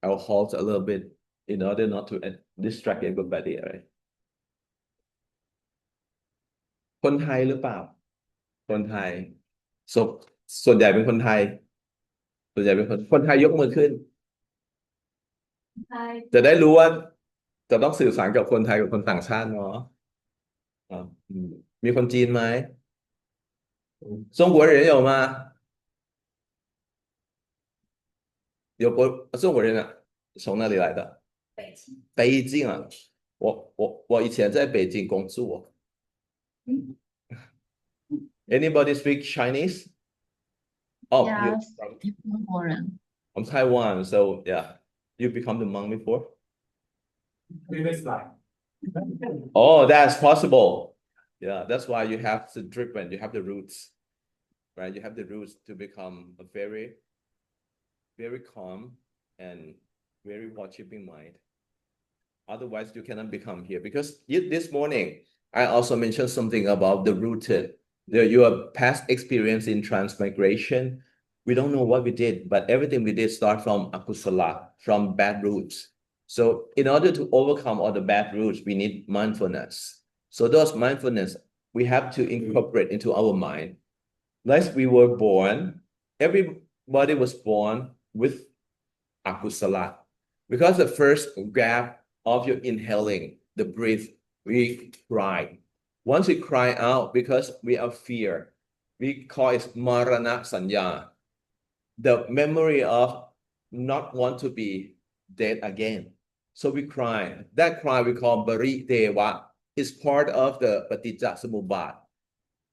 I'll halt a little bit in order not to distract everybody, right? คนไทยหรือเปล่าคนไทยส่วนส่วนใหญ่เป็นคนไทยส่วนใหญ่เป็นคนไทยยกมือขึ้นจะได้รู้ว่าจะต้องสื่อสารกับคนไทยกับคนต่างชาติเนาะอ่าอืมมีคนจีนไหม中国人有吗中国人啊从哪里来的北京啊我以前在北京工作 Anybody speak Chinese Oh you Yes, 中国人。from Taiwan so yeah you become the monk before Previous slide. Oh, that's possible. Yeah, that's why you have the driven, you have the roots, right? You have the roots to become a very, very calm and very worshiping mind. Otherwise, you cannot become here. Because this morning, I also mentioned something about the rooted, your past experience in transmigration. We don't know what we did, but everything we did start from akusala, from bad roots. So in order to overcome all the bad roots, we need mindfulness. So those mindfulness, we have to incorporate into our mind. Like we were born, everybody was born with akusala. Because the first grab of your inhaling, the breath, we cry. Once we cry out because we are fear, we call it marana sanya, the memory of not want to be dead again. So we cry. That cry we call bari deva is part of the paticca samuppada,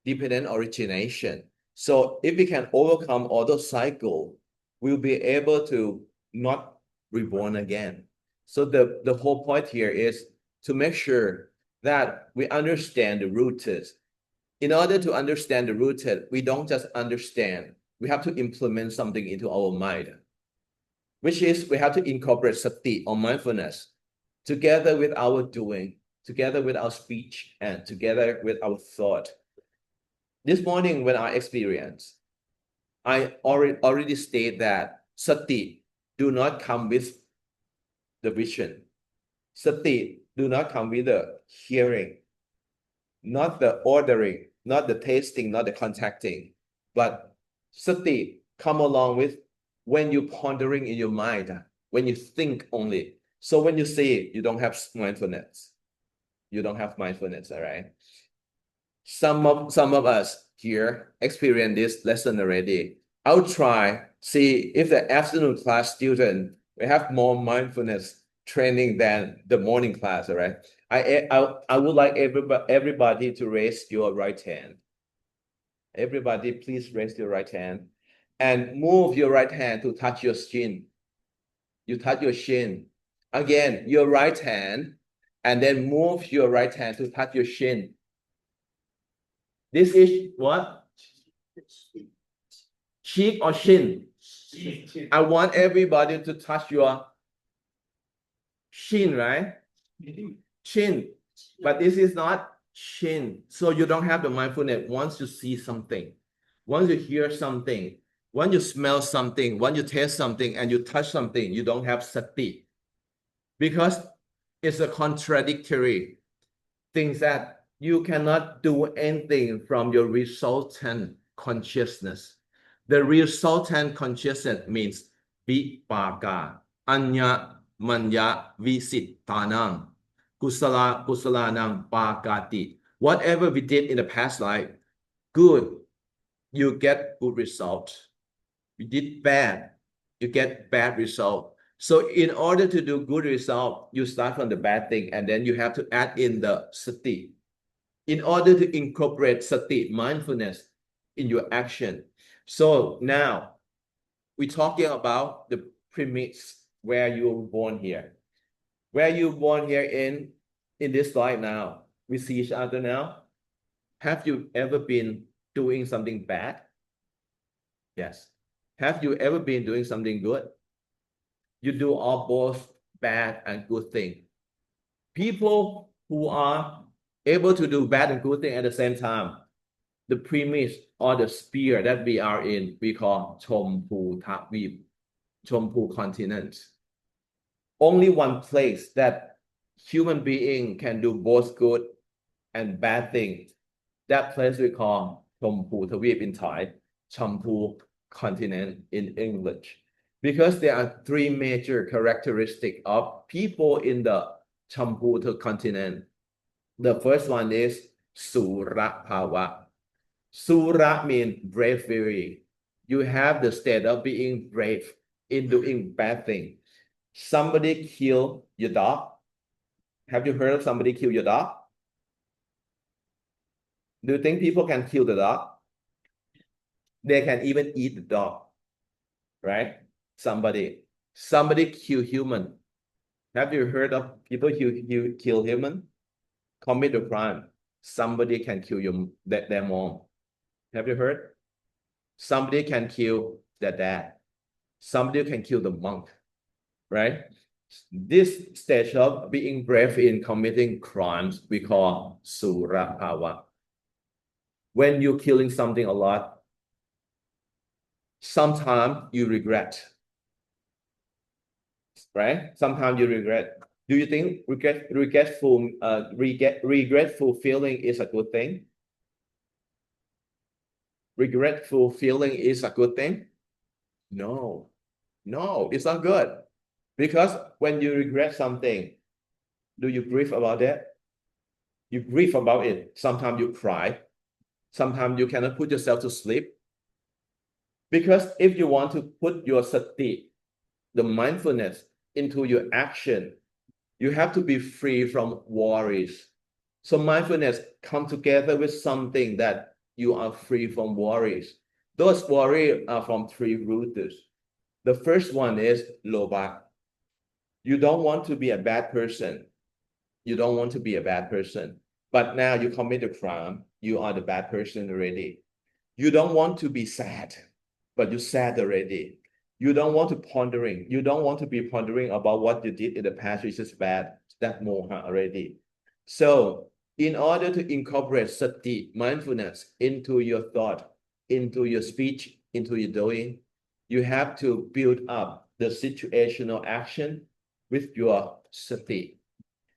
dependent origination. So if we can overcome all those cycles, we'll be able to not reborn again. So the whole point here is to make sure that we understand the rooted. In order to understand the rooted, we don't just understand. We have to implement something into our mind, which is we have to incorporate sati or mindfulness together with our doing, together with our speech, and together with our thought. This morning, when I experienced, I already stated that sati do not come with the vision. Sati do not come with the hearing, not the ordering, not the tasting, not the contacting, but sati come along with when you pondering in your mind, when you think only. So when you say you don't have mindfulness, you don't have mindfulness, all right? Some of us here experience this lesson already. I'll try, see if the afternoon class student we have more mindfulness training than the morning class, all right? I would like everybody to raise your right hand. Everybody, please raise your right hand and move your right hand to touch your shin. You touch your shin. Again, your right hand, and then move your right hand to touch your shin. This is what? Cheek or shin? I want everybody to touch your shin, right? Chin. But this is not chin. So you don't have the mindfulness once you see something, once you hear something, when you smell something, when you taste something, and you touch something, you don't have sati. Because it's a contradictory thing that you cannot do anything from your resultant consciousness. The resultant consciousness means vipaka, anya, manya, visittanam, kusalanam, pakati. Whatever we did in the past life, good, you get good result. We did bad, you get bad result. So in order to do good result, you start from the bad thing, and then you have to add in the sati. In order to incorporate sati, mindfulness, in your action. So now, we're talking about the premise where you were born here. Where you were born here in this slide now. We see each other now. Have you ever been doing something bad? Yes. Have you ever been doing something good? You do all both bad and good thing. People who are able to do bad and good thing at the same time, the premise or the sphere that we are in, we call Chompu Tapweep, Chompu continent. only one place that human being can do both good and bad things. That place we call Chompu Tawip in Thai, Champu continent in English. Because there are three major characteristics of people in the Champu continent. The first one is Sura Pawa. Sura means bravery. You have the state of being brave in doing bad things. Somebody kill your dog. Have you heard of somebody kill your dog? Do you think people can kill the dog? They can even eat the dog, right? Somebody kill human. Have you heard of people who kill human? Commit a crime. Somebody can kill their mom. Have you heard? Somebody can kill their dad. Somebody can kill the monk, right? This stage of being brave in committing crimes we call Sura Pawa. When you're killing something a lot, sometimes you regret, right? Sometimes you regret. Do you think regretful feeling is a good thing? Regretful feeling is a good thing? No, it's not good. Because when you regret something, do you grieve about that? You grieve about it. Sometimes you cry. Sometimes you cannot put yourself to sleep. Because if you want to put your sati, the mindfulness, into your action, you have to be free from worries. So mindfulness come together with something that you are free from worries. Those worries are from three roots. The first one is loba. You don't want to be a bad person. You don't want to be a bad person. But now you commit a crime. You are the bad person already. You don't want to be sad, but you're sad already. You don't want to pondering. You don't want to be pondering about what you did in the past, which is bad. That moha already. So in order to incorporate sati, mindfulness, into your thought, into your speech, into your doing, you have to build up the situational action with your sati.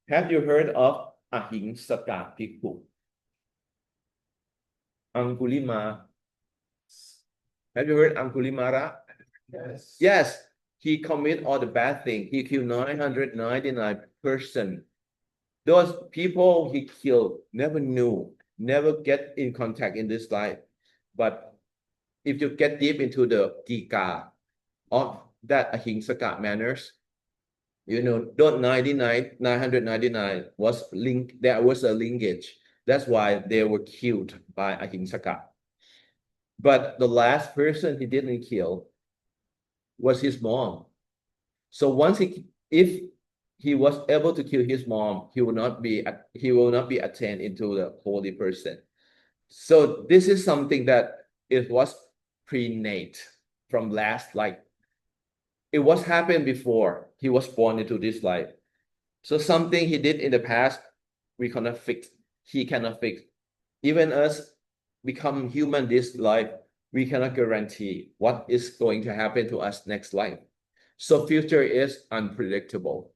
Have you heard of Ahingsaka Bhikkhu? Angulima. Have you heard Angulimala? Yes. Yes, he commit all the bad thing. He killed 999 person. Those people he killed never knew, never get in contact in this life. But if you get deep into the Tika of that Ahingsaka manners, you know, those 999 was link. There was a linkage. That's why they were killed by Ahingsaka. But the last person he didn't kill was his mom. So if he was able to kill his mom, he will not be attained into the holy person. So this is something that it was prenate from last life. It was happened before he was born into this life. So something he did in the past, we cannot fix. He cannot fix. Even us become human this life, we cannot guarantee what is going to happen to us next life. So future is unpredictable,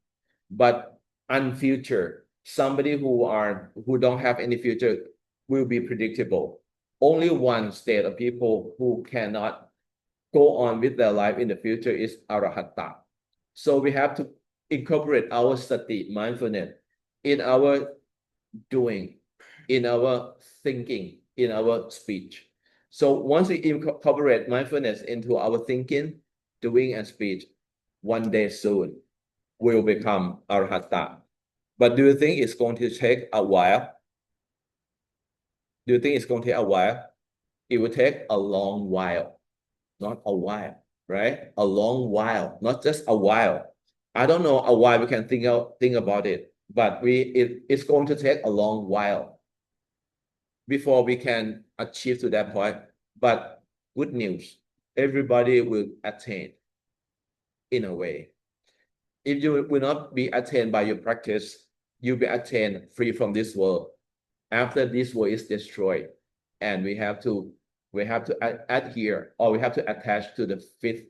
but unfuture, somebody who don't have any future will be predictable. Only one state of people who cannot go on with their life in the future is arahata. So we have to incorporate our sati, mindfulness, in our doing, in our thinking, in our speech. So once we incorporate mindfulness into our thinking, doing, and speech, one day soon we'll become arhata. But do you think it's going to take a while? Do you think it's going to take a while? It will take a long while, not a while, right? A long while, not just a while. I don't know a while we can think about it, but it's going to take a long while before we can achieve to that point. But good news, everybody will attain in a way. If you will not be attained by your practice, you'll be attained free from this world. After this world is destroyed, and we have to adhere, or we have to attach to the fifth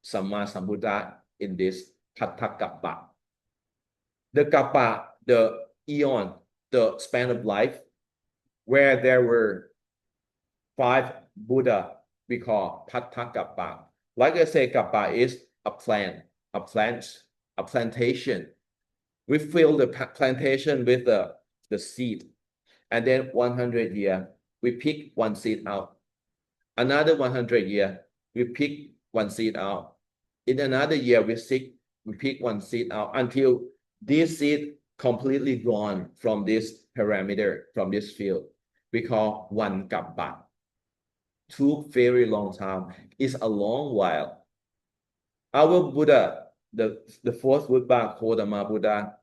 Samma Sambuddha in this Patakappa. The kappa, the eon, the span of life, where there were 5 Buddha, we call Pattakappa. Like I say, kappa is a plant, a plantation. We fill the plantation with the seed, and then 100 years, we pick one seed out. Another 100 years, we pick one seed out. In another year, we pick one seed out until this seed completely gone from this parameter, from this field. We call one kappa. Took very long time. It's a long while. Our Buddha, the fourth Buddha, Kodama Buddha,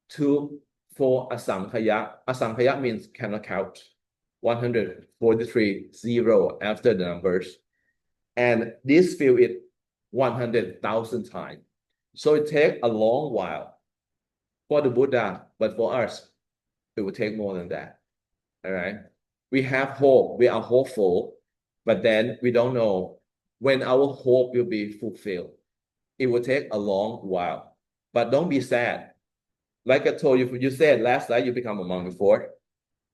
took for Asangkhaya. Asangkhaya means cannot count. 143 zero after the numbers. And this field it 100,000 times. So it takes a long while for the Buddha, but for us, it will take more than that. All right. We have hope. We are hopeful, but then we don't know when our hope will be fulfilled. It will take a long while, but don't be sad. Like I told you, you said last night you become a monk before.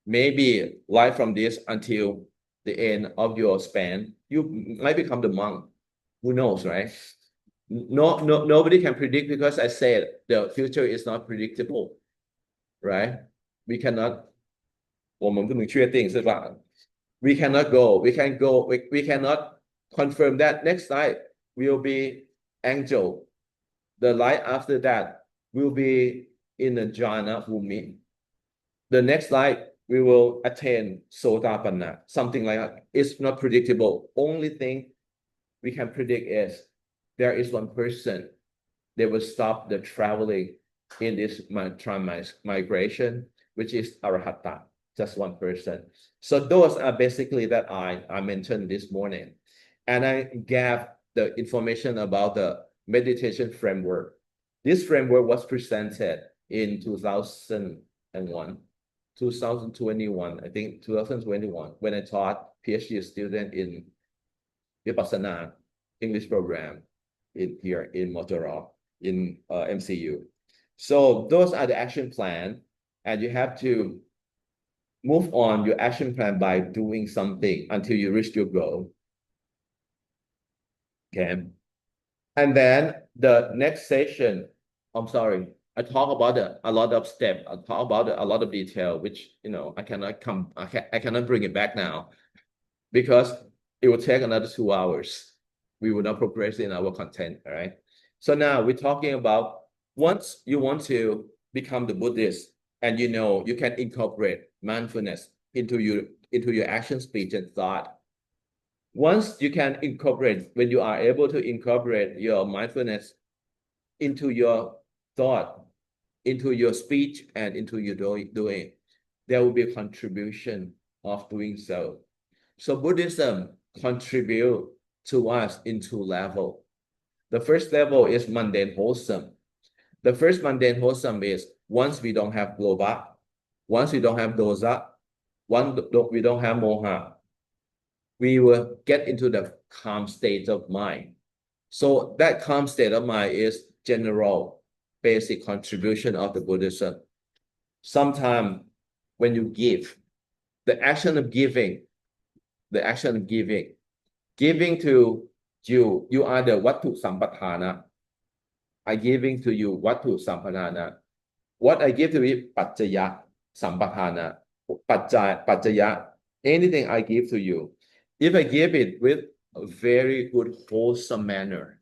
Maybe life from this until the end of your span, you might become the monk. Who knows, right? Nobody can predict because I said the future is not predictable, right? We cannot. 我们不能确定是吧? We cannot go. We cannot confirm that next life will be angel. The life after that will be in the jhana bhumi. The next life we will attain sotapanna, something like that. It's not predictable. Only thing we can predict is there is one person that will stop the traveling in this migration, which is Arahata, just one person. So those are basically that I mentioned this morning. And I gave the information about the meditation framework. This framework was presented in 2021, I think 2021, when I taught PhD student in Vipassana English program here in Motorola, in MCU. So those are the action plan, and you have to move on your action plan by doing something until you reach your goal. Okay. And then the next session, I'm sorry, I talk about a lot of steps. I talk about a lot of detail, which I cannot bring it back now because it will take another 2 hours. We will not progress in our content. All right. So now we're talking about once you want to become the Buddhist, and you can incorporate mindfulness into your action, speech, and thought. Once you can incorporate, when you are able to incorporate your mindfulness into your thought, into your speech, and into your doing, there will be a contribution of doing so. So Buddhism contribute to us in 2 levels. The first level is mundane wholesome. The first mundane wholesome is once we don't have lobha, once we don't have dosa, once we don't have moha, we will get into the calm state of mind. So that calm state of mind is general, basic contribution of the Buddhism. Sometimes when you give, the action of giving to you are the Vattu Sampatthana. I giving to you Vattu Sampatthana. What I give to you, Pacaya Sampatthana. Pacaya, anything I give to you. If I give it with a very good, wholesome manner,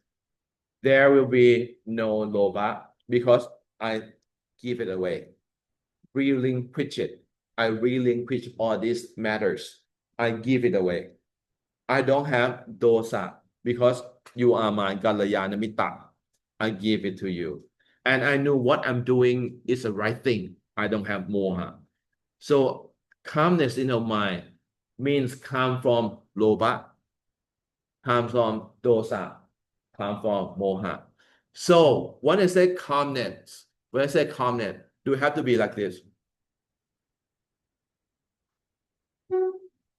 there will be no lobha because I give it away. Relinquish it. I relinquish all these matters. I give it away. I don't have dosa because you are my Galyana Mitta. I give it to you. And I know what I'm doing is the right thing. I don't have moha. So calmness in our mind means calm from lobha, calm from dosa, calm from moha. So when I say calmness, do you have to be like this?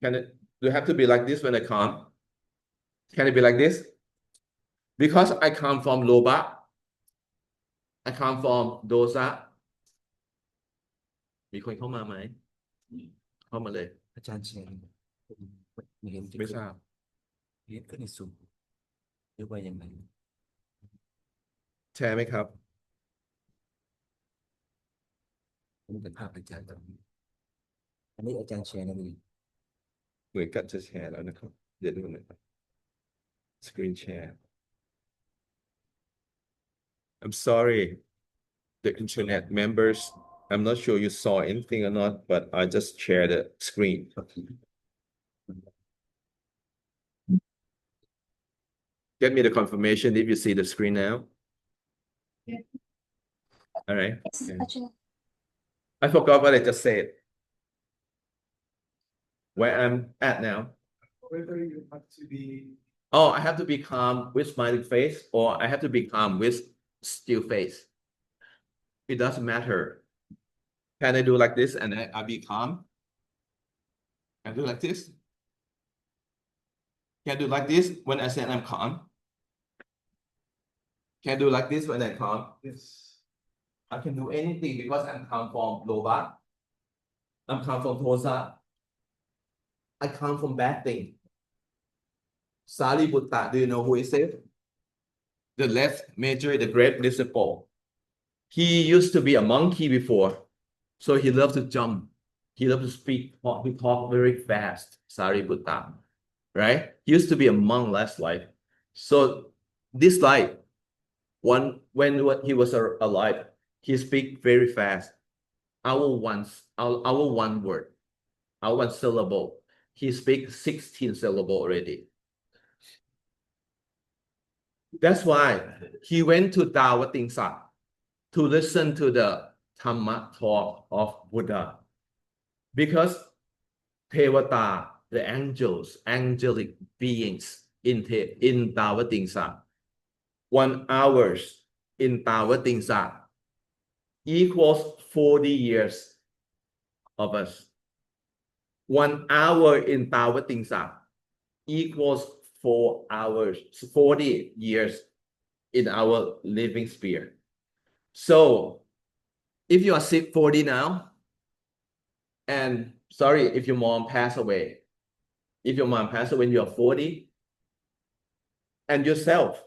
Do you have to be like this when I calm? Can it be like this? Because I come from lobha, I come from dosa, มีคนเข้ามาไหมเข้ามาเลย อาจารย์แชร์ผมไม่เห็นจะ ไม่ทราบ เห็นขึ้นในซูมหรือว่ายังไง แชร์ไหมครับ ผมเป็นภาพอาจารย์ตอนนี้อันนี้อาจารย์แชร์นะนี่ เหมือนกันจะแชร์แล้วนะครับเดี๋ยวดูหน่อยครับ Screen share I'm sorry the internet members I'm not sure you saw anything or not but I just shared the screen get me the confirmation if you see the screen now all right okay. I forgot what I just said where I'm at now Whether you have to be oh I have to be calm with smiling face or I have to be calm with still face it doesn't matter can I do like this and I'll be calm can I do like this can I do like this when I say I'm calm can I do like this when I'm calm this. I can do anything because I'm come from Loba. I'm come from Tosa. I come from bad thing. Sariputta, do you know who is it? The left major, the great disciple. He used to be a monkey before, so he loved to jump. He loved to speak. He talked very fast. Sariputta, right? He used to be a monk last life. So this life, when he was alive, he speak very fast. Our one word, our one syllable. He speaks 16 syllable already. That's why he went to Dawatingsa to listen to the Dhamma talk of Buddha. Because Tevata, the angels, angelic beings in Dawatingsa, 1 hour in Dawatingsa equals 40 years of us. 1 hour in Tawatingsa equals 4 hours, 40 years in our living sphere. So if you are 40 now, and sorry if your mom passed away, if your mom passed away when you are 40, and yourself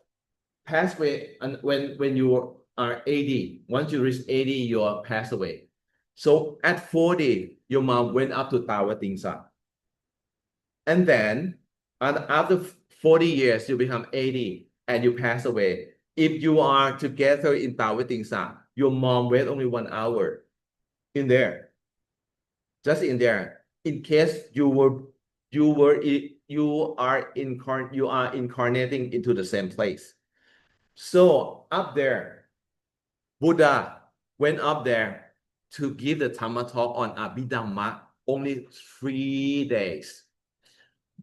passed away and when you are 80, once you reach 80, you are passed away. So at 40, your mom went up to Tawatingsa. And then and after 40 years, you become 80 and you pass away. If you are together in Tawatingsa, your mom wait only 1 hour in there. Just in there. In case you are incarnating into the same place. So up there, Buddha went up there to give the Dhamma talk on Abhidhamma only 3 days.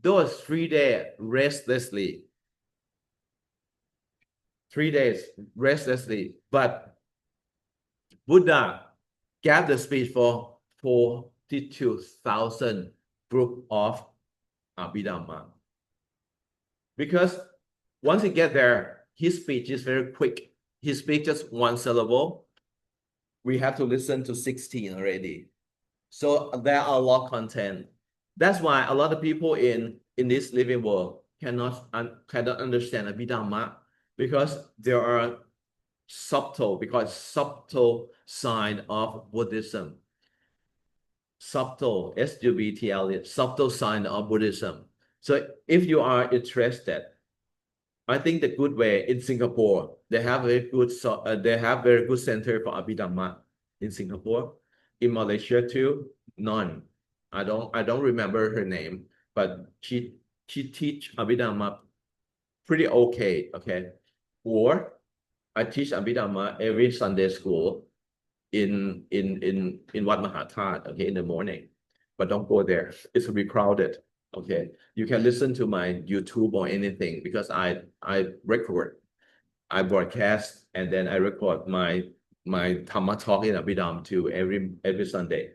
Those 3 days restlessly. 3 days restlessly. But Buddha gave the speech for 42,000 group of Abhidhamma. Because once you get there, his speech is very quick. He speaks just 1 syllable. We have to listen to 16 already. So there are a lot of content. That's why a lot of people in this living world cannot understand Abhidhamma because there are subtle sign of Buddhism. Subtle, SUBTL, subtle sign of Buddhism. So if you are interested, I think the good way in Singapore, they have very good center for Abhidhamma in Singapore. In Malaysia too, none. I don't remember her name, but she teach Abhidhamma pretty okay. Or I teach Abhidhamma every Sunday school in Wat Mahathat, in the morning. But don't go there. It's will be crowded. You can listen to my YouTube or anything because I record, I broadcast, and then I record my Dhamma talk in Abhidhamma too every Sunday.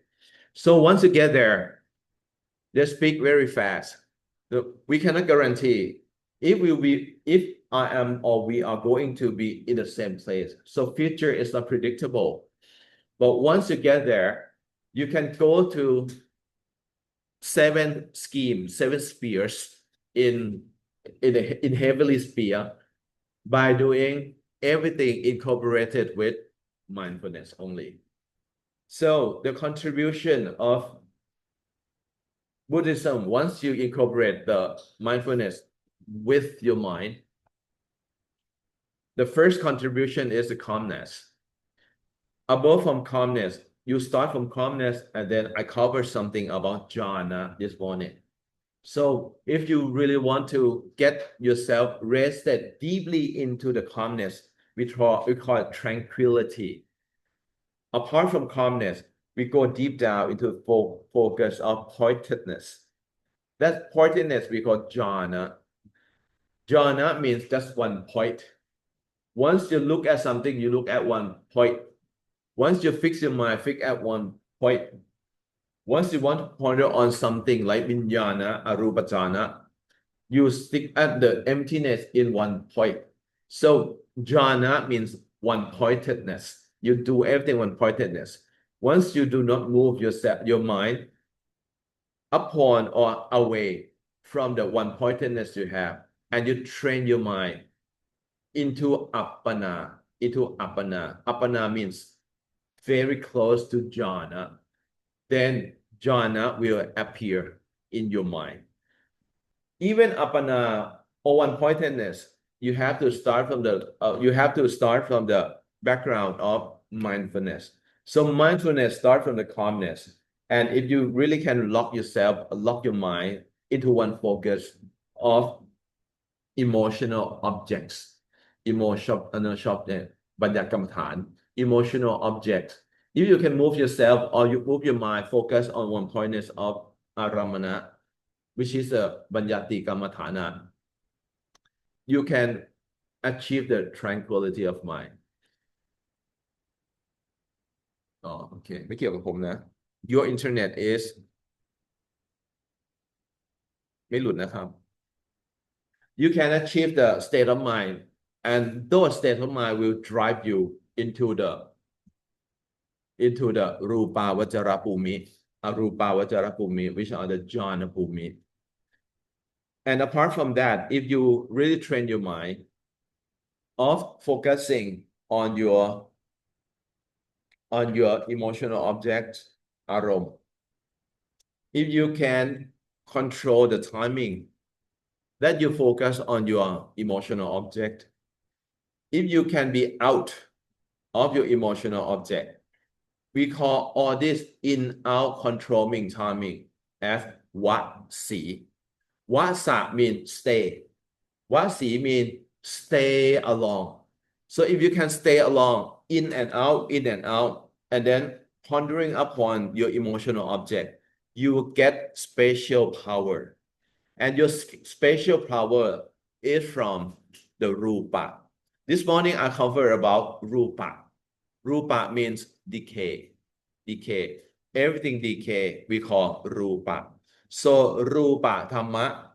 So once you get there, they speak very fast. We cannot guarantee if I am or we are going to be in the same place. So future is not predictable. But once you get there, You can go to 7 spheres in heavenly sphere by doing everything incorporated with mindfulness only. So the contribution of Buddhism, once you incorporate the mindfulness with your mind, the first contribution is the calmness. Above from calmness, you start from calmness, and then I cover something about jhana this morning. So if you really want to get yourself rested deeply into the calmness, we call it tranquility. Apart from calmness, we go deep down into focus of pointedness. That pointedness we call jhana. Jhana means just one point. Once you look at something, you look at one point. Once you fix your mind, fix at one point. Once you want to ponder on something like vijnana, arupajhana, you stick at the emptiness in one point. So jhana means one pointedness. You do everything one pointedness. Once you do not move your mind upon or away from the one pointedness you have, and you train your mind into appana. Appana means very close to jhana. Then jhana will appear in your mind. Even appana or one pointedness, you have to start from the background of mindfulness. So mindfulness starts from the calmness. And if you really can lock your mind into one focus of emotional objects, emotional objects. If you can move yourself or you move your mind, focus on one pointness of aramana, which is a Banyati Kamathana, you can achieve the tranquility of mind. Oh, okay. ไม่เกี่ยวกับผมนะ Your internet is ไม่หลุดนะครับ You can achieve the state of mind, and those state of mind will drive you into the rupa vajara pumi, arupa vajara pumi, which are the jhana pumi. And apart from that, if you really train your mind of focusing on your emotional object, arom, if you can control the timing that you focus on your emotional object, if you can be out of your emotional object, we call all this in-out controlling timing as wasi. Wasa means stay. Wasi means stay along. So if you can stay along, in and out, and then pondering upon your emotional object, you will get spatial power. And your spatial power is from the rupa. This morning I covered about rupa. Rupa means decay. Everything decay, we call rupa. So rupa dhamma,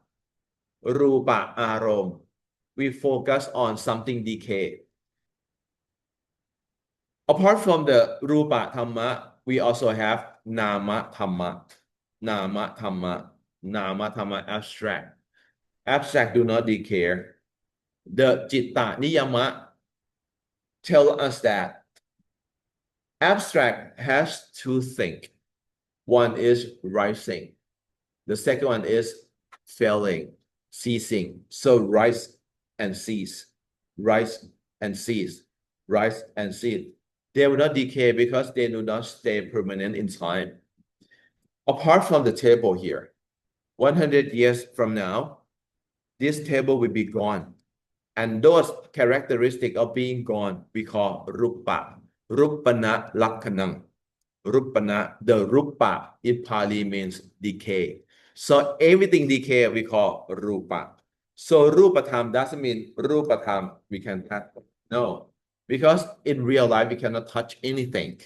rupa arom, we focus on something decay. Apart from the rupa dhamma, we also have nama dhamma. Nama dhamma abstract. Abstract do not decay. The citta niyama tell us that abstract has two things. One is rising. The second one is failing, ceasing. So rise and cease, rise and cease, rise and cease. They will not decay because they do not stay permanent in time. Apart from the table here, 100 years from now, this table will be gone. And those characteristics of being gone, we call rupa. Rupana lakhanam. Rupana, the rupa in Pali means decay. So everything decay we call rupa. So rupatham doesn't mean rupatham we can touch. No, because in real life we cannot touch anything.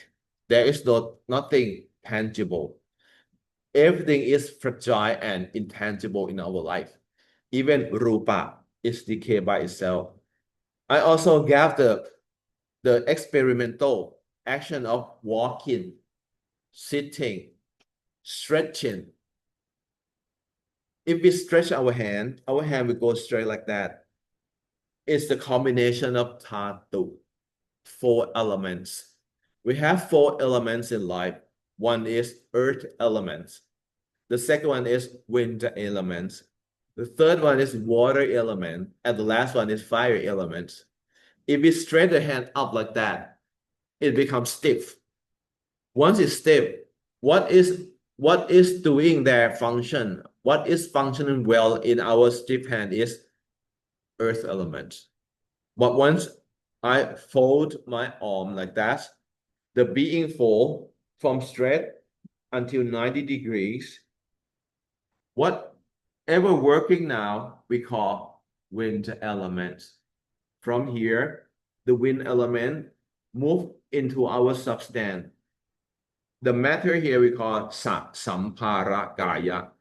There is nothing tangible. Everything is fragile and intangible in our life. Even rupa is decay by itself. I also gave the experimental action of walking. sitting, stretching. If we stretch our hand will go straight like that. It's the combination of dhatu, 4 elements. We have 4 elements in life. One is earth elements. The second one is wind element. The third one is water element. And the last one is fire element. If we stretch the hand up like that, it becomes stiff. Once it's stiff, what is doing their function? What is functioning well in our stiff hand is earth element. But once I fold my arm like that, the being fold from straight until 90 degrees. Whatever working now, we call wind element. From here, the wind element move into our substance. The matter here we call sa sampara kaya.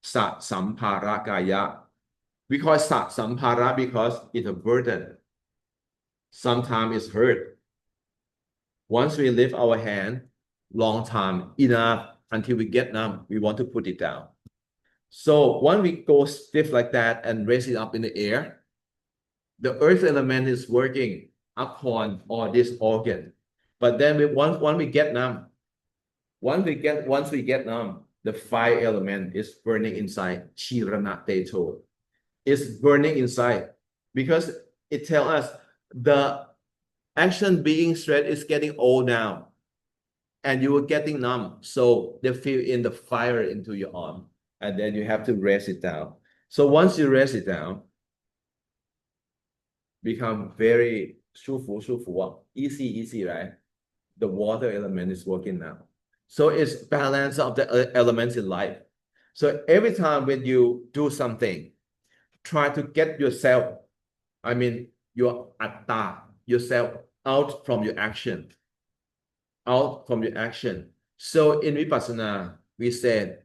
Sa sampara kaya. We call sa sampara because it's a burden. Sometimes it's hurt. Once we lift our hand, long time, enough, until we get numb, we want to put it down. So when we go stiff like that and raise it up in the air, the earth element is working upon all this organ. But then once we get numb, once we get numb, the fire element is burning inside. Chirana teto. It's burning inside because it tells us the action being straight is getting old now. And you were getting numb. So they feel in the fire into your arm. And then you have to rest it down. So once you rest it down, become very 舒服, easy, right? The water element is working now. So it's balance of the elements in life. So every time when you do something, try to get yourself, your atta, yourself out from your action. So in Vipassana, we said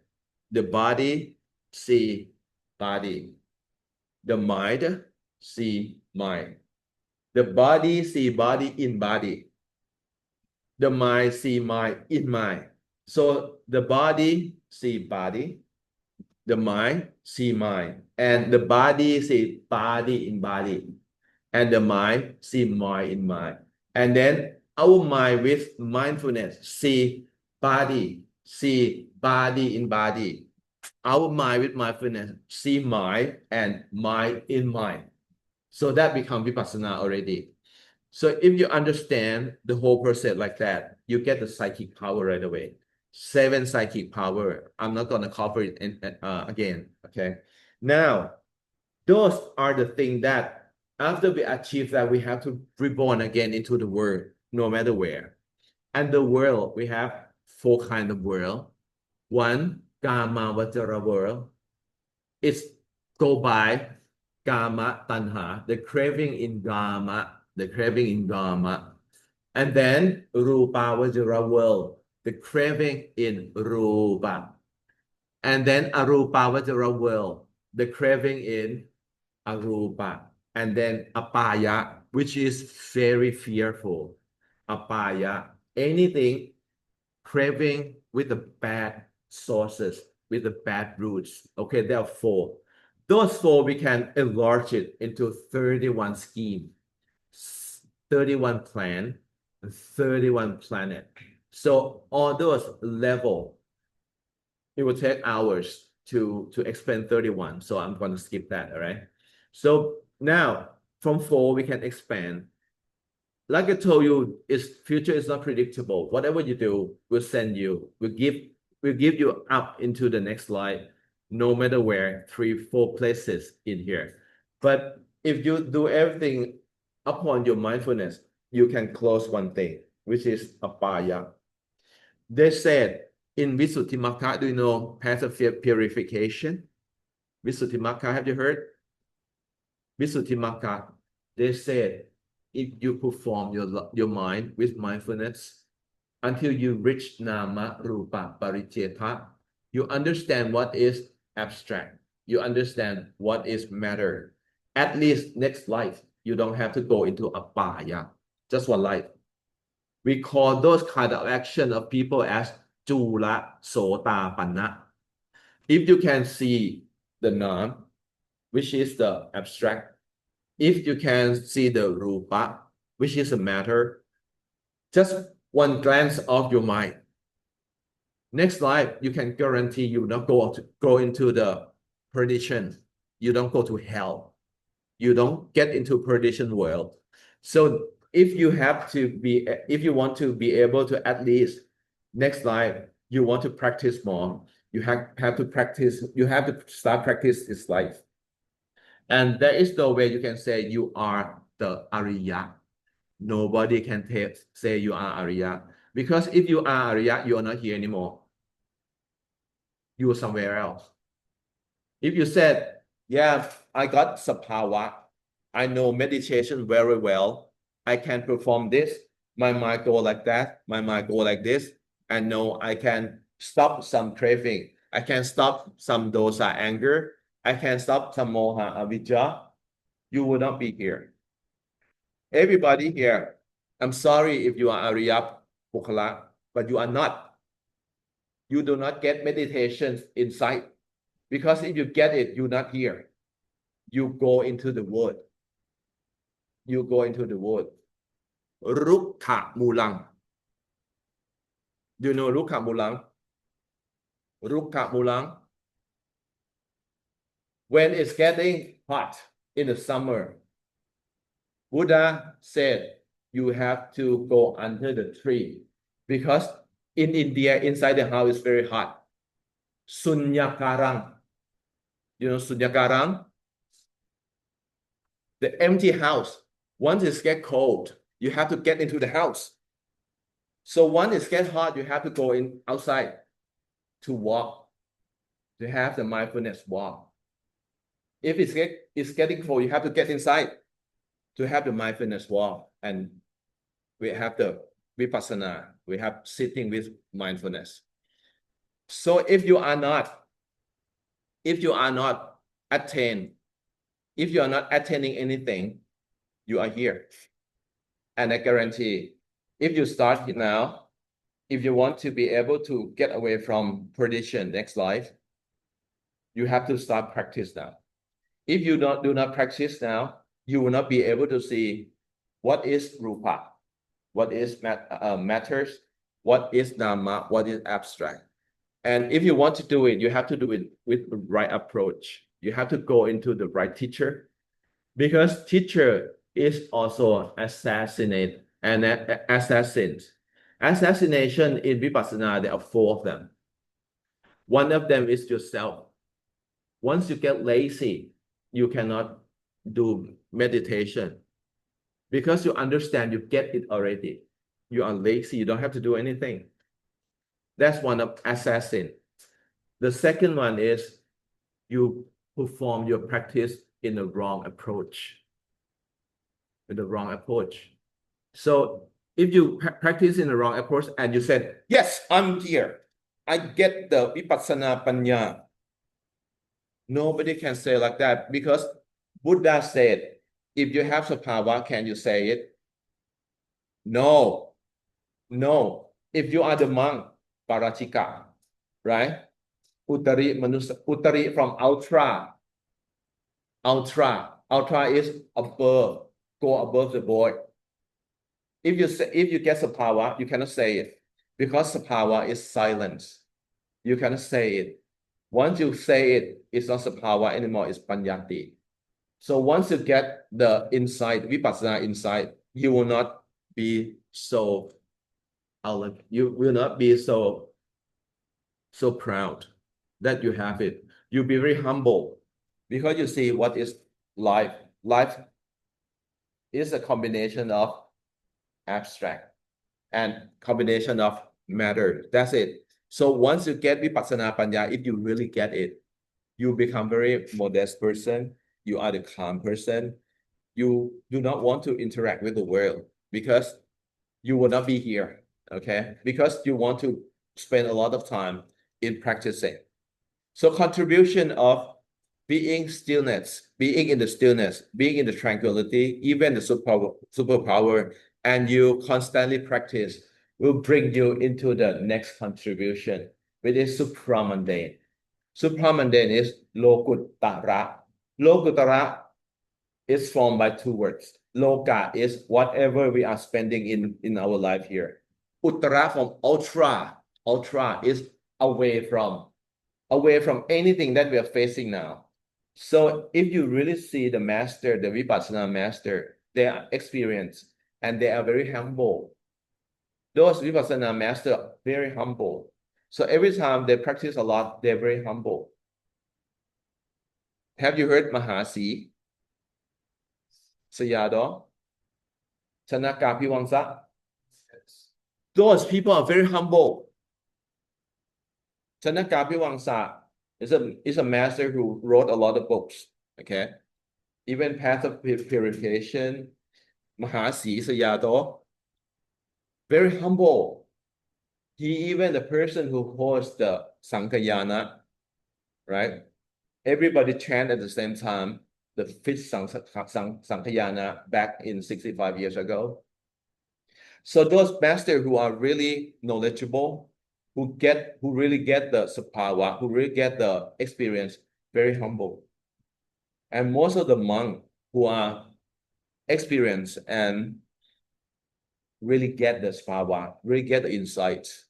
the body see body, the mind see mind, the body see body in body, the mind see mind in mind. So the body see body, the mind see mind, and the body see body in body, and the mind see mind in mind. And then our mind with mindfulness see body in body. Our mind with mindfulness see mind and mind in mind. So that becomes Vipassana already. So if you understand the whole process like that, you get the psychic power right away. 7 psychic power. I'm not going to cover it again. Okay. Now, those are the things that after we achieve that, we have to reborn again into the world, no matter where. And the world, we have 4 kinds of world. One, Kama Vajara world. It's go by Kama Tanha, the craving in Kama, And then Rupa Vajara world, the craving in Rupa. And then Arupa Vajara world, the craving in Arupa. And then Apaya, which is very fearful. Apaya, anything craving with the bad sources, with the bad roots. Okay, there are 4. Those 4, we can enlarge it into 31 scheme, 31 plan, 31 planet. So all those level, it will take hours to explain 31. So I'm going to skip that, all right? So now from 4, we can expand. Like I told you, future is not predictable. Whatever you do, we'll send you, we'll give you up into the next life, no matter where, 3, 4 places in here. But if you do everything upon your mindfulness, you can close one thing, which is apaya. They said in Visuddhimagga, do you know path of purification? Visuddhimagga, have you heard? Visuddhimagga, they said, if you perform your mind with mindfulness until you reach Nama Rupa Paricheta, you understand what is abstract. You understand what is matter. At least next life, you don't have to go into apaya. Just one life. We call those kind of action of people as Jula Sota Panna. If you can see the Nam, which is the abstract, if you can see the Rupa, which is a matter, just one glance of your mind. Next life, you can guarantee you not go into the perdition. You don't go to hell. You don't get into perdition world. So if you want to be able to at least next life, you want to practice more, you have to practice, you have to start practice this life. And there is no way you can say you are the Ariya. Nobody can say you are Ariya. Because if you are Ariya, you are not here anymore. You are somewhere else. If you said, yeah, I got Sapawa, I know meditation very well, I can perform this, my mind go like that, my mind go like this, I know I can stop some craving, I can stop some dosa anger, I can stop some moha avijja, you will not be here. Everybody here, I'm sorry if you are Ariya Pukala, but you are not. You do not get meditation insight. Because if you get it, you're not here. You go into the wood. You go into the wood. Rukha mulang. Do you know Rukha mulang? Rukha mulang. When it's getting hot in the summer, Buddha said you have to go under the tree because in India, inside the house is very hot. Sunyakarang. You know Sunyakarang? The empty house. Once it gets cold, you have to get into the house. So once it gets hot, you have to go in outside to walk, to have the mindfulness walk. If it's getting cold, you have to get inside to have the mindfulness walk. And we have the vipassana, we have sitting with mindfulness. So if you are not attaining anything, you are here. And I guarantee, if you start now, if you want to be able to get away from perdition next life, you have to start practice now. If you do not practice now, you will not be able to see what is rupa, what is matters, what is dhamma, what is abstract. And if you want to do it, you have to do it with the right approach. You have to go into the right teacher, because teacher is also assassinate and assassins. Assassination in Vipassana, there are 4 of them. One of them is yourself. Once you get lazy, you cannot do meditation because you understand, you get it already. You are lazy, you don't have to do anything. That's one of assassin. The second one is you perform your practice in the wrong approach. With the wrong approach. So if you practice in the wrong approach and you said, yes, I'm here, I get the vipassana panya. Nobody can say like that, because Buddha said, if you have sappava, can you say it? No. If you are the monk, parachika, right? Uttari from ultra. Ultra is above, go above the board. If you get sappava, you cannot say it, because sappava is silence. You cannot say it. Once you say it, it's not sappava anymore, it's panyati. So once you get the insight, vipassana insight, you will not be so proud that you have it. You'll be very humble, because you see what is life. Life is a combination of abstract and combination of matter. That's it. So once you get vipassana panya, if you really get it, you become very modest person. You are the calm person. You do not want to interact with the world, because you will not be here, okay? Because you want to spend a lot of time in practicing. So contribution of being stillness, being in the stillness, being in the tranquility, even the superpower and you constantly practice, will bring you into the next contribution, which is supramundane. Supramundane is lokuttara. Lokuttara is formed by two words. Loka is whatever we are spending in our life here. Uttara from ultra. Ultra is away from anything that we are facing now. So if you really see the master, the Vipassana master, they are experienced and they are very humble. Those Vipassana master are very humble. So every time they practice a lot, they're very humble. Have you heard Mahasi? Sayadaw? Chanaka Piwangsa? Those people are very humble. Chanaka Piwangsa is a master who wrote a lot of books. Okay. Even Path of Purification, Mahasi Sayadaw, very humble. He even the person who hosts the Sankhayana, right? Everybody chant at the same time, the fifth Sankhayana back in 65 years ago. So those masters who are really knowledgeable, who really get the sapawa, who really get the experience, very humble. And most of the monks who are experienced and really get the sapawa, really get the insights,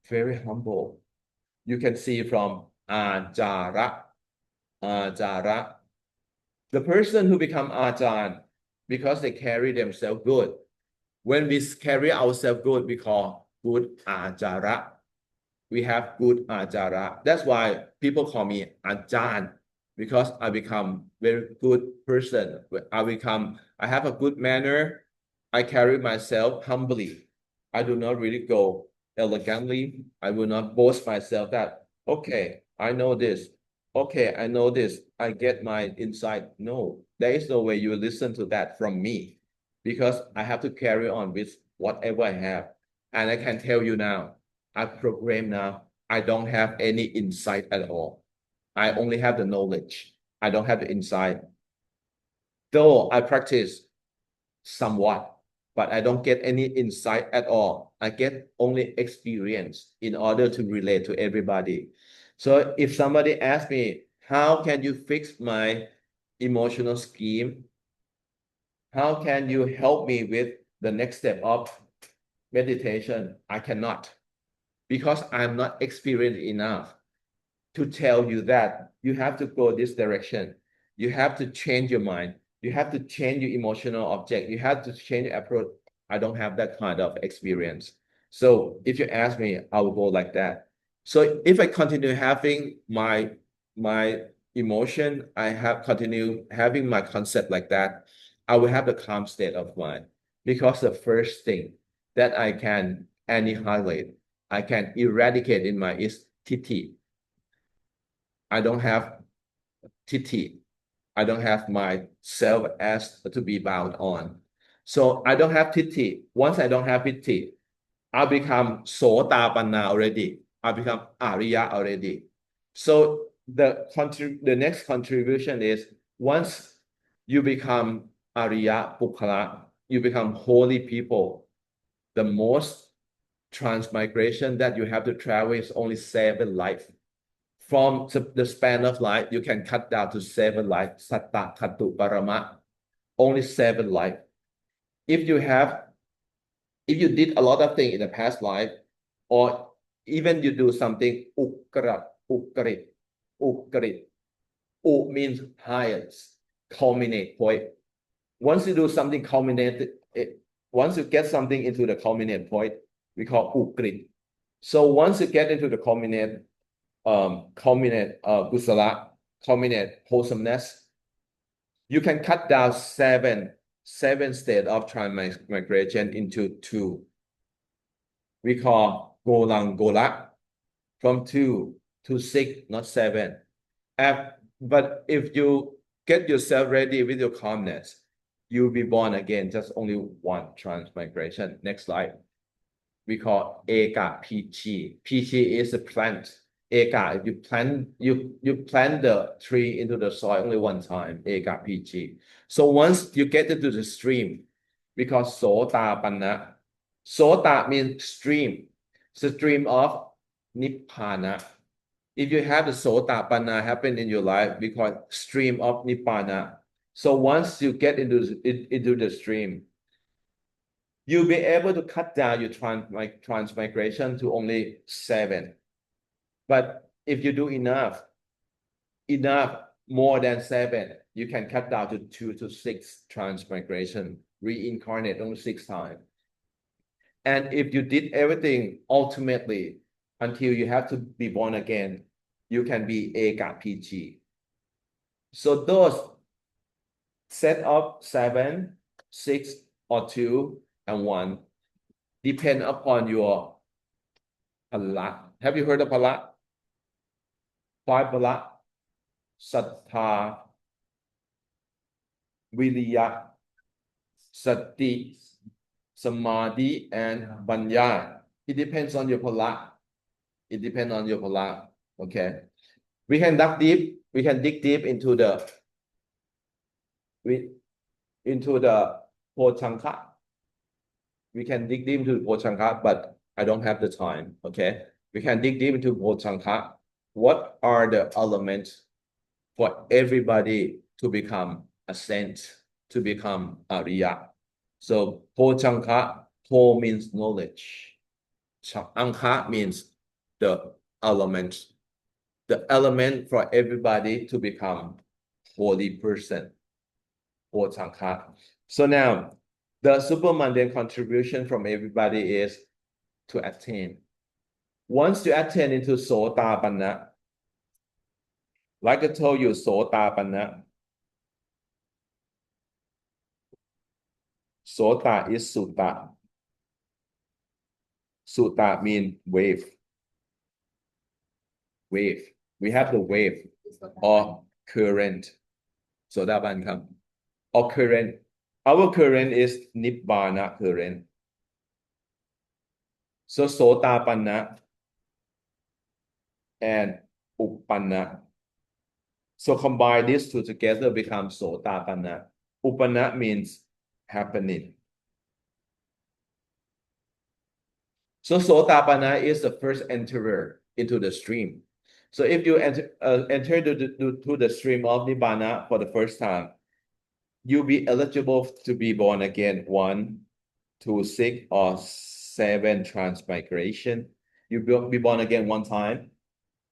very humble. You can see from Ajara. The person who become Ajan because they carry themselves good. When we carry ourselves good, we call good Ajara. We have good Ajara. That's why people call me Ajan, because I become very good person. I have a good manner. I carry myself humbly. I do not really go elegantly. I will not boast myself that, okay, I know this. Okay, I know this. I get my insight. No, there is no way you listen to that from me, because I have to carry on with whatever I have. And I can tell you now, I program now, I don't have any insight at all. I only have the knowledge. I don't have the insight. Though I practice somewhat, but I don't get any insight at all. I get only experience in order to relate to everybody. So if somebody asks me, how can you fix my emotional scheme? How can you help me with the next step of meditation? I cannot, because I'm not experienced enough to tell you that you have to go this direction. You have to change your mind. You have to change your emotional object. You have to change your approach. I don't have that kind of experience. So if you ask me, I will go like that. So if I continue having my emotion, I have continue having my concept like that, I will have the calm state of mind. Because the first thing that I can annihilate, I can eradicate in mind is titi. I don't have titi. I don't have myself as to be bound on. So I don't have titi. Once I don't have titi, I become sotapanna already. I become Ariya already. So the next contribution is, once you become Ariya Bukkala, you become holy people, the most transmigration that you have to travel is only 7 lives. From the span of life, you can cut down to 7 lives. Satta Katu Parama, only 7 lives. If you did a lot of things in the past life, or even you do something ukrat, ukrit, ukrit. U means highest, culminate point. Once you do something culminated, once you get something into the culminate point, we call ukrit. So once you get into the culminate kusala, culminate wholesomeness, you can cut down seven states of transmigration into 2. We call golang golak, from 2 to 6, not 7. But if you get yourself ready with your calmness, you'll be born again, just only 1 transmigration. Next slide. We call Eka Pichi. Pichi is a plant. Eka, you plant the tree into the soil only 1 time. Eka Pichi. So once you get into the stream, because Sotapanna. Sota means stream of Nibbana. If you have the Sotapanna happen in your life, we call it stream of Nibbana. So once you get into the stream, you'll be able to cut down your transmigration to only 7. But if you do enough more than 7, you can cut down to 2 to 6 transmigration, reincarnate only 6 times. And if you did everything ultimately until you have to be born again, you can be Eka PG. So those set of 7, 6, or 2, and 1 depend upon your pala. Have you heard of pala? 5 pala: Sattha, Viriya, Sati, Samadhi, and Panya. It depends on your pala. It depends on your pala. Okay. We can dig deep into the Pochanka. We can dig deep into Pochanka, but I don't have the time. Okay. We can dig deep into Pochanka. What are the elements for everybody to become a saint, to become Arya? So Pochanka, Po means knowledge. Angka means the element. The element for everybody to become holy person. Pochanka. So now, the super mundane contribution from everybody is to attain. Once you attain into Sotapanna, like I told you, Sotapanna. Sota is Sutta. Sutta means wave. Wave. We have the wave or current. Sotapan come. Or current. Our current is Nibbana current. So Sotapanna and Uppanna. So combine these two together become Sotapanna. Uppanna means happening. So Sotapanna is the first enterer into the stream. So if you enter to the stream of Nibbana for the first time, you'll be eligible to be born again 1, 2, 6, or 7 transmigration. You'll be born again 1 time.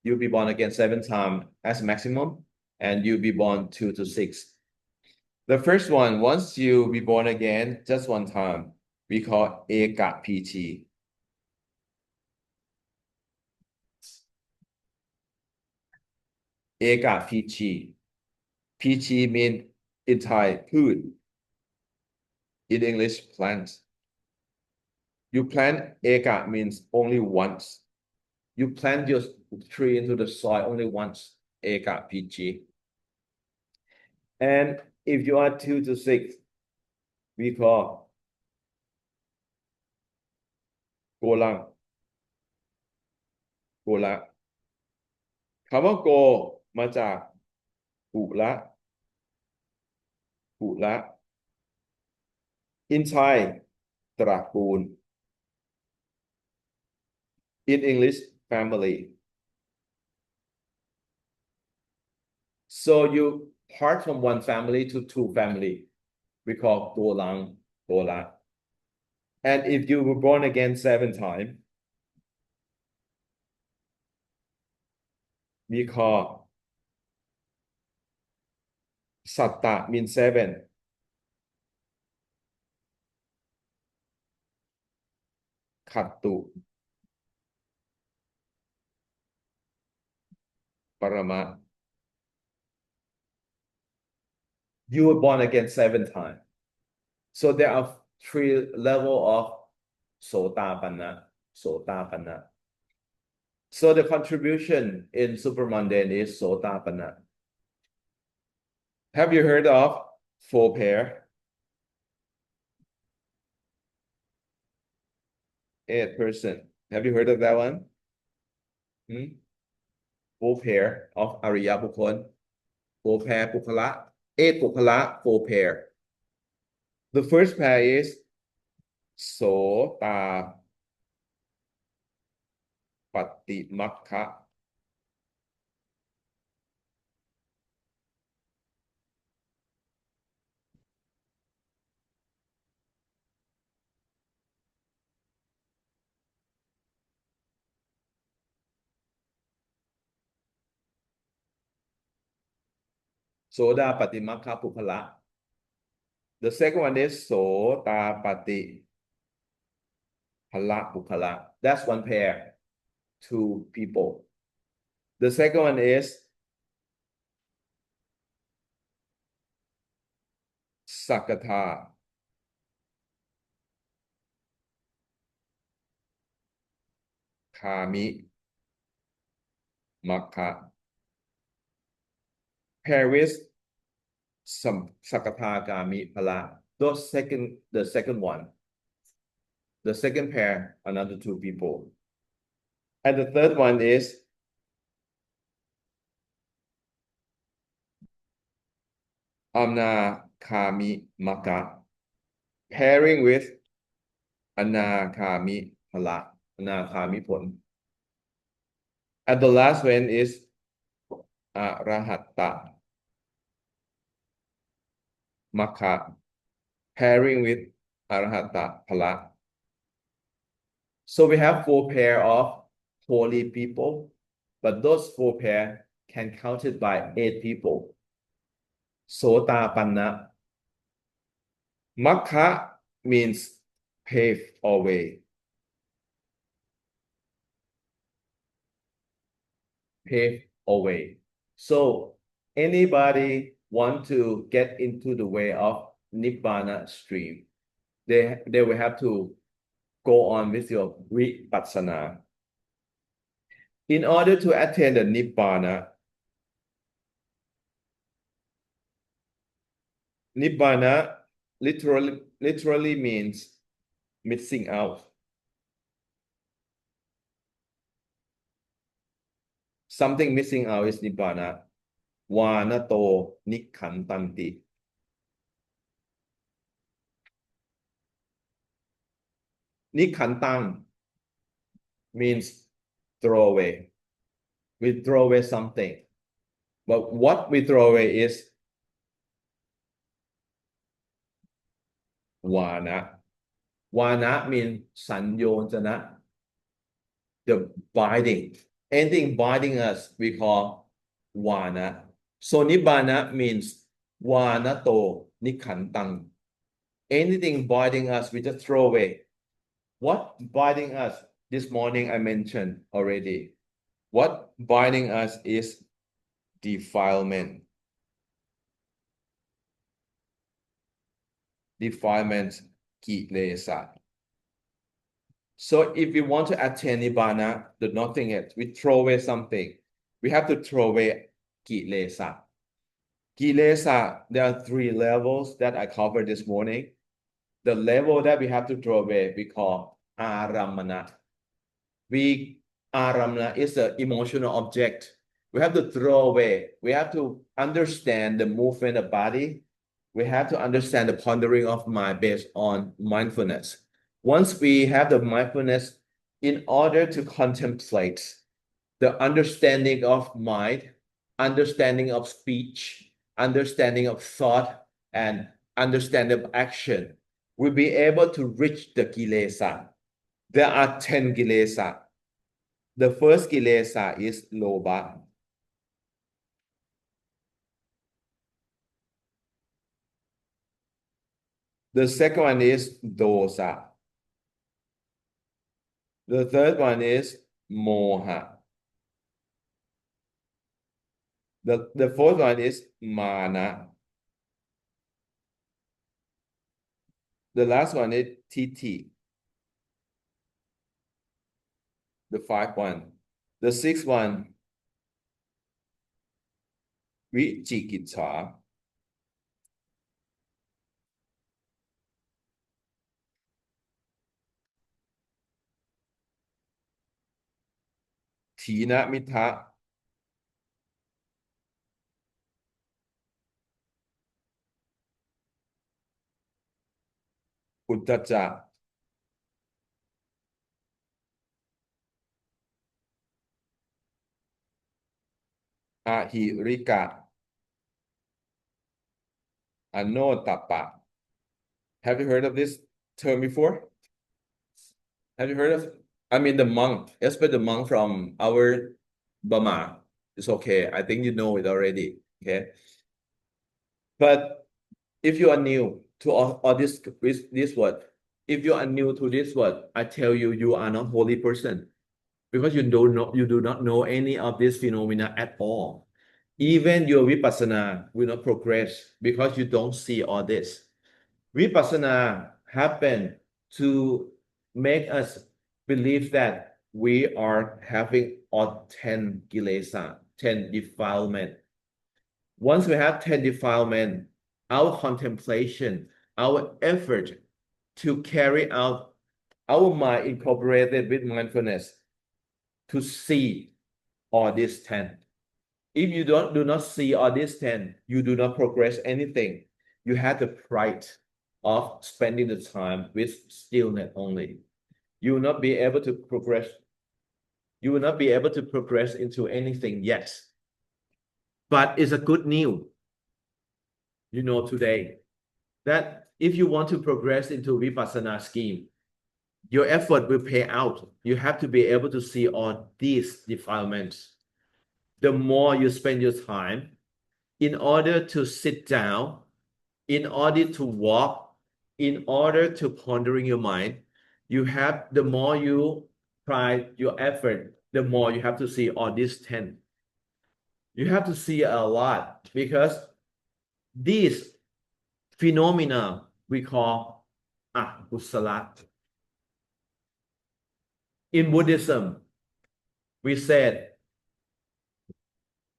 You'll be born again 7 times as maximum, and you'll be born 2 to 6. The first one, once you be born again just 1 time, we call Eka PT. Eka PT. PT means in Thai, food. In English, plant. You plant Eka means only once. You plant your tree into the soil only once. Eka PT. And if you are 2 to 6, we call Golang. Gola. คำว่า go มาจากกุละกุละ in Thai ตระกูล in English family. So you part from 1 family to 2 family. We call Golang, Gola. And if you were born again 7 times, we call Satta means 7. Khattu. Parama. You were born again 7 times. So there are 3 levels of Sotapanna. Sotapanna. So the contribution in supermundane is Sotapanna. Have you heard of 4 pair? 8 person. Have you heard of that one? 4 pair of Ariya Bukkon. 4 pair Pukkala. 8 Pukkala, 4 pair. The first pair is So Ta Patimakha. Soda Patimakha Pupala. The second one is So Ta Pati Pala Pupala. That's one pair, two people. The second one is Sakata Kami Makha. Pair with some Sakata Kami Pala. The second one. The second pair, another two people. And the third one is Amna Kami Maka, pairing with Anakami Pala, Anakami Pon. And the last one is Arahatta Maka, pairing with Arahatta Pala. So we have four pair of holy people, but those four pair can counted by 8 people. Sota Panna. Makha means pave or way. Pave or way. So anybody want to get into the way of Nibbana stream, they will have to go on with your Vipassana. In order to attain the Nibbana, literally means missing out. Something missing out is Nibbana. Vanato Nikkantanti. Nikkantang means throw away. We throw away something. But what we throw away is Vana. Vana means Sanyojana, the binding. Anything binding us, we call Vana. So Nibbana means Vanato Nikkantang. Anything binding us, we just throw away. What binding us? This morning I mentioned already. What binding us is defilement. Defilement, kilesa. So if we want to attain Nibbana, the nothing else, we throw away something. We have to throw away kilesa. Kilesa, there are 3 levels that I covered this morning. The level that we have to throw away, we call aramana. Aramana is an emotional object. We have to throw away. We have to understand the movement of body. We have to understand the pondering of mind based on mindfulness. Once we have the mindfulness, in order to contemplate the understanding of mind, understanding of speech, understanding of thought, and understanding of action, we'll be able to reach the kilesa. There are 10 kilesa. The first kilesa is lobha. The second one is dosa. The third one is moha. The fourth one is mana. The last one is titi. The 5th one. The 6th one, vichikitsa. Tina mitha. Uttaja, Ahirika, Anotapa. Have you heard of this term before? Have you heard of? I mean, the monk, especially the monk from our Burma. It's okay. I think you know it already. Okay. But if you are new to all this word, if you are new to this word, I tell you, you are not holy person because you do not know any of this phenomena at all. Even your vipassana will not progress because you don't see all this. Vipassana happen to make us believe that we are having all 10 kilesa, 10 defilement. Once we have 10 defilement, our contemplation, our effort to carry out our mind incorporated with mindfulness to see all these 10. If you do not see all these 10, you do not progress anything. You have the pride of spending the time with stillness only. You will not be able to progress. You will not be able to progress into anything yet. But it's a good news, today, that if you want to progress into Vipassana scheme, your effort will pay out. You have to be able to see all these defilements. The more you spend your time in order to sit down, in order to walk, in order to pondering your mind, the more you try your effort, the more you have to see all these 10. You have to see a lot because these phenomena we call akusala. In Buddhism, we said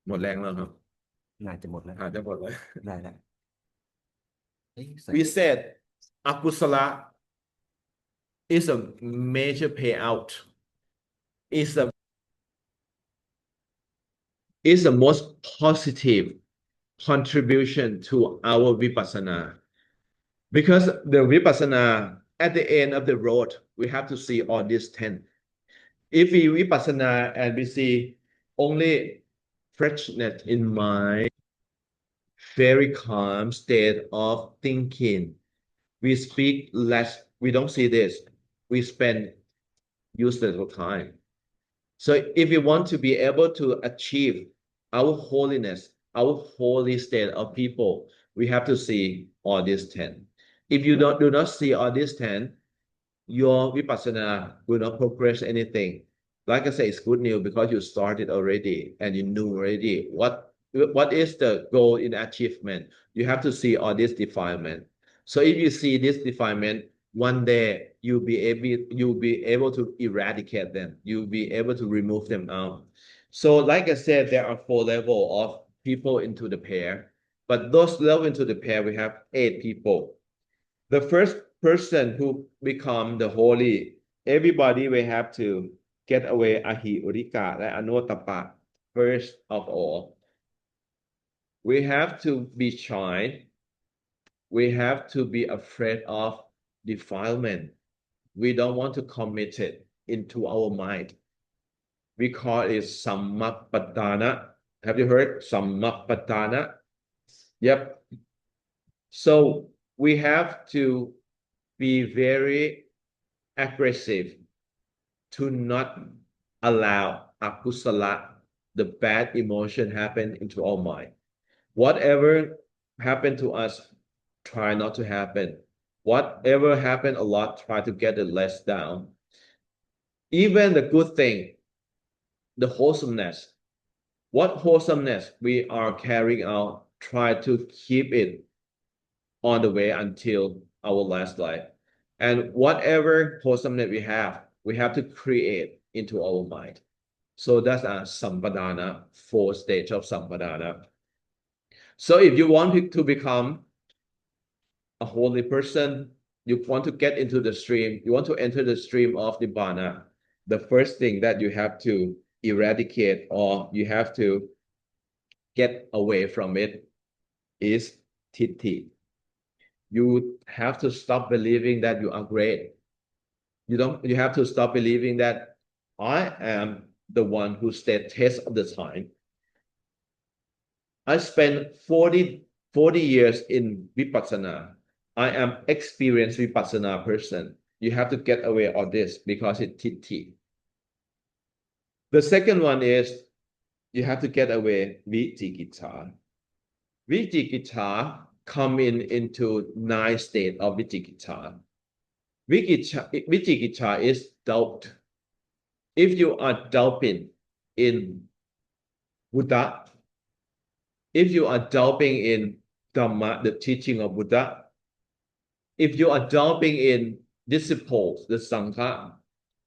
หมดแรงแล้วครับ น่าจะหมดแล้ว จะหมดแล้ว ได้แล้วเอ้ยใส่ We said akusala is a major payout. Is the most positive contribution to our vipassana. Because the vipassana, at the end of the road, we have to see all these 10. If we vipassana and we see only freshness in mind, very calm state of thinking, we speak less, we don't see this, we spend useless time. So if we want to be able to achieve our holiness, our holy state of people, we have to see all these 10. If you do not see all these 10, your vipassana will not progress anything. Like I say, it's good news because you started already and you knew already what is the goal in achievement. You have to see all this defilement. So if you see this defilement, one day you'll be able to eradicate them. You'll be able to remove them out. So like I said, there are 4 levels of people into the pair, but those levels into the pair, we have 8 people. The first person who become the holy, everybody will have to get away ahi urikaและอโนตปะ first of all. We have to be shy. We have to be afraid of defilement. We don't want to commit it into our mind. We call it sammapadana. Have you heard sammapadana? Yep. So we have to be very aggressive to not allow akusala, the bad emotion, happen into our mind. Whatever happened to us, try not to happen. Whatever happened a lot, try to get it less down. Even the good thing, the wholesomeness, what wholesomeness we are carrying out, try to keep it on the way until our last life. And whatever wholesomeness we have to create into our mind. So that's a sampadana, 4 stage of sampadana. So if you want to become a holy person, you want to get into the stream, you want to enter the stream of nibbana, the first thing that you have to eradicate or you have to get away from it is titti. You have to stop believing that you are great. You have to stop believing that I am the one who stood test of the time. I spent 40 years in Vipassana. I am experienced Vipassana person. You have to get away of this because it's Titti. The second one is you have to get away Vicikiccha. Vicikiccha come into 9 state of Vicikiccha. Vicikiccha is doubt. If you are doubting in Buddha, if you are doubting in Dhamma, the teaching of Buddha, if you are doubting in disciples, the Sangha,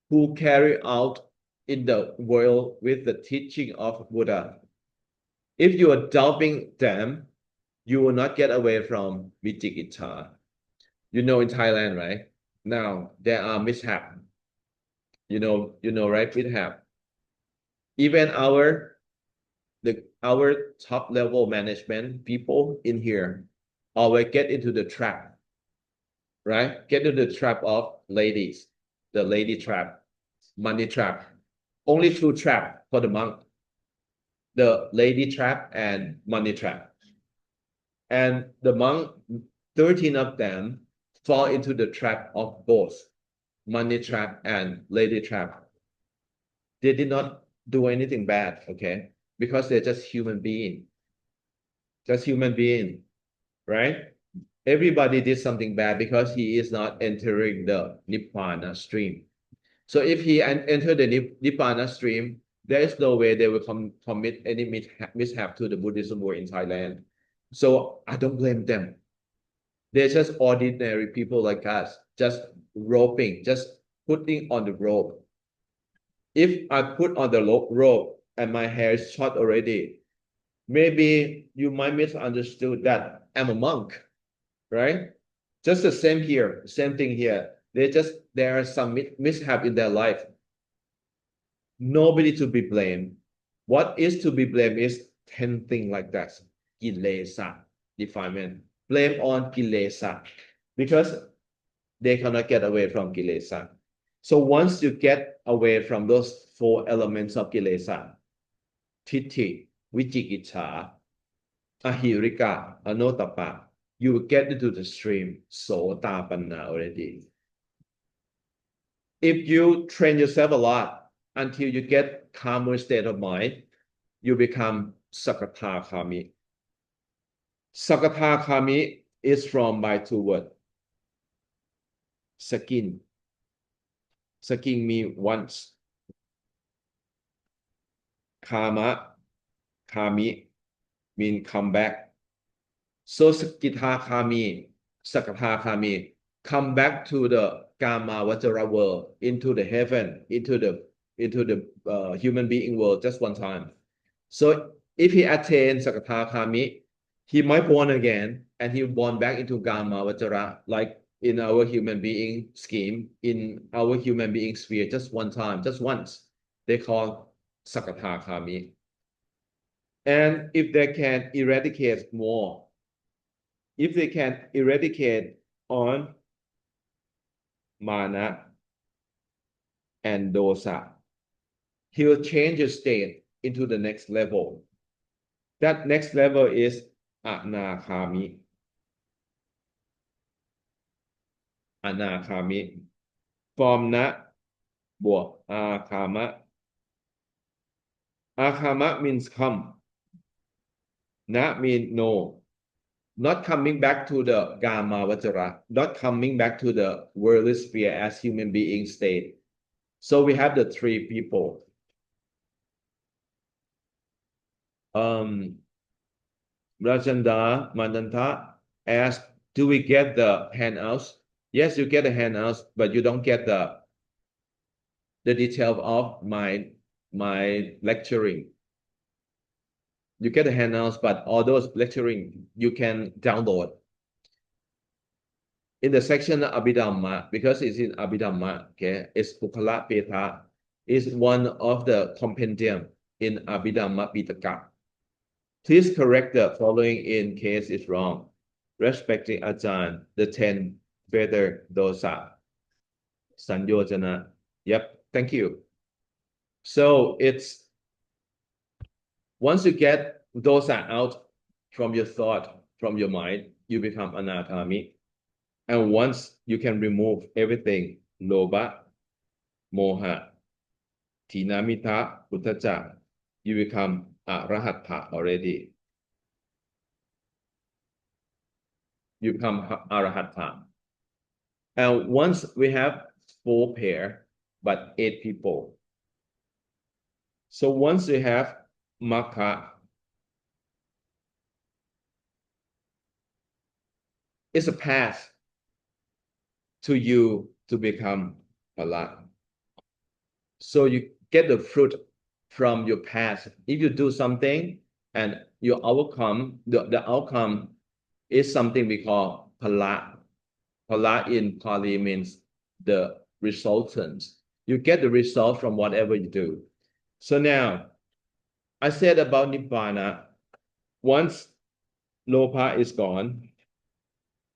who carry out in the world with the teaching of Buddha, if you are doubting them, you will not get away from Vicikiccha. You know in Thailand, right? Now there are mishap. You know, right? Mishap. Even our top level management people in here always get into the trap, right? Get into the trap of ladies, the lady trap, money trap. Only 2 trap for the monk, the lady trap and money trap. And the monk, 13 of them fall into the trap of both money trap and lady trap. They did not do anything bad, okay? Because they're just human being. Just human being, right? Everybody did something bad because he is not entering the Nibbana stream. So if he enter the Nibbana stream, there is no way they will commit any mishap to the Buddhism world in Thailand. So I don't blame them. They're just ordinary people like us, just roping, just putting on the rope. If I put on the rope and my hair is short already, maybe you might misunderstood that I'm a monk, right? Just the same here, same thing here. There are some mishap in their life. Nobody to be blamed. What is to be blamed is 10 things like that. Kilesa, defilement. Blame on kilesa because they cannot get away from kilesa. So once you get away from those 4 elements of kilesa, Titti, Vicikiccha, Ahirika, Anotapa, you will get into the stream, Sotapanna already. If you train yourself a lot until you get calmer state of mind, you become Sakatakami. Sakatakami is from by 2 words. Sakin. Sakin means once. Kama, Kami mean come back. So Sakitakami, Sakatakami, come back to the Kama Vajra world, into the heaven, into the human being world just one time. So if he attains Sakatakami, he might born again and he born back into Kama Vajra, like in our human being scheme, in our human being sphere, just one time, just once. They call Sakatakami. And if they can eradicate more, if they can eradicate on mana and dosa, he will change his state into the next level. That next level is anakami. Anakami. From na, บวก akama. Akama means come. Na means no. Not coming back to the Kama Vajra, not coming back to the worldly sphere as human being state. So we have the 3 people. Rajanda Mananta asked, do we get the handouts? Yes, you get the handouts, but you don't get the detail of my lecturing. You get the handouts, but all those lecturing you can download. In the section of Abhidhamma, because it's in Abhidhamma, okay, it's Pukala Peta, is one of the compendium in Abhidhamma Pitaka. Please correct the following in case it's wrong. respecting Ajahn, the 10 better dosa, Sanyojana. Yep, thank you. So it's once you get dosa out from your thought, from your mind, you become anatami. And once you can remove everything, loba, moha, tinamita, uttaca, you become arahatta already. You become arahatta. And once we have 4 pair, but 8 people. So once you have Makha, it's a path to you to become Phala. So you get the fruit from your past. If you do something and your outcome, the outcome is something we call Phala. Phala in Pali means the resultant. You get the result from whatever you do. So now, I said about Nibbana, once Lopa is gone,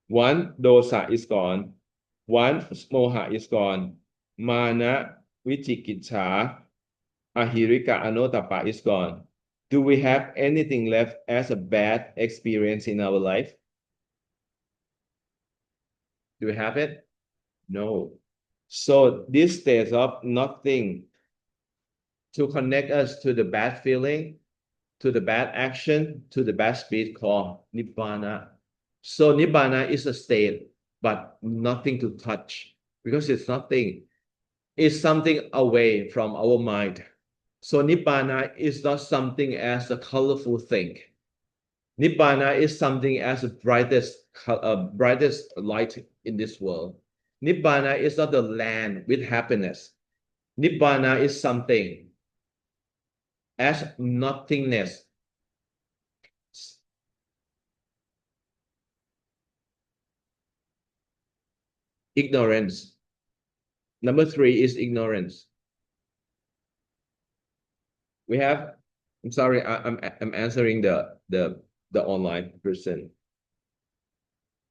one dosa is gone, one moha is gone, mana, vichikiccha, ahirika, anotapa is gone. Do we have anything left as a bad experience in our life? Do we have it? No. So this state of nothing to connect us to the bad feeling, to the bad action, to the bad speed called Nibbana. So Nibbana is a state, but nothing to touch because it's nothing. It's something away from our mind. So Nibbana is not something as a colorful thing. Nibbana is something as the brightest light in this world. Nibbana is not the land with happiness. Nibbana is something as nothingness. Ignorance. Number 3 is ignorance. We have, I'm sorry, I'm answering the online person.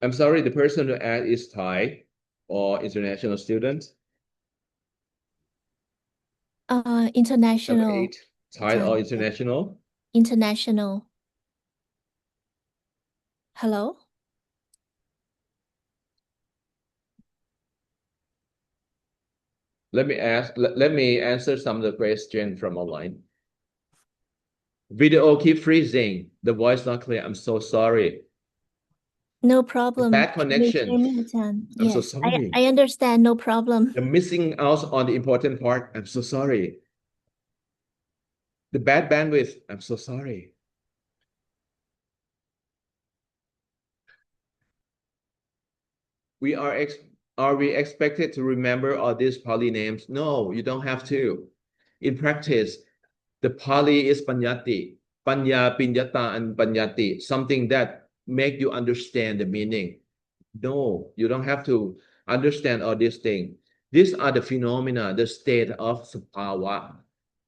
I'm sorry, the person who asked is Thai or international student. Number International. 8, Thai or international? International. Hello? Let me answer some of the questions from online. Video keep freezing. The voice not clear. I'm so sorry. No problem. Bad Can you hear connection. me, Ajahn? I'm so Yes, sorry. I understand. No problem. You're missing out on the important part. I'm so sorry. The bad bandwidth. I'm so sorry. Are we expected to remember all these Pali names? No, you don't have to. In practice, the Pali is Panyati, Panya, Pinyata, and Panyati, something that make you understand the meaning. No, you don't have to understand all these things. These are the phenomena, the state of Sapawa.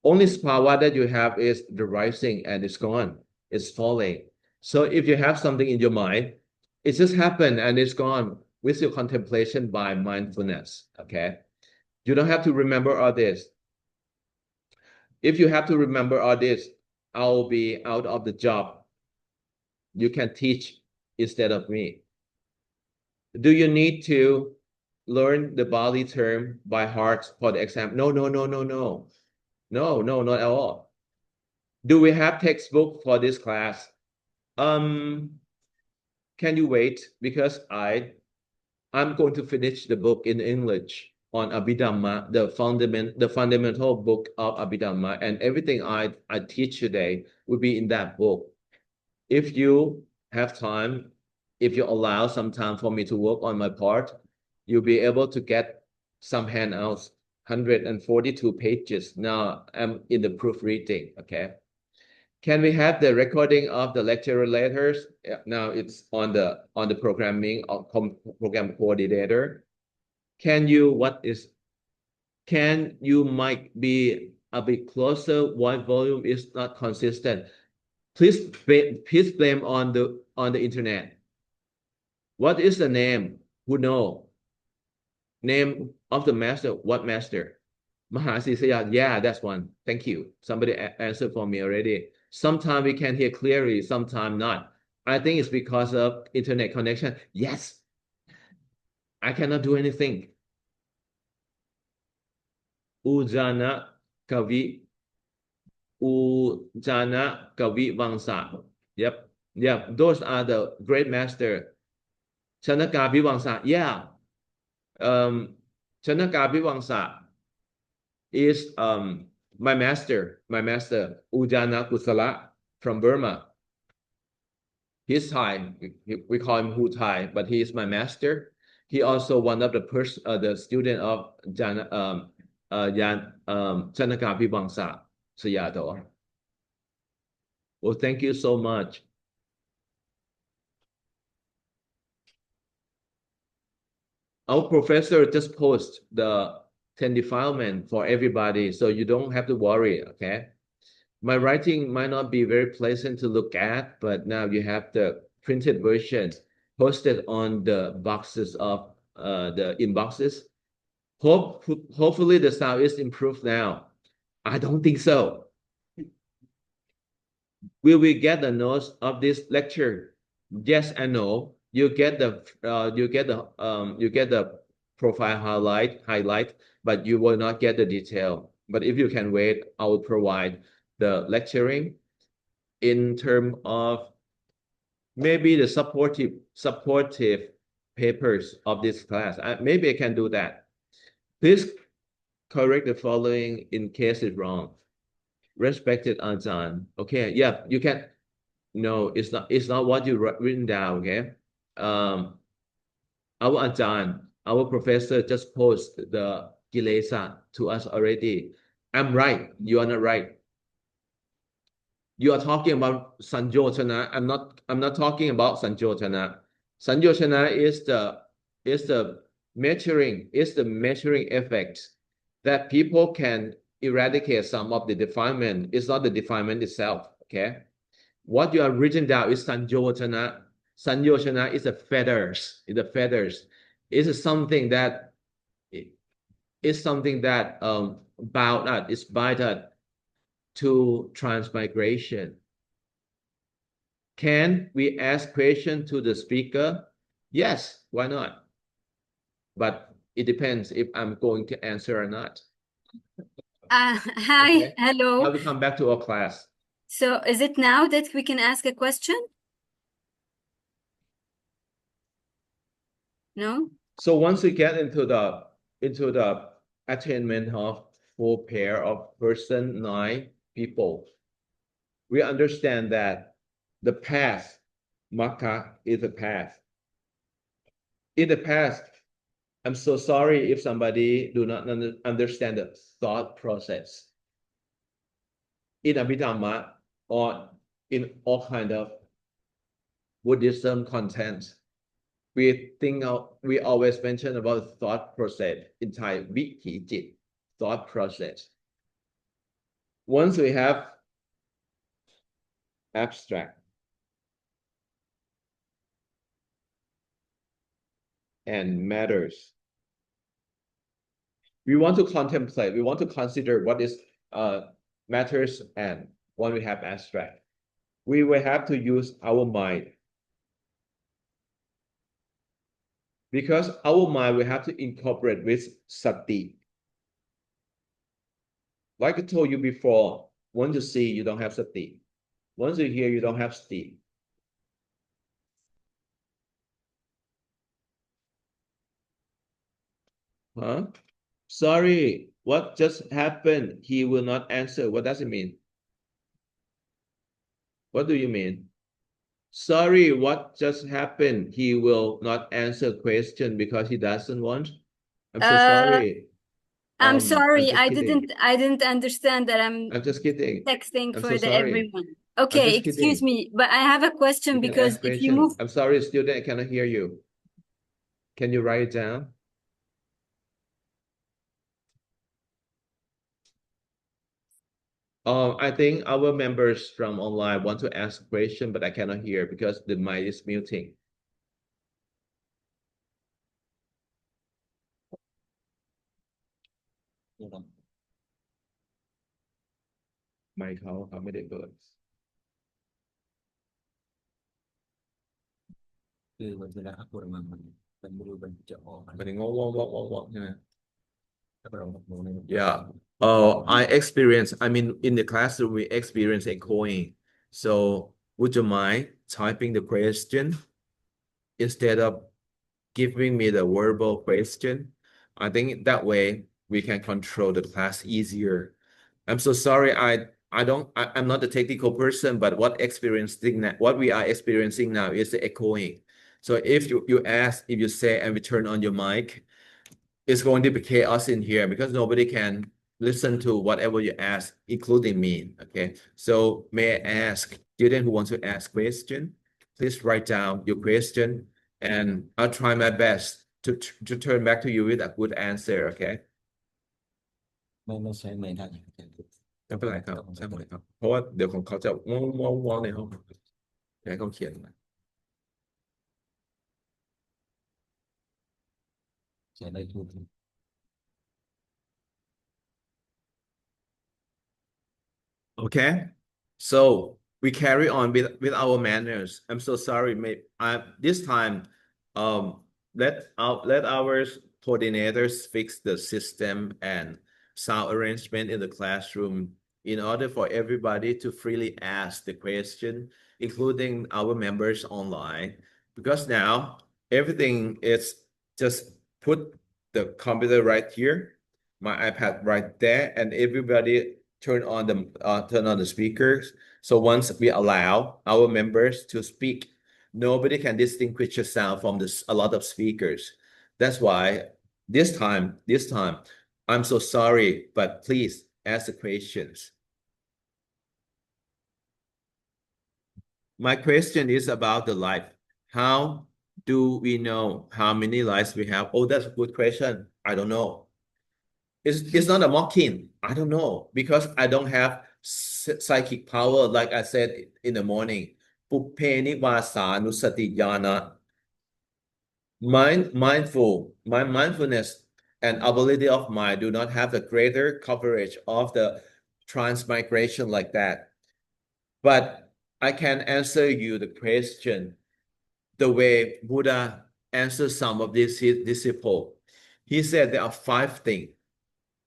Only Sapawa that you have is the rising and it's gone. It's falling. So if you have something in your mind, it just happened and it's gone with your contemplation by mindfulness. Okay. You don't have to remember all this. If you have to remember all this, I'll be out of the job. You can teach instead of me. Do you need to learn the Bali term by heart for the exam? No, no, no, no, no. No, no, not at all. Do we have textbook for this class? Can you wait? Because I'm going to finish the book in English on Abhidhamma, the fundamental book of Abhidhamma, and everything I teach today will be in that book. If you have time, if you allow some time for me to work on my part, you'll be able to get some handouts, 142 pages. Now I'm in the proofreading, okay? Can we have the recording of the lecture letters? Now it's on the programming of program coordinator. Can you might be a bit closer? Why volume is not consistent? Please blame on the internet. What is the name? Who know? Name of the master. What master? Mahasisaya. Yeah, that's one. Thank you. Somebody answered for me already. Sometimes we can hear clearly, sometimes not. I think it's because of internet connection. Yes. I cannot do anything. Ujana Kavi. Ujana Kavi Vangsa. Yep. Yep. Those are the great master. Chanaka Vivangsa. Yeah. Chanaka Vivangsa is my master Ujana Kusala from Burma. He's Thai. We call him Hu Thai, but he is my master. He also one of the student of Chanaka Vivangsa Sayadaw. Well, thank you so much. Our professor just post the 10 defilement for everybody, so you don't have to worry, okay? My writing might not be very pleasant to look at, but now you have the printed version posted on the boxes of the inboxes. Hopefully the sound is improved now. I don't think so. Will we get the notes of this lecture? Yes and no. You get the profile highlight, but you will not get the detail. But if you can wait, I will provide the lecturing in terms of maybe the supportive papers of this class. Maybe I can do that. Please correct the following in case it's wrong. Respected Ajahn. Okay, yeah, you can. No, it's not what you written down. Okay, our Ajahn, our professor just posted the Kilesa to us already. I'm right. You are not right. You are talking about Sanjotana. I'm not talking about Sanjotana. Sanjotana is the measuring effect that people can eradicate some of the defilement. It's not the defilement itself. Okay. What you are written down is Sanjotana. Sanjotana is the feathers. It's the feathers. It's something that bound us, is bited to transmigration. Can we ask question to the speaker? Yes, why not? But it depends if I'm going to answer or not. Hi, Okay. hello. Now we come back to our class. So is it now that we can ask a question? No? So once we get into the attainment of full pair of person 9 people, we understand that the path, Makka, is a path. In the past, I'm so sorry if somebody do not understand the thought process. In Abhidhamma or in all kind of Buddhism content, we always mention about thought process in Thai, Vithi Jit, thought process. Once we have abstract and matters, we want to contemplate, we want to consider what is matters, and when we have abstract, we will have to use our mind. Because our mind will have to incorporate with sati. Like I told you before, once you see, you don't have sati. Once you hear, you don't have sati. Huh? Sorry, what just happened? He will not answer. What does it mean? What do you mean? Sorry, what just happened? He will not answer question because he doesn't want. I'm so sorry. I'm I'm sorry, just kidding. I didn't understand that I'm just kidding. texting I'm for so the sorry. everyone. Okay, just excuse kidding. me, but I have a question You can because ask if you question. move, I'm sorry, student, I cannot hear you. Can you write it down? I think our members from online want to ask a question, but I cannot hear because the mic is muting. นี่นะ ไม่เขาไม่ได้เปิด คือเวลาพูดออกมามันไม่รู้มันจะออกมา หมายถึงงงใช่ไหม แล้วก็เราบอกโน้น Yeah. Oh, I mean, in the classroom, we experience echoing. So, would you mind typing the question instead of giving me the verbal question? I think that way we can control the class easier. I'm so sorry. I'm not a technical person, but what we are experiencing now is the echoing. So if you say and we turn on your mic, it's going to be chaos in here because nobody can listen to whatever you ask, including me. Okay. So may I ask student who wants to ask question, please write down your question and I'll try my best to turn back to you with a good answer. Okay. ไม่ใช่ไม่ได้ ไม่เป็นไรครับใช่ไหมครับเพราะว่าเดี๋ยวของเขาจะงงในห้องให้เขาเขียนมา เขียนได้ถูก Okay, so we carry on with our manners. I'm so sorry. This time, let our coordinators fix the system and sound arrangement in the classroom in order for everybody to freely ask the question, including our members online. Because now everything is just put the computer right here, my iPad right there, and everybody turn on the speakers. So once we allow our members to speak, nobody can distinguish the sound from a lot of speakers. That's why this time, I'm so sorry, but please ask the questions. My question is about the life. How do we know how many lives we have? Oh, that's a good question. I don't know. It's not a mocking. I don't know because I don't have psychic power like I said in the morning. Puppe nivasa nusati yana. My mindfulness and ability of mind do not have the greater coverage of the transmigration like that. But I can answer you the question the way Buddha answered some of his disciples. He said there are 5 things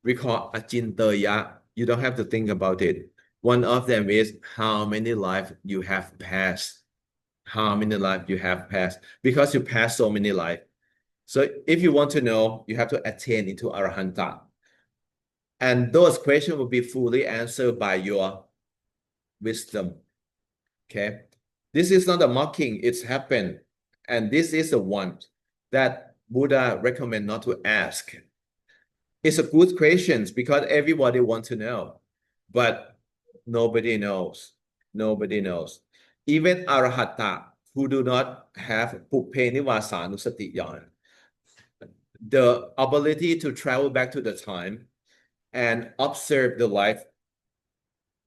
we call achintaya. You don't have to think about it. One of them is how many lives you have passed. How many lives you have passed. Because you passed so many lives. So if you want to know, you have to attain into Arahanta. And those questions will be fully answered by your wisdom. Okay. This is not a mocking, it's happened. And this is the one that Buddha recommend not to ask. It's a good question because everybody wants to know, but nobody knows. Nobody knows. Even Arahata, who do not have Puppe Nivasanusati Yan, the ability to travel back to the time and observe the life,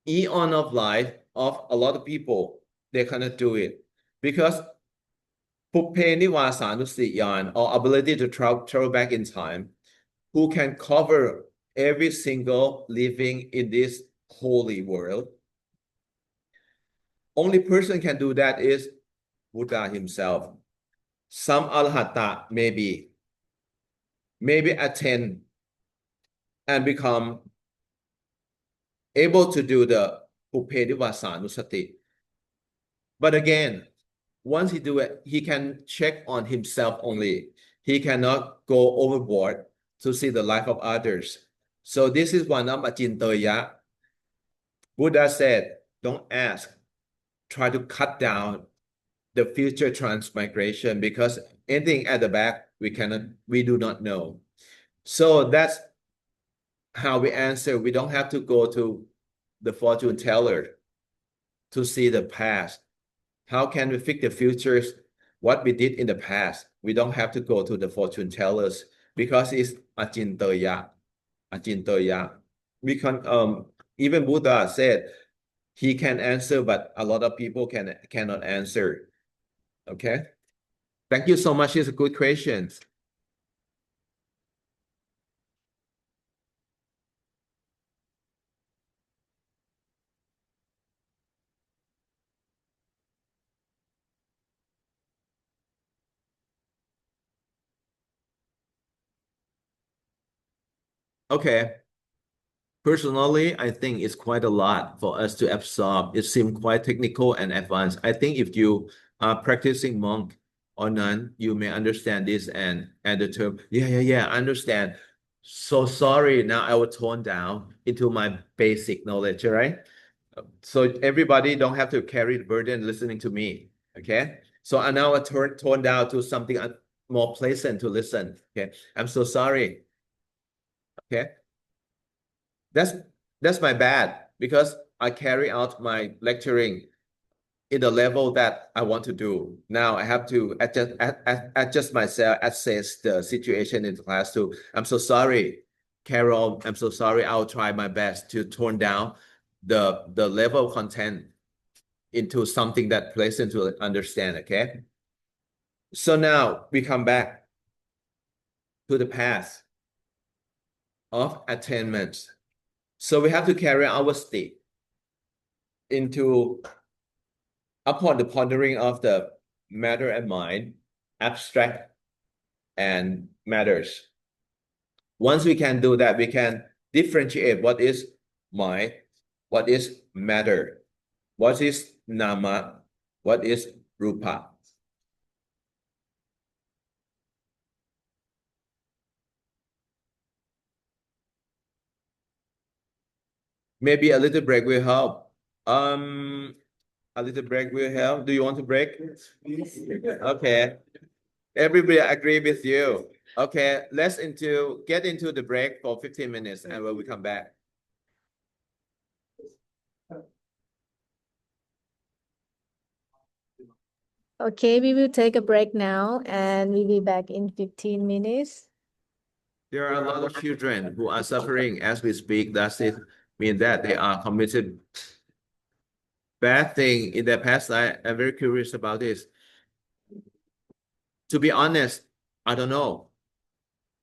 eon of life of a lot of people, they cannot do it because Puppe Nivasanusati Yan, or ability to travel back in time, who can cover every single living in this holy world. Only person can do that is Buddha himself. Some Arhata maybe attend and become able to do the Puppedivasanusati. But again, once he do it, he can check on himself only. He cannot go overboard to see the life of others. So this is one of Achintaya. Buddha said, don't ask. Try to cut down the future transmigration because anything at the back, we do not know. So that's how we answer. We don't have to go to the fortune teller to see the past. How can we fix the futures? What we did in the past, we don't have to go to the fortune tellers because it's achintaya. We can even Buddha said he can answer, but a lot of people cannot answer. Okay. Thank you so much. It's a good question. Okay. Personally, I think it's quite a lot for us to absorb. It seems quite technical and advanced. I think if you are practicing monk or nun, you may understand this and add the term, yeah, I understand. So sorry, now I will tone down into my basic knowledge, right? So everybody don't have to carry the burden listening to me, okay? So I now tone down to something more pleasant to listen, okay? I'm so sorry, okay? That's that's my bad because I carry out my lecturing in the level that I want to do. Now I have to adjust myself, assess the situation in the class too. I'm so sorry, Carol. I'm so sorry. I'll try my best to tone down the level of content into something that pleasant to understand. Okay. So now we come back to the path of attainment. So we have to carry our state into upon the pondering of the matter and mind, abstract and matters. Once we can do that, we can differentiate what is mind, what is matter, what is nama, what is rupa. Maybe a little break will help. A little break will help. Do you want to break? Okay. Everybody agree with you. Okay, let's get into the break for 15 minutes and when we come back. Okay, we will take a break now and we'll be back in 15 minutes. There are a lot of children who are suffering as we speak. Does it mean that they are committed bad thing in their past life? I'm very curious about this. To be honest, I don't know.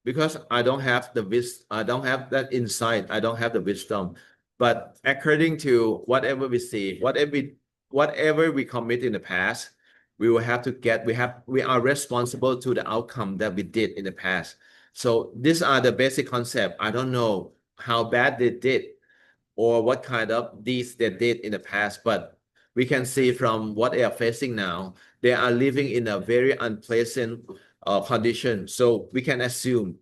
Because I don't have I don't have that insight. I don't have the wisdom. But according to whatever we see, whatever we commit in the past, we will have to we are responsible to the outcome that we did in the past. So these are the basic concept. I don't know how bad they did or what kind of deeds they did in the past, but we can see from what they are facing now, they are living in a very unpleasant condition. So we can assume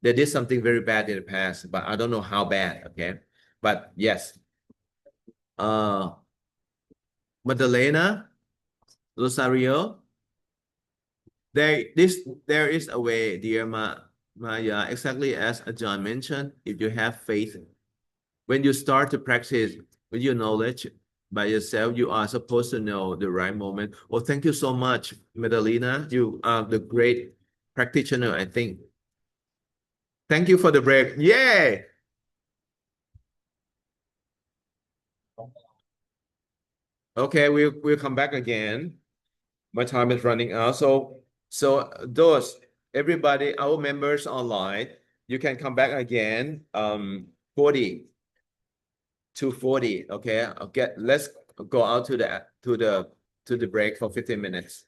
they did something very bad in the past, but I don't know how bad. Okay, but yes, Madalena, Rosario, there is a way, dear Maya, exactly as John mentioned. If you have faith, when you start to practice with your knowledge by yourself, you are supposed to know the right moment. Oh, thank you so much, Madalena. You are the great practitioner, I think. Thank you for the break. Yay! Okay, we'll come back again. My time is running out. So those everybody, our members online, you can come back again. 40 to 40. Okay. Let's go out to the break for 15 minutes.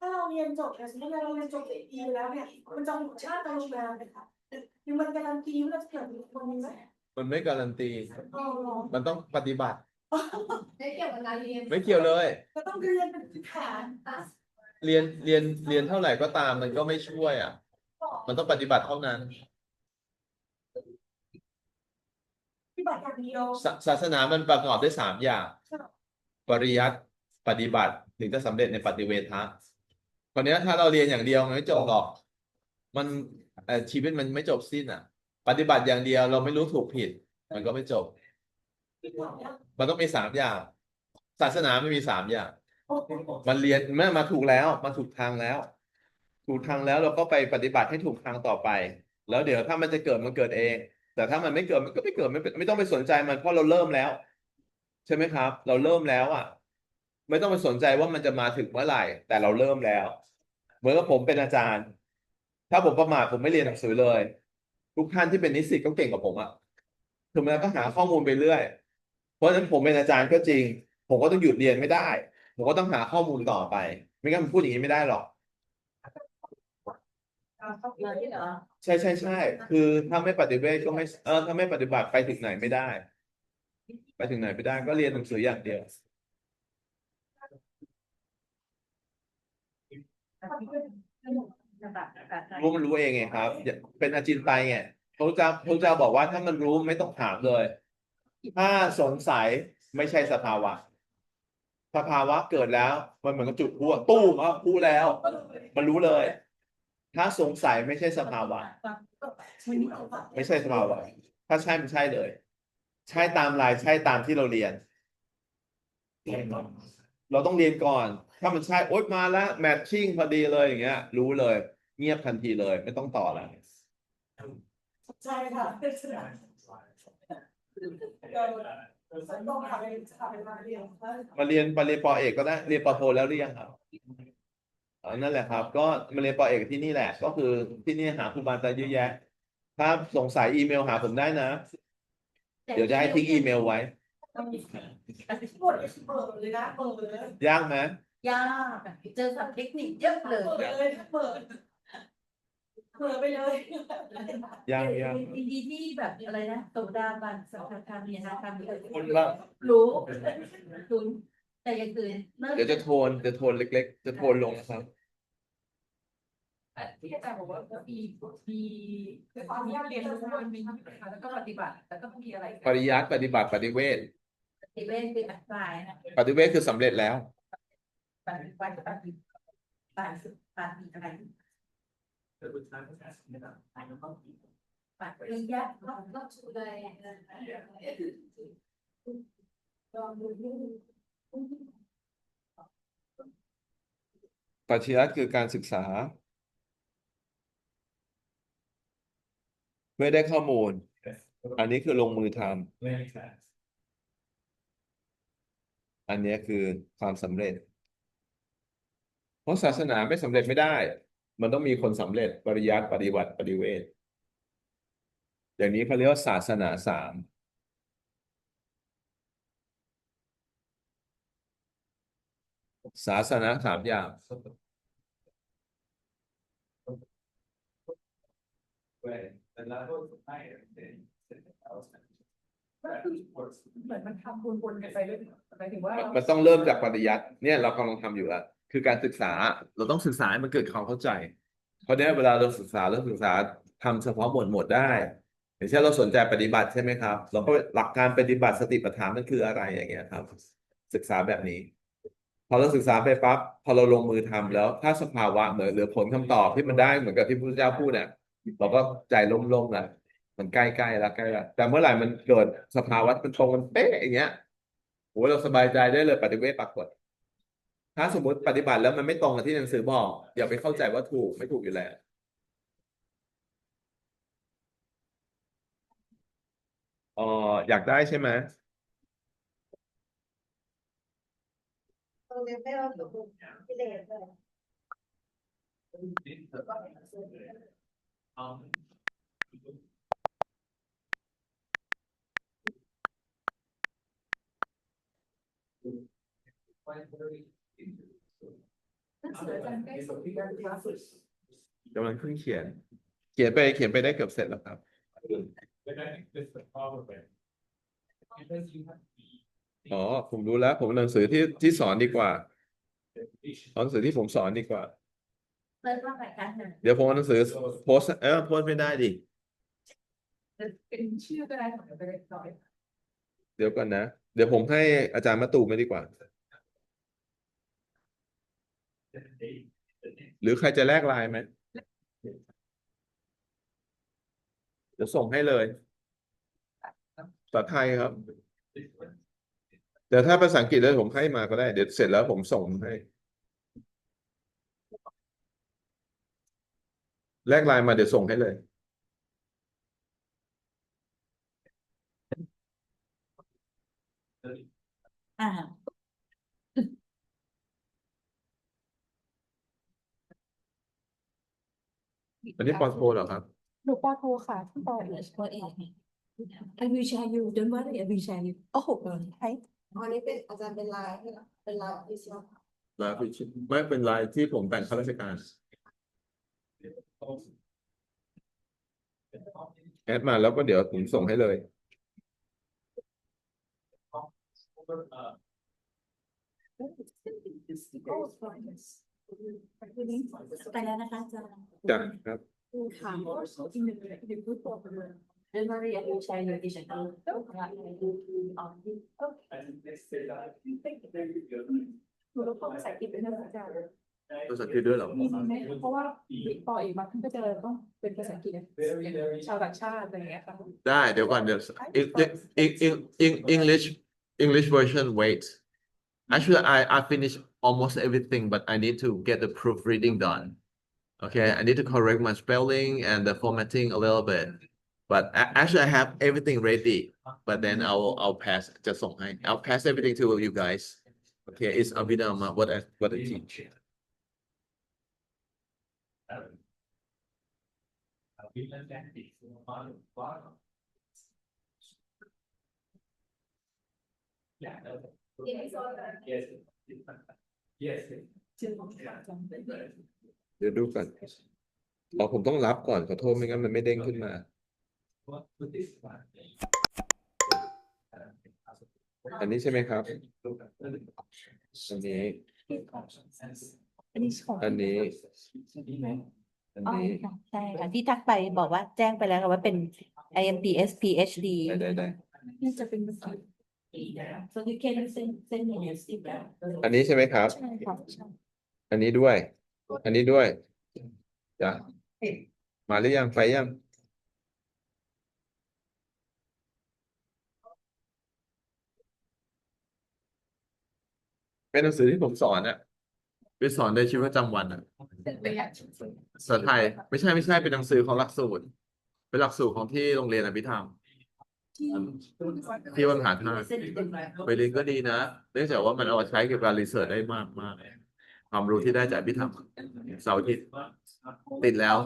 ถ้าเราเรียนจบเนี่ยสมมติเราเรียนจบEPแล้วเนี่ยมันจะหมดชาติการโรงงานเลยค่ะคือมันการันตีว่าเราจะเกิดเป็นคนนี้ไหม มันไม่การันตี อ๋อ มันต้องปฏิบัติ ไม่เกี่ยวกับการเรียน ไม่เกี่ยวเลย ก็ต้องเรียนเป็นพื้นฐาน เรียนเท่าไหร่ก็ตามมันก็ไม่ช่วยอ่ะ มันต้องปฏิบัติเท่านั้น ปฏิบัติอย่างเดียว ศาสนามันประกอบด้วย3 อย่าง ปริยัติปฏิบัติถึงจะสำเร็จในปฏิเวทะคราวนี้ถ้าเราเรียนอย่างเดียวมันไม่จบหรอก มันชีวิตมันไม่จบสิ้นอ่ะ ปฏิบัติอย่างเดียวเราไม่รู้ถูกผิด มันก็ไม่จบ มันต้องมี3 อย่าง ศาสนาไม่มี3 อย่าง มันเรียนเมื่อมาถูกแล้วมาถูกทางแล้ว ถูกทางแล้วเราก็ไปปฏิบัติให้ถูกทางต่อไป แล้วเดี๋ยวถ้ามันจะเกิดมันเกิดเอง แต่ถ้ามันไม่เกิดมันก็ไม่เกิดไม่ต้องไปสนใจมันเพราะเราเริ่มแล้ว ใช่ไหมครับ เราเริ่มแล้วอ่ะ ไม่ต้องไปสนใจว่ามันจะมาถึงเมื่อไหร่ แต่เราเริ่มแล้ว เหมือนกับผมเป็นอาจารย์ ถ้าผมประมาทผมไม่เรียนหนังสือเลย ทุกท่านที่เป็นนิสิตก็เก่งกว่าผมอ่ะถึงแม้ก็หาข้อมูลไปเรื่อย เพราะฉะนั้นผมเป็นอาจารย์ก็จริง ผมก็ต้องหยุดเรียนไม่ได้ ผมก็ต้องหาข้อมูลต่อไป ไม่งั้นผมพูดอย่างนี้ไม่ได้หรอก ใช่ใช่ใช่คือถ้าไม่ปฏิเวทก็ไม่ถ้าไม่ปฏิบัติไปถึงไหนไม่ได้ ไปถึงไหนไม่ได้ก็เรียนหนังสืออย่างเดียวรู้มันรู้เองไงครับเป็นอาจินไตยไงพระเจ้าบอกว่าถ้ามันรู้ไม่ต้องถามเลย ถ้าสงสัยไม่ใช่สภาวะ สภาวะเกิดแล้วมันเหมือนกับจุดพลุตู้มพูดแล้ว มันรู้เลย ถ้าสงสัยไม่ใช่สภาวะ ไม่ใช่สภาวะ ถ้าใช่มันใช่เลย ใช่ตามลายใช่ตามที่เราเรียน เราต้องเรียนก่อน ถ้ามันใช่โอ๊ยมาแล้วแมทชิ่งพอดีเลยอย่างเงี้ย รู้เลย เงียบทันทีเลยไม่ต้องต่อแล้ว ใช่ค่ะต้องทำอะไรมาเรียน มาเรียนปอเอกก็ได้เรียนปอโทแล้วหรือยังครับนั่นแหละครับ ก็มาเรียนปอเอกที่นี่แหละ ก็คือที่นี่หาครูบาอาจารย์เยอะแยะ ถ้าสงสัยอีเมลหาผมได้นะ เดี๋ยวจะให้ทิ้งอีเมลไว้ เปิดเลยนะเปิดเลย ยากไหม ยากเจอกับเทคนิคเยอะเลย เปิดเลยเปิดไปเลย ยาก ดีที่แบบอะไรนะโสดาบันสังฆทานมีนาทานมีอะไร คนละ รู้คุณแต่อยังอื่น เดี๋ยวจะโทนเล็กๆ จะโทนลงนะครับ ที่อาจารย์บอกว่ามีความยากเรียนรู้มันมีแล้วก็ปฏิบัติแล้วก็มีอะไร ปริยัติปฏิบัติปฏิเวท ปฏิเวทคืออธิบายนะ ปฏิเวทคือสำเร็จแล้ว ปฏิบัติอะไรปฏิยัติก็ช่วย ปัจจัยคือการศึกษา เมื่อได้ข้อมูล อันนี้คือลงมือทำอันนี้คือความสำเร็จ เพราะศาสนาไม่สำเร็จไม่ได้ มันต้องมีคนสำเร็จปริยัติปฏิบัติปฏิเวทอย่างนี้เขาเรียกว่าศาสนา3ศาสนา3 อย่าง เหมือนมันทำวนๆกันไปเรื่อยหมายถึงว่า มันต้องเริ่มจากปริยัติเนี่ยเรากำลังทำอยู่แล้วคือการศึกษาเราต้องศึกษาให้มันเกิดความเข้าใจ เพราะเนี้ยเวลาเราศึกษาทำเฉพาะหมวดได้อย่างเช่นเราสนใจปฏิบัติใช่ไหมครับเราก็หลักการปฏิบัติสติปัฏฐานมันคืออะไรอย่างเงี้ยครับ ศึกษาแบบนี้ พอเราศึกษาไปปั๊บพอเราลงมือทำแล้วถ้าสภาวะเหมือนหรือผลคำตอบที่มันได้เหมือนกับที่พระพุทธเจ้าพูดเนี่ยเราก็ใจล่มๆแล้วมันใกล้ๆแล้วแต่เมื่อไหร่มันเกิดสภาวะมันตรงกันเป๊ะอย่างเงี้ยโอ้เราสบายใจได้เลยปฏิเวทปรากฏ ถ้าสมมติปฏิบัติแล้วมันไม่ตรงกับที่หนังสือบอกอย่าไปเข้าใจว่าถูกไม่ถูกอยู่แล้วอยากได้ใช่ไหม เรียนไม่เอาหนูกิเลสเลย กำลังเขียน เขียนไปได้เกือบเสร็จแล้วครับ อ๋อ ผมรู้แล้ว ผมเอาหนังสือที่สอนดีกว่าเอาหนังสือที่ผมสอนดีกว่า เดี๋ยวผมเอาหนังสือโพสโพสไม่ได้ดิ เป็นชื่อก็ได้ของไปเลยต่อย เดี๋ยวก่อนนะ เดี๋ยวผมให้อาจารย์มะตูมไม่ดีกว่า หรือใครจะแลกไลน์ไหม เดี๋ยวส่งให้เลยภาษาไทยครับ แต่ถ้าภาษาอังกฤษแล้วผมให้มาก็ได้ เดี๋ยวเสร็จแล้วผมส่งให้ แลกไลน์มาเดี๋ยวส่งให้เลย อ่า อันนี้ปอโทเหรอครับ หนูปอโทค่ะที่ปอเอก what is I will share you don't worry I will share you โอ้โหใช่ อันนี้เป็นอาจารย์เป็นลายเป็นลายที่ชอบ ไลน์ไม่เป็นไลน์ที่ผมแบ่งข้าราชการแอดมาแล้วก็เดี๋ยวผมส่งให้เลย ไปแล้วนะคะอาจารย์ จ้ะครับ ค่ะที่หนึ่งเลยที่พูดต่อไปเลย don't worry I will share your vision หนูต้องใส่กิจเป็นภาษาอังกฤษ ภาษาอังกฤษด้วยเหรอ มีไหมเพราะว่าปอเอกมาขึ้นก็จะต้องเป็นภาษาอังกฤษนะชาวต่างชาติอะไรอย่างเงี้ยค่ะ ได้เดี๋ยวก่อนเดี๋ยว English version wait actually I finished almost everything but I need to get the proofreading done okay I need to correct my spelling and the formatting a little bit but actually I have everything ready but then I'll pass จะส่งให้ I'll pass everything to you guys okay it's Abhidhamma what I teachเดี๋ยวดูก่อนอ๋อผมต้องรับก่อนขอโทษไม่งั้นมันไม่เด้งขึ้นมา อันนี้ใช่ไหมครับ อันนี้ อันนี้ของ อันนี้ อัน อ๋อ นี้ ค่ะใช่ค่ะที่ทักไปบอกว่าแจ้งไปแล้วค่ะว่าเป็น IMPS PhD ได้ น่าจะเป็นภาษา so you can send me your sticker อันนี้ใช่ไหมครับ ใช่ค่ะใช่ อันนี้ด้วย อันนี้ด้วยจ้ะมาหรือยังไปยัง เป็นหนังสือที่ผมสอนอะไปสอนในชีวิตประจำวันอะภาษาไทยไม่ใช่เป็นหนังสือของหลักสูตร เป็นหลักสูตรของที่โรงเรียนอภิธรรมที่วันมหาธาตุไปเรียนก็ดีนะเนื่องจากว่ามันเอามาใช้เกี่ยวกับรีเสิร์ชได้มากความรู้ที่ได้จากอภิธรรมเสาร์อาทิตย์ติดแล้ว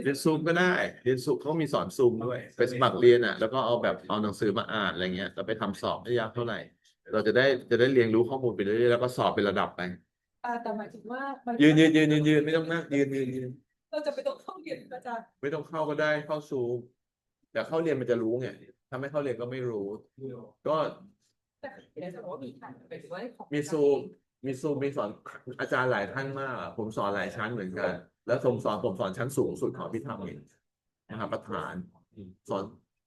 เรียนซูมก็ได้เรียนซูมเขามีสอนซูมด้วยไปสมัครเรียนอ่ะแล้วก็เอาหนังสือมาอ่านอะไรเงี้ยแล้วไปทำสอบไม่ยากเท่าไหร่เราจะได้เรียนรู้ข้อมูลไปเรื่อยๆแล้วก็สอบเป็นระดับไป แต่หมายถึงว่ามัน ยืนไม่ต้องนั่งยืน เราจะไปต้องเข้าเรียนอาจารย์ ไม่ต้องเข้าก็ได้เข้าซูมแต่เข้าเรียนมันจะรู้ไงถ้าไม่เข้าเรียนก็ไม่รู้ ก็ แต่เดี๋ยวจะบอกว่ามีค่ะหมายถึงว่าของ มีซูมมีสอนอาจารย์หลายท่านมากอะผมสอนหลายชั้นเหมือนกัน แล้วผมสอนชั้นสูงสุดของพิธามเองนะครับประธานสอน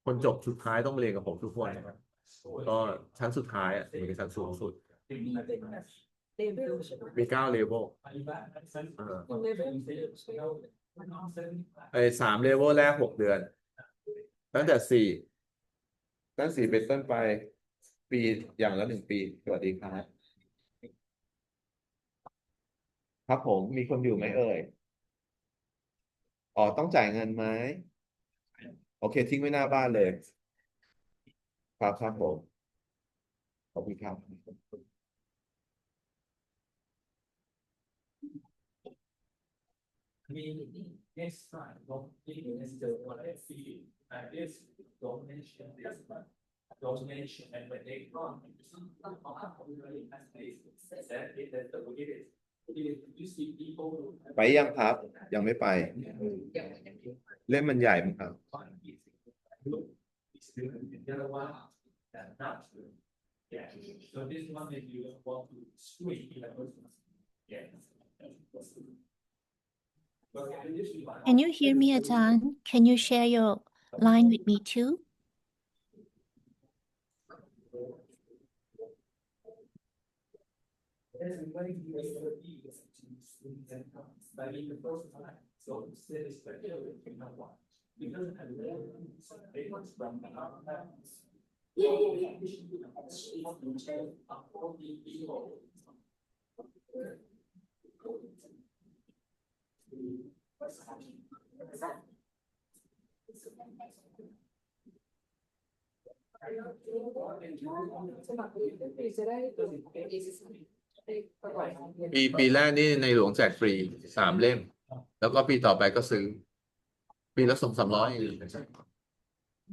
คนจบสุดท้ายต้องมาเรียนกับผมทุกคนนะครับก็ชั้นสุดท้ายอ่ะเป็นชั้นสูงสุด มีเป็นแบบเลเวลใช่ไหม มี9 เลเวล เลเวล 3 เลเวลแรก 6 เดือน ตั้งแต่4เป็นต้นไปปีอย่างละ1 ปีสวัสดีครับครับผมมีคนอยู่ไหมเอ่ยอ๋อต้องจ่ายเงินไหมโอเคทิ้งไว้หน้าบ้านเลยครับผมขอบคุณครับ next time, don't even the what I feel, and this donation, and when they come, really has this, that is the way it is. You see people ไปยังครับ ยังไม่ไป เล่มมันใหญ่มั้งครับ the other one, that's not true. Yeah, so this one that you want to squeeze in the person. Yeah. Can you hear me, Ajahn? Can you share your line with me too? But in the first time, so instead of speculating, you know what? Because I learned it was from the outcomes.ปีแรกนี่ในหลวงแจกฟรี3 เล่ม แล้วก็ปีต่อไปก็ซื้อ ปีละ200-300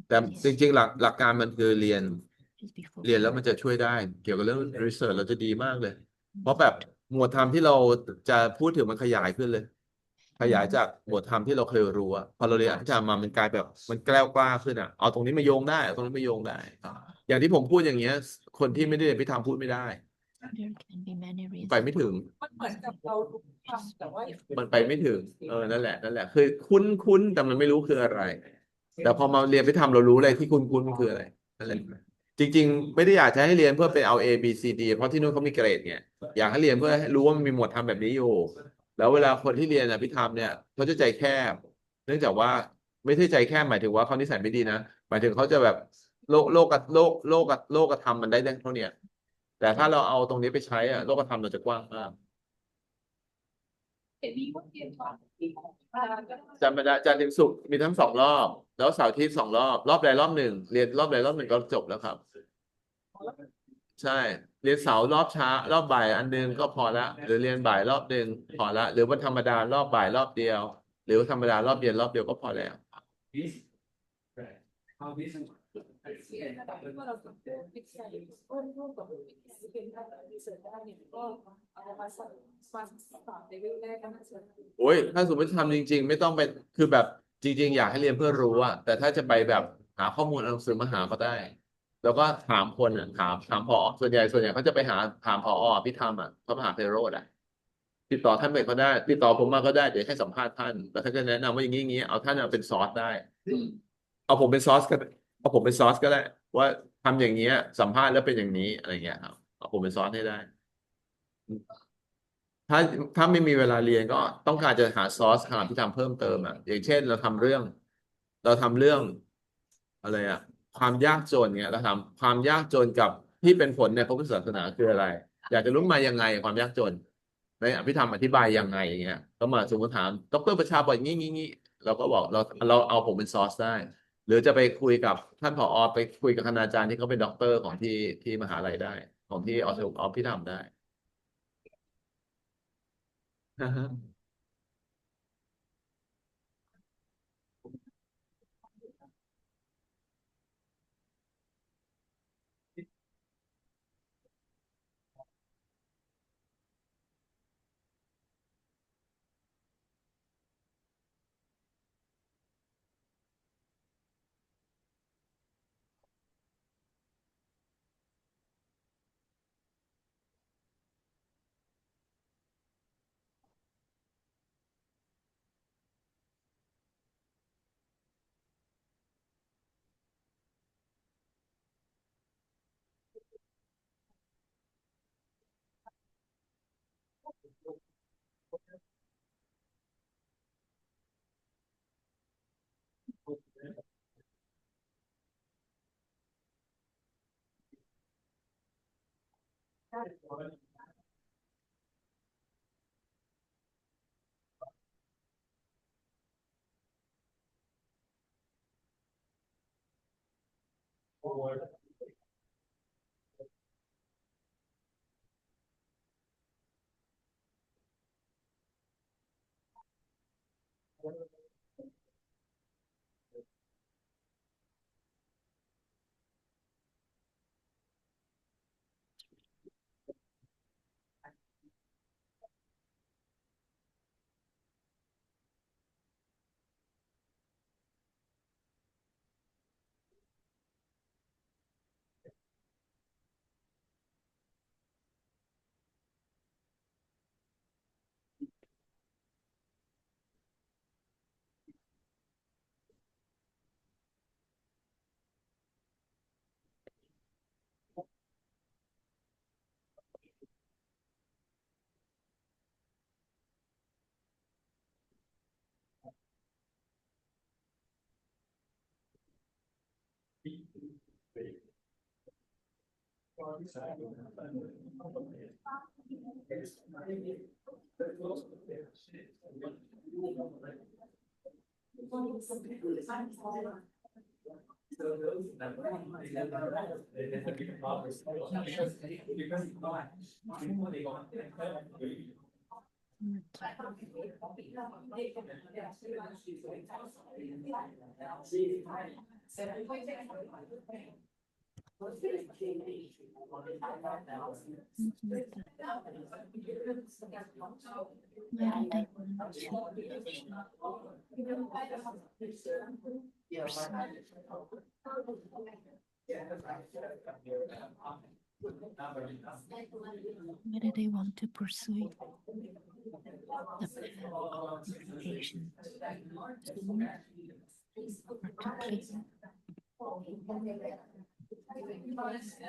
แต่จริงๆหลักการมันคือเรียนแล้วมันจะช่วยได้เกี่ยวกับเรื่อง research เราจะดีมากเลย เพราะแบบหมวดธรรมที่เราจะพูดถึงมันขยายขึ้นเลย ขยายจากหมวดธรรมที่เราเคยรู้อะพอเราเรียนอภิธรรมมามันกลายแบบมันแกล้วกล้าขึ้นอะเอาตรงนี้มาโยงได้เอาตรงนี้มาโยงได้ อย่างที่ผมพูดอย่างเงี้ย คนที่ไม่ได้เรียนอภิธรรมพูดไม่ได้ There can be many ไป reasons. ไม่ถึง มันเหมือนกับเราทำแต่ว่า มันไปไม่ถึง นั่นแหละคือคุ้นแต่มันไม่รู้คืออะไร แต่พอมาเรียนไปทำเรารู้เลยที่คุ้นมันคืออะไรนั่นแหละจริงๆ ไม่ได้อยากจะให้เรียนเพื่อไปเอา A B C D เพราะที่นู้นเขามีเกรดไงอยากให้เรียนเพื่อให้รู้ว่ามันมีหมวดธรรมแบบนี้อยู่ แล้วเวลาคนที่เรียนอภิธรรมเนี่ยเขาจะใจแคบ เนื่องจากว่าไม่ใช่ใจแคบหมายถึงว่าเขานิสัยไม่ดีนะหมายถึงเขาจะแบบโลกธรรมมันได้เท่าเนี้ยแต่ถ้าเราเอาตรงนี้ไปใช้อะโลกธรรมเราจะกว้างมาก เห็นมีคนเรียนก่อนที่ของจันทร์ถึงศุกร์มีทั้ง2 รอบ แล้วเสาร์อาทิตย์2 รอบ รอบใดรอบหนึ่งเรียนรอบใดรอบหนึ่งก็จบแล้วครับ ใช่ เรียนเสาร์รอบเช้ารอบบ่ายอันหนึงก็พอละหรือเรียนบ่ายรอบหนึ่งพอละหรือวันธรรมดารอบบ่ายรอบเดียว หรือธรรมดารอบเย็นรอบเดียวก็พอแล้ว This, right? How this is. เรียนระดับที่ว่าเราสนใจวิทยาศาสตร์ร่วมกับวิทยาศาสตร์เป็นรีเสิร์ชได้เนี่ยก็เอามาสอนในเรื่องแรกก็น่าจะ โอ้ยถ้าสมมติทำจริงๆ ไม่ต้องไปคือแบบจริงๆ อยากให้เรียนเพื่อรู้อะแต่ถ้าจะไปแบบหาข้อมูลเอาหนังสือมาหาก็ได้ แล้วก็ถามคนอะถามผอส่วนใหญ่เขาจะไปถามผอพี่ธรรมอะพระมหาไพโรจน์อะติดต่อท่านไปก็ได้ติดต่อผมมาก็ได้เดี๋ยวให้สัมภาษณ์ท่านแล้วท่านก็แนะนำว่าอย่างนี้เอาท่านเป็นซอสได้เอาผมเป็นซอสก็ได้ว่าทำอย่างเงี้ยสัมภาษณ์แล้วเป็นอย่างนี้อะไรเงี้ยครับเอาผมเป็นซอสให้ได้ ถ้าไม่มีเวลาเรียนก็ต้องการจะหาซอสหาที่ทำเพิ่มเติมอ่ะอย่างเช่นเราทำเรื่องอะไรอ่ะความยากจนเนี่ยเราทำความยากจนกับที่เป็นผลในพระพุทธศาสนาคืออะไร อยากจะรู้มายังไงความยากจนในอภิธรรมอธิบายยังไงอย่างเงี้ยก็มาสมมติถามดร.ประชาบอกงี้เราก็บอกเราเอาผมเป็นซอสได้ หรือจะไปคุยกับท่านผอไปคุยกับคณาจารย์ที่เขาเป็นด็อกเตอร์ของที่มหาลัยได้ ของที่อภิธรรมได้ Where do they want whether they want to pursue the path of purification soon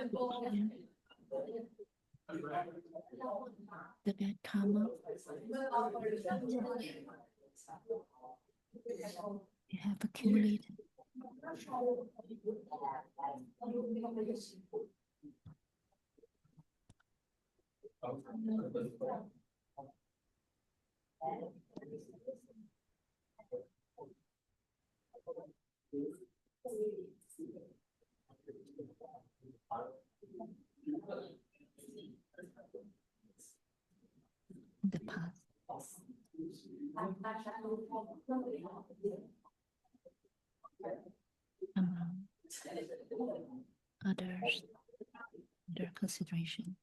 or to clean the bad karma they have accumulated. In the past. Among others under consideration.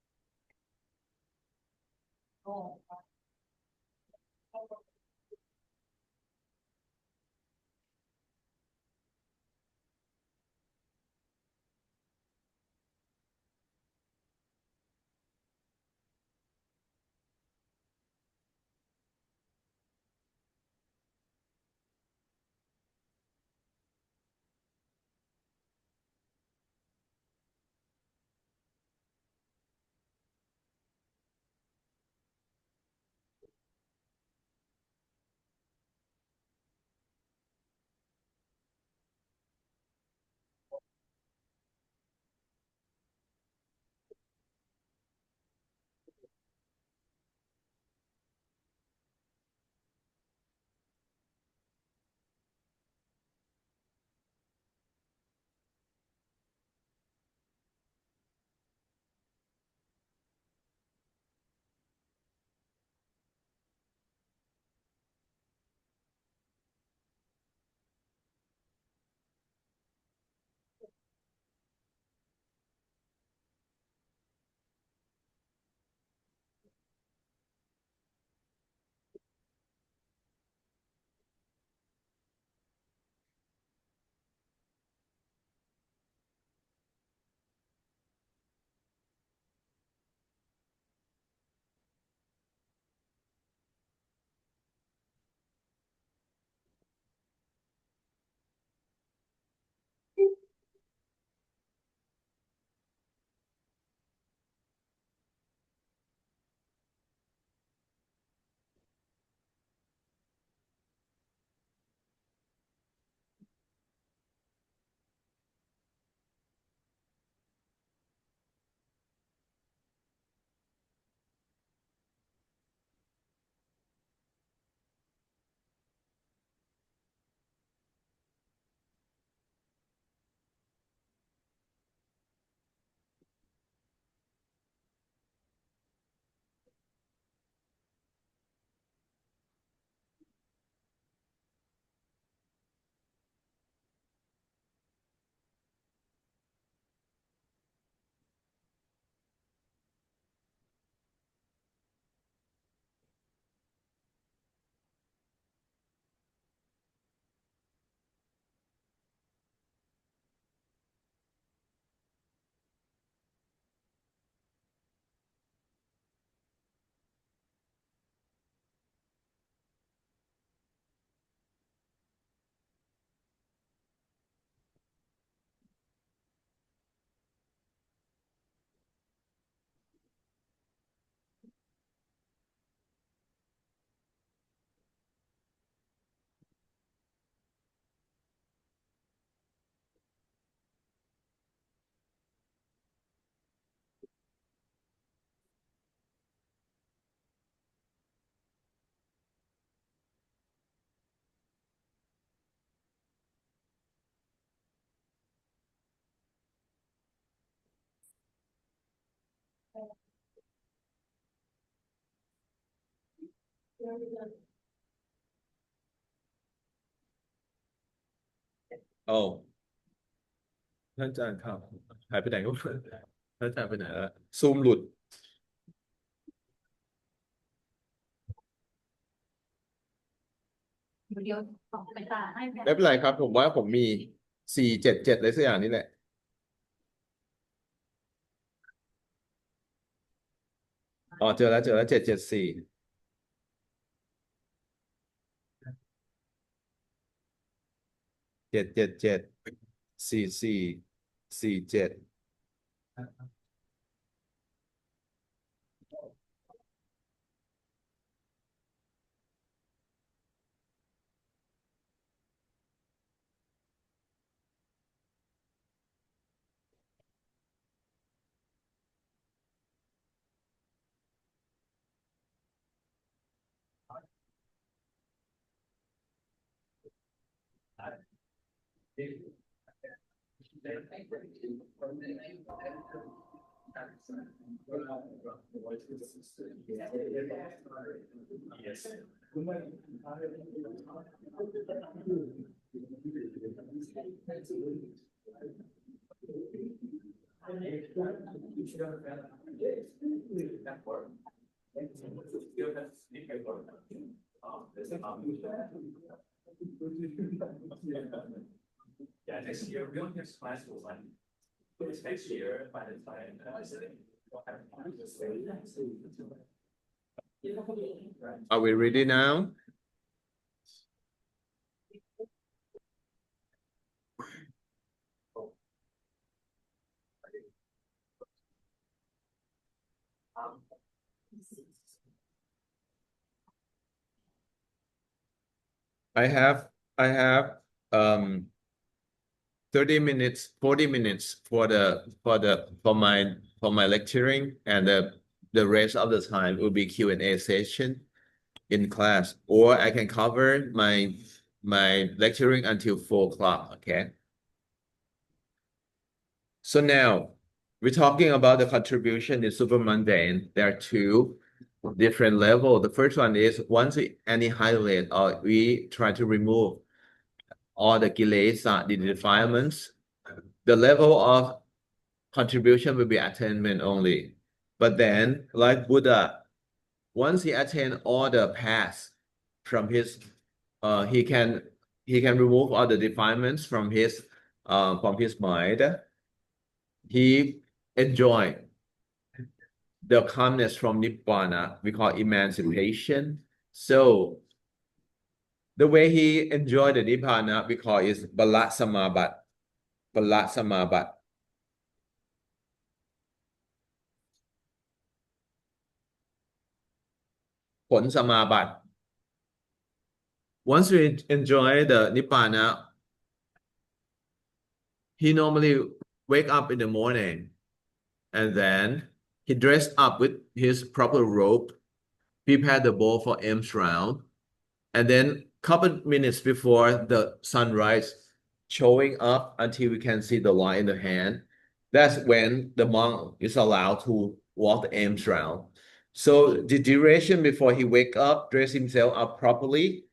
โอ้ท่านอาจารย์ครับหายไปไหนก็ท่านอาจารย์ไปไหนแล้วซูมหลุดไม่เป็นไรครับ ผมว่าผมมี477อะไรสักอย่างนี่แหละอ๋อเจอแล้ว7747774447Yeah, next year, we don't have class for one. Next year, by the time. Are we ready now? I have 30 minutes, 40 minutes for my lecturing, and the rest of the time will be Q&A session in class, or I can cover my lecturing until 4 o'clock. Okay. So now we're talking about the contribution in supermundane. There are two different levels. The first one is once we annihilate or we try to remove all the kilesa, the defilements, the level of contribution will be attainment only. But then, like Buddha, once he attained all the paths from his, he can remove all the defilements from his mind. He enjoy the calmness from Nibbana, we call emancipation. So the way he enjoyed the Nibbana, we call is Bala Samabat. Bala Samabat. Phon Samabat. Once we enjoy the Nibbana, he normally wake up in the morning and then he dressed up with his proper robe, prepare the bowl for M's round, and then couple minutes before the sunrise, showing up until we can see the light in the hand. That's when the monk is allowed to walk the M's round. So the duration before he wake up, dress himself up properly,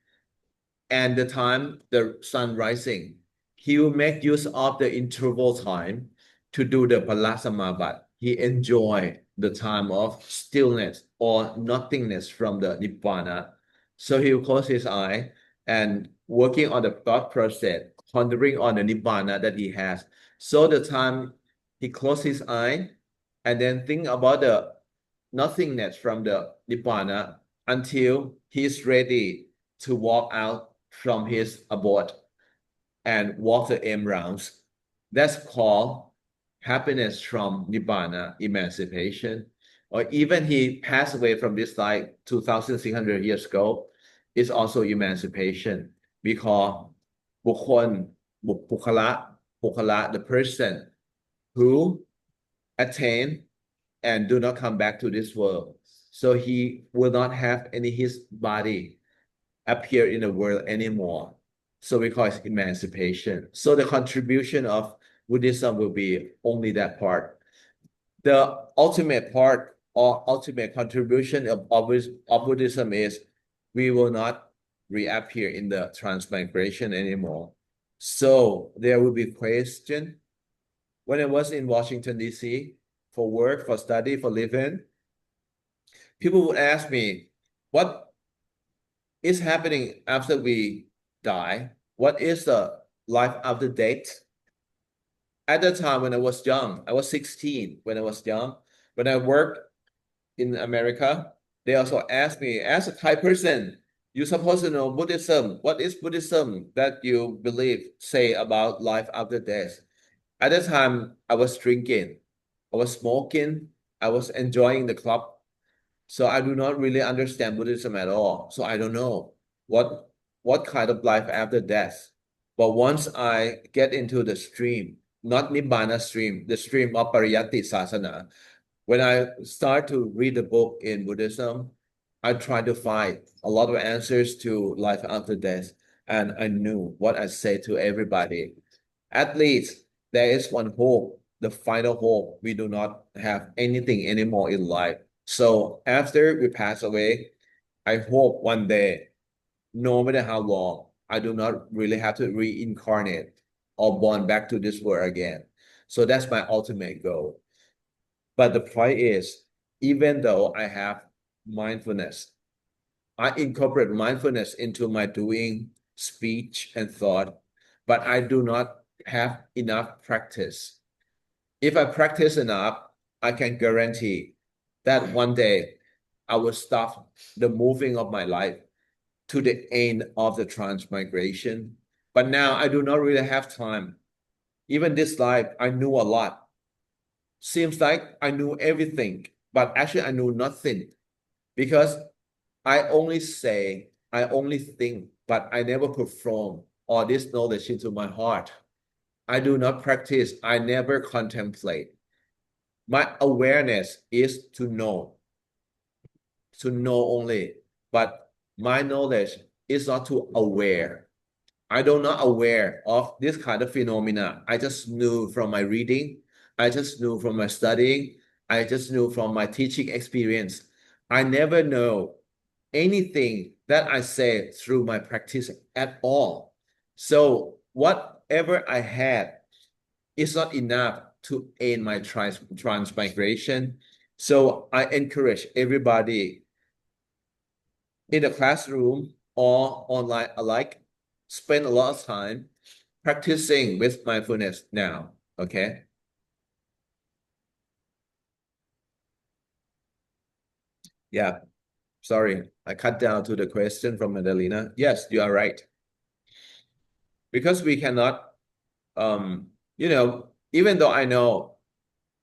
and the time the sun rising, he will make use of the interval time to do the Palasamabat. He enjoy the time of stillness or nothingness from the Nibbana. So he will close his eye and working on the thought process, pondering on the Nibbana that he has. So the time he closes his eye and then think about the nothingness from the Nibbana until he's ready to walk out from his abode and walk the M rounds. That's called happiness from Nibbana, emancipation. Or even he passed away from this life 2,600 years ago, is also emancipation. We call Bukhon, Bukhala, the person who attain and do not come back to this world. So he will not have any his body appear in the world anymore. So we call it emancipation. So the contribution of Buddhism will be only that part. The ultimate part or ultimate contribution of Buddhism is we will not reappear in the transmigration anymore. So there will be question. When I was in Washington, D.C. for work, for study, for living, people would ask me, what is happening after we die? What is the life after death? At the time when I was young, I was 16 when I was young. When I worked in America, they also asked me, as a Thai person, you're supposed to know Buddhism. What is Buddhism that you believe, say about life after death? At the time, I was drinking, I was smoking, I was enjoying the club. So I do not really understand Buddhism at all. So I don't know what kind of life after death. But once I get into the stream, not Nibbana stream, the stream of Pariyatti Sasana, when I start to read the book in Buddhism, I try to find a lot of answers to life after death. And I knew what I say to everybody. At least there is one hope, the final hope. We do not have anything anymore in life. So after we pass away, I hope one day, no matter how long, I do not really have to reincarnate or born back to this world again. So that's my ultimate goal. But the point is, even though I have mindfulness, I incorporate mindfulness into my doing, speech, and thought, but I do not have enough practice. If I practice enough, I can guarantee that one day I will stop the moving of my life to the end of the transmigration. But now I do not really have time. Even this life, I knew a lot. Seems like I knew everything, but actually I knew nothing because I only say, I only think, but I never perform all this knowledge into my heart. I do not practice. I never contemplate. My awareness is to know only, but my knowledge is not to aware. I do not aware of this kind of phenomena. I just knew from my reading. I just knew from my studying. I just knew from my teaching experience. I never know anything that I say through my practice at all. So whatever I had is not enough to end my transmigration. So I encourage everybody in the classroom or online alike, spend a lot of time practicing with mindfulness now, okay? Yeah, sorry, I cut down to the question from Madalena. Yes, you are right. Because we cannot, even though I know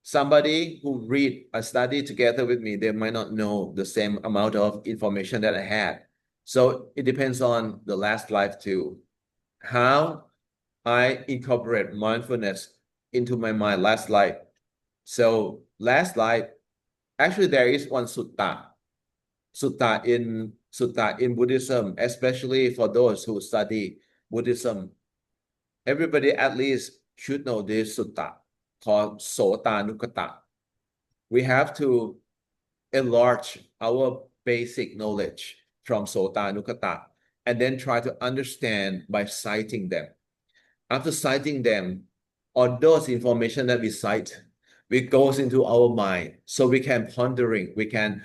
somebody who read a study together with me, they might not know the same amount of information that I had. So it depends on the last life too. How I incorporate mindfulness into my mind last life. So last life, actually there is one sutta in Buddhism, especially for those who study Buddhism. Everybody at least should know this sutta called Sotanukata. We have to enlarge our basic knowledge from Sotanukata and then try to understand by citing them. After citing them, all those information that we cite, it goes into our mind. So we can pondering, we can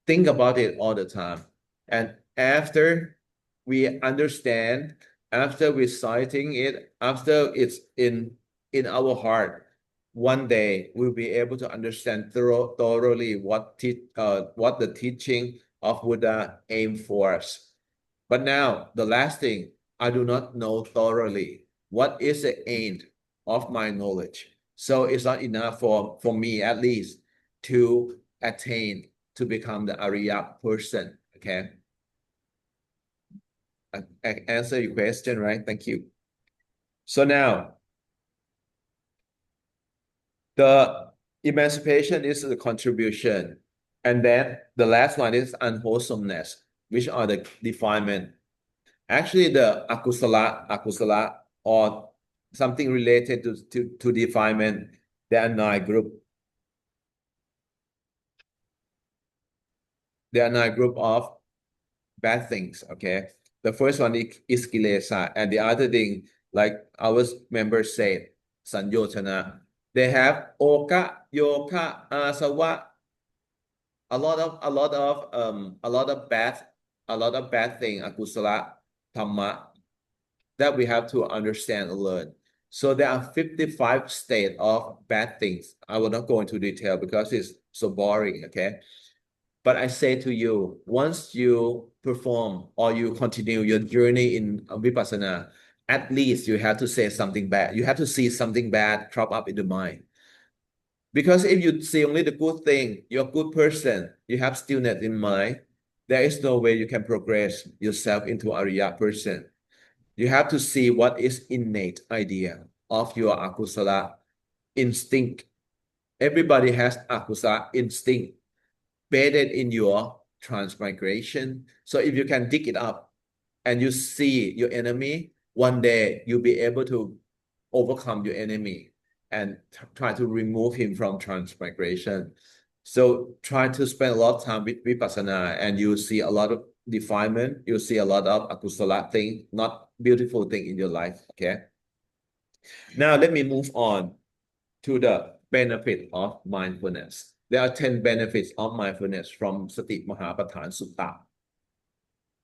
think about it all the time. And after we understand, after we citing it, after it's in our heart, one day we'll be able to understand thoroughly what the teaching of Buddha aimed for us. But now, the last thing, I do not know thoroughly what is the end of my knowledge. So it's not enough for me, at least, to attain, to become the Arya person, okay? I answer your question, right? Thank you. So now, the emancipation is the contribution. And then the last one is unwholesomeness, which are the defilement. Actually, the akusala, or something related to defilement, there are 9 groups. There are 9 groups of bad things. Okay, the first one is kilesa, and the other thing, like our members said, sanyochana. They have oka, yoka, asawa. A lot of bad thing, akusala, dhamma, that we have to understand and learn. So there are 55 states of bad things. I will not go into detail because it's so boring, okay? But I say to you, once you perform or you continue your journey in Vipassana, at least you have to say something bad. You have to see something bad crop up in the mind. Because if you see only the good thing, you're a good person, you have stillness in mind, there is no way you can progress yourself into Arya person. You have to see what is innate idea of your akusala instinct. Everybody has akusala instinct embedded in your transmigration. So if you can dig it up and you see your enemy, one day you'll be able to overcome your enemy and try to remove him from transmigration. So try to spend a lot of time with Vipassana and you see a lot of defilement, you see a lot of akusala thing, not beautiful thing in your life, okay? Now let me move on to the benefit of mindfulness. There are 10 benefits of mindfulness from Sati Mahapathan Sutta.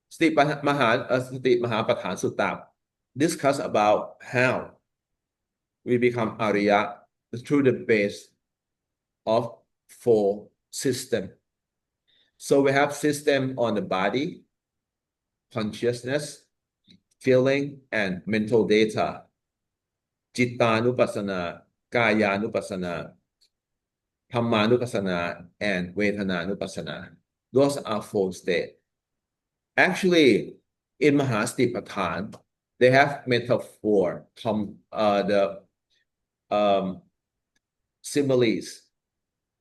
Sati Mahapathan Sutta discuss about how we become Arya through the base of 4 systems. So we have system on the body, consciousness, feeling, and mental data. Chittanupassana, Kayanupassana, Dhammanupassana, and Vedananupassana. Those are 4 states. Actually, in Mahastipathan, they have metaphor, the similes.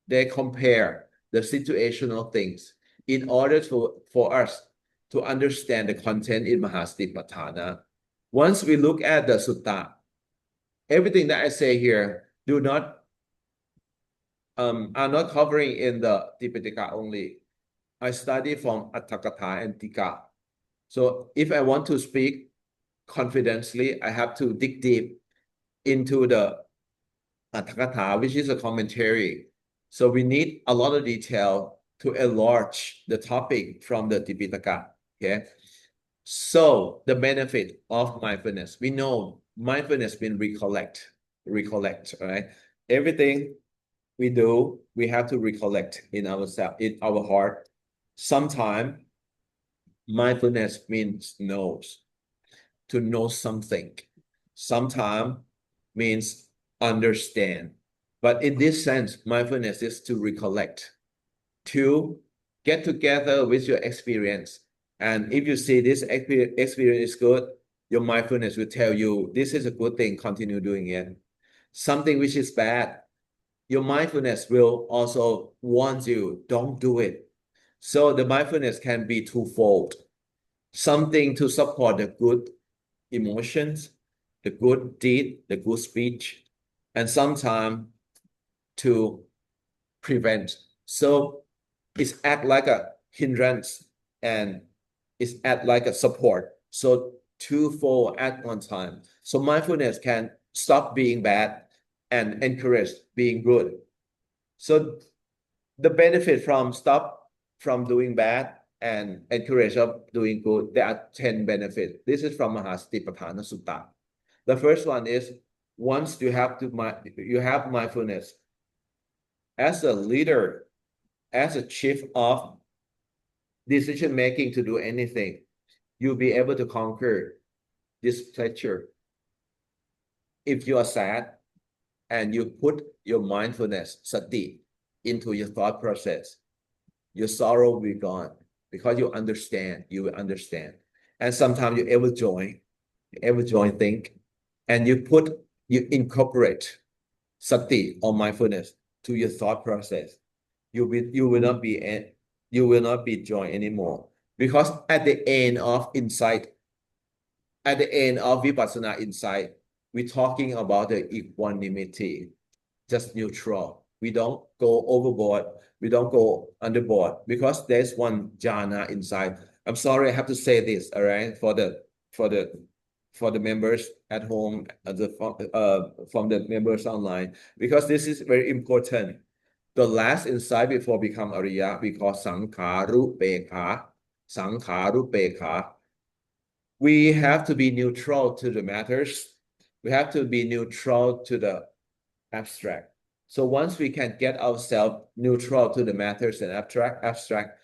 They compare the situational things in order for us to understand the content in Mahastipatthana. Once we look at the sutta, everything that I say here are not covering in the Tipitaka only. I study from Atthakatha and Tika. So if I want to speak confidently, I have to dig deep into the Atthakatha, which is a commentary. So we need a lot of detail to enlarge the topic from the Tipitaka. Okay. So the benefit of mindfulness, we know mindfulness means recollect, right? Everything we do, we have to recollect in ourselves, in our heart. Sometimes mindfulness means to know something. Sometimes means understand. But in this sense, mindfulness is to recollect, to get together with your experience. And if you see this experience is good, your mindfulness will tell you, this is a good thing, continue doing it. Something which is bad, your mindfulness will also warn you, don't do it. So the mindfulness can be twofold. Something to support the good emotions, the good deed, the good speech, and sometimes to prevent. So it's act like a hindrance and it's act like a support. So twofold at one time. So mindfulness can stop being bad and encourage being good. So the benefit from stop from doing bad and encourage of doing good, there are 10 benefits. This is from Mahastipatthana Sutta. The first one is once you have mindfulness as a leader, as a chief of decision making to do anything, you'll be able to conquer displeasure. If you are sad and you put your mindfulness, sati, into your thought process, your sorrow will be gone because you will understand. And sometimes you ever join think, and you incorporate sati or mindfulness to your thought process. You will not be joy anymore, because at the end of insight, at the end of vipassana insight, we're talking about the equanimity, just neutral. We don't go overboard. We don't go underboard, because there's one jhana inside. I'm sorry, I have to say this, all right, for the members at home, from the members online, because this is very important. The last insight before become Ariya, we call Sangkharupekha. Sangkharupekha. We have to be neutral to the matters. We have to be neutral to the abstract. So once we can get ourselves neutral to the matters and abstract,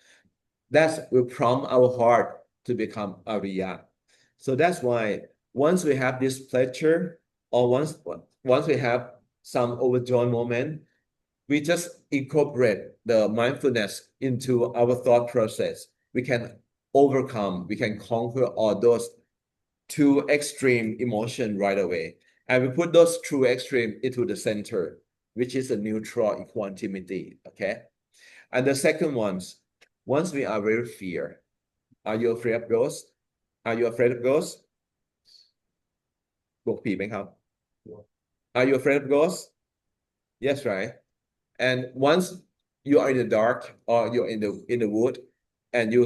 that will prompt our heart to become Ariya. So that's why once we have this pleasure, or once we have some overjoyed moment, we just incorporate the mindfulness into our thought process. We can conquer all those two extreme emotion right away. And we put those two extreme into the center, which is a neutral equanimity, okay? And the second ones, once we are very fear, are you afraid of ghosts? Are you afraid of ghosts? กลัวผีไหมครับ Are you afraid of ghosts? Yes, right? And once you are in the dark or you're in the wood and you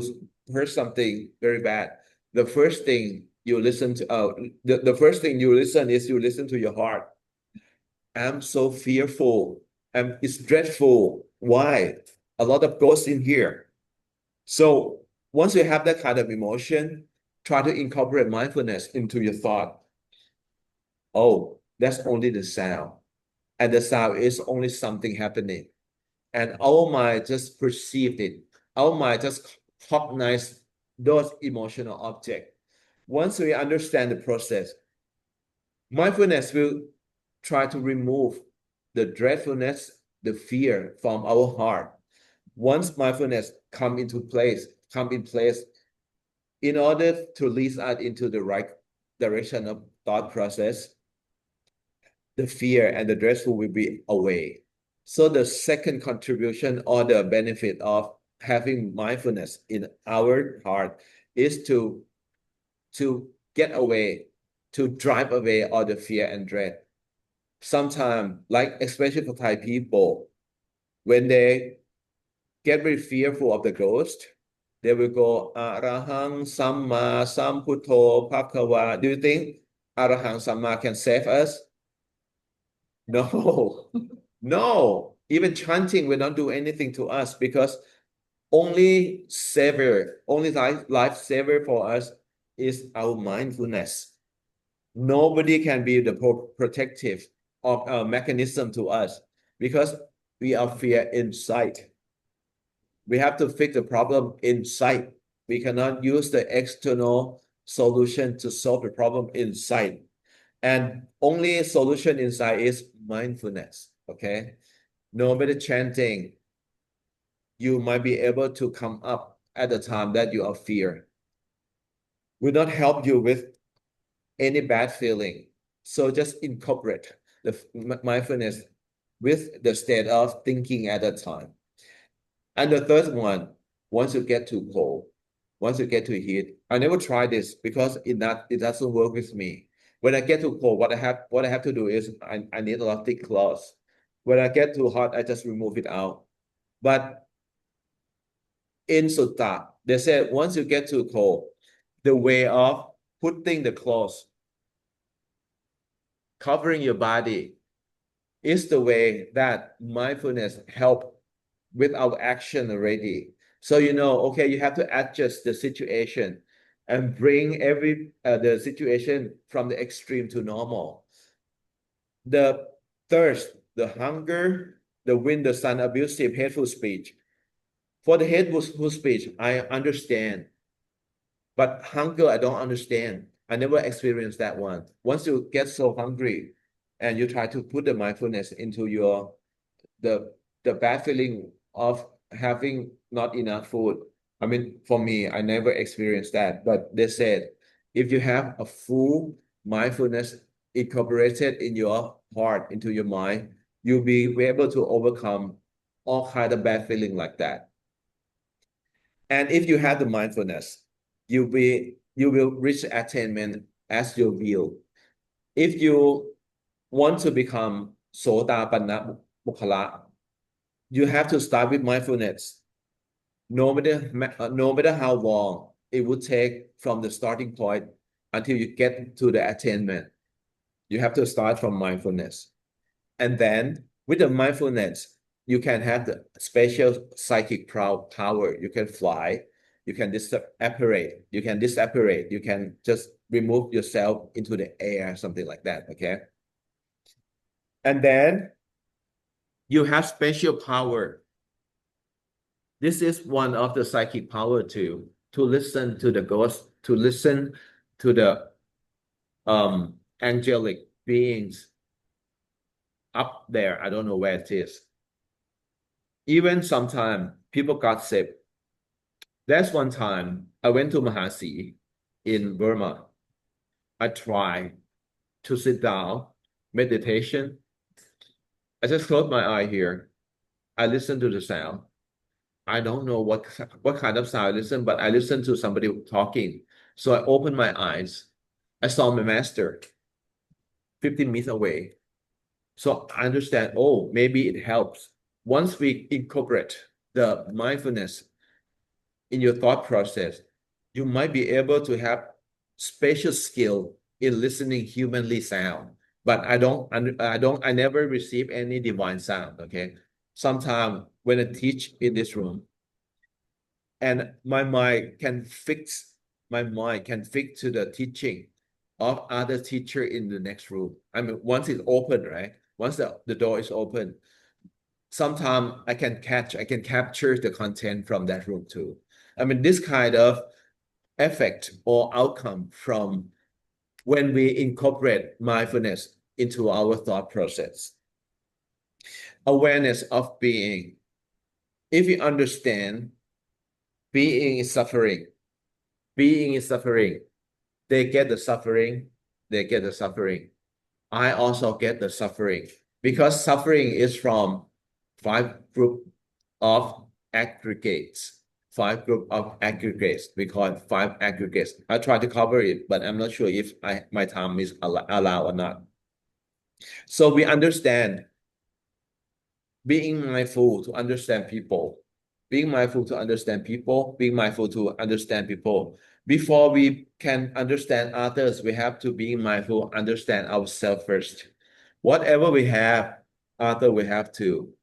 heard something very bad, the first thing you listen to the first thing you listen to your heart. I'm so fearful. It's dreadful. Why? A lot of ghosts in here. So once you have that kind of emotion, try to incorporate mindfulness into your thought. Oh, that's only the sound. And the sound is only something happening. And our mind just perceived it. Our mind just cognized those emotional objects. Once we understand the process, mindfulness will try to remove the dreadfulness, the fear from our heart. Once mindfulness come in place, in order to lead us into the right direction of thought process, the fear and the dreadful will be away. So the second contribution or the benefit of having mindfulness in our heart is to get away, to drive away all the fear and dread. Sometimes, like especially for Thai people, when they get very fearful of the ghost, they will go Arahang Samma Sambuddho Bhagava. Do you think Arahang Samma can save us? No, no. Even chanting will not do anything to us, because only life saver for us is our mindfulness. Nobody can be the protective of mechanism to us, because we are fear inside. We have to fix the problem inside. We cannot use the external solution to solve the problem inside. And only solution inside is mindfulness, okay? No matter chanting, you might be able to come up at the time that you are fear. Will not help you with any bad feeling. So just incorporate the mindfulness with the state of thinking at that time. And the third one, once you get too cold, once you get too heat, I never tried this because it doesn't work with me. When I get too cold, what I have to do is I need a lot of thick clothes. When I get too hot, I just remove it out. But in Sutta, they said once you get too cold, the way of putting the clothes, covering your body, is the way that mindfulness help with our action already. So okay, you have to adjust the situation and bring the situation from the extreme to normal. The thirst, the hunger, the wind, the sun, abusive, hateful speech. For the hateful speech, I understand. But hunger, I don't understand. I never experienced that one. Once you get so hungry and you try to put the mindfulness into the bad feeling of having not enough food. I mean, for me, I never experienced that. But they said, if you have a full mindfulness incorporated in your heart, into your mind, you'll be able to overcome all kind of bad feeling like that. And if you have the mindfulness, you will reach attainment as your will. If you want to become Sotapanna Mukhala, you have to start with mindfulness. No matter how long, it would take from the starting point until you get to the attainment. You have to start from mindfulness. And then with the mindfulness, you can have the special psychic power. You can fly, you can disapparate, you can just remove yourself into the air, something like that, okay? And then you have special power. This is one of the psychic power too, to listen to the ghost, to listen to the angelic beings up there. I don't know where it is. Even sometimes people got sick. There's one time I went to Mahasi in Burma. I tried to sit down, meditation. I just closed my eye here. I listen to the sound. I don't know what kind of sound I listen, but I listened to somebody talking. So I opened my eyes. I saw my master 15 meters away. So I understand, oh, maybe it helps. Once we incorporate the mindfulness in your thought process, you might be able to have special skill in listening humanly sound. But I never receive any divine sound, okay? Sometimes when I teach in this room, and my mind can fix to the teaching of other teacher in the next room. I mean, once it's open, right? Once the door is open, sometimes I can capture the content from that room too. I mean, this kind of effect or outcome from when we incorporate mindfulness into our thought process. Awareness of being. If you understand being is suffering, they get the suffering, I also get the suffering, because suffering is from 5 group of aggregates. We call it 5 aggregates. I try to cover it, but I'm not sure if my time is allowed or not. So we understand being mindful to understand people, being mindful to understand people. Before we can understand others, we have to be mindful, understand ourselves first. Whatever we have, other we have to.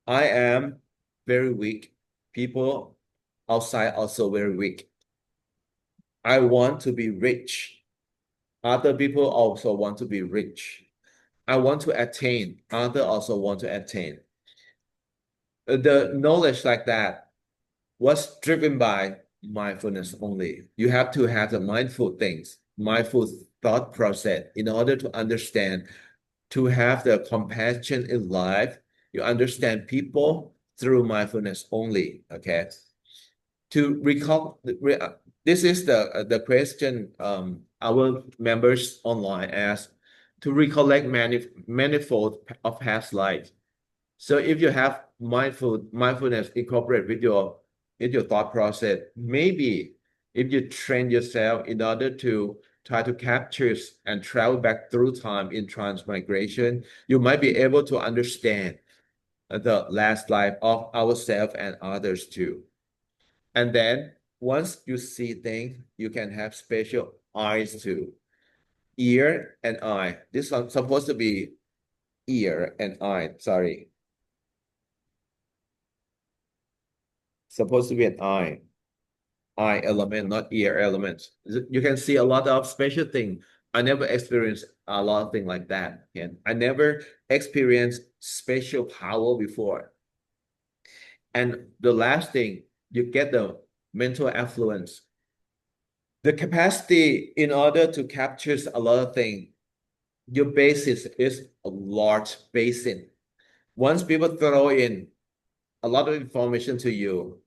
I am very weak. People outside also very weak. I want to be rich. Other people also want to be rich. I want to attain. Other also want to attain. The knowledge like that was driven by mindfulness only. You have to have the mindful things, mindful thought process in order to understand, to have the compassion in life. You understand people through mindfulness only, okay? To recall, this is the question our members online ask, to recollect manifold of past life. So if you have mindfulness incorporate with your thought process, maybe if you train yourself in order to try to capture and travel back through time in transmigration, you might be able to understand the last life of ourselves and others too. And then once you see things, you can have special eyes too. Ear and eye. This one's supposed to be ear and eye, sorry. Supposed to be an eye element, not ear element. You can see a lot of special things. I never experienced a lot of things like that. And I never experienced special power before. And the last thing, you get the mental affluence. The capacity in order to capture a lot of things, your basis is a large basin. Once people throw in a lot of information to you,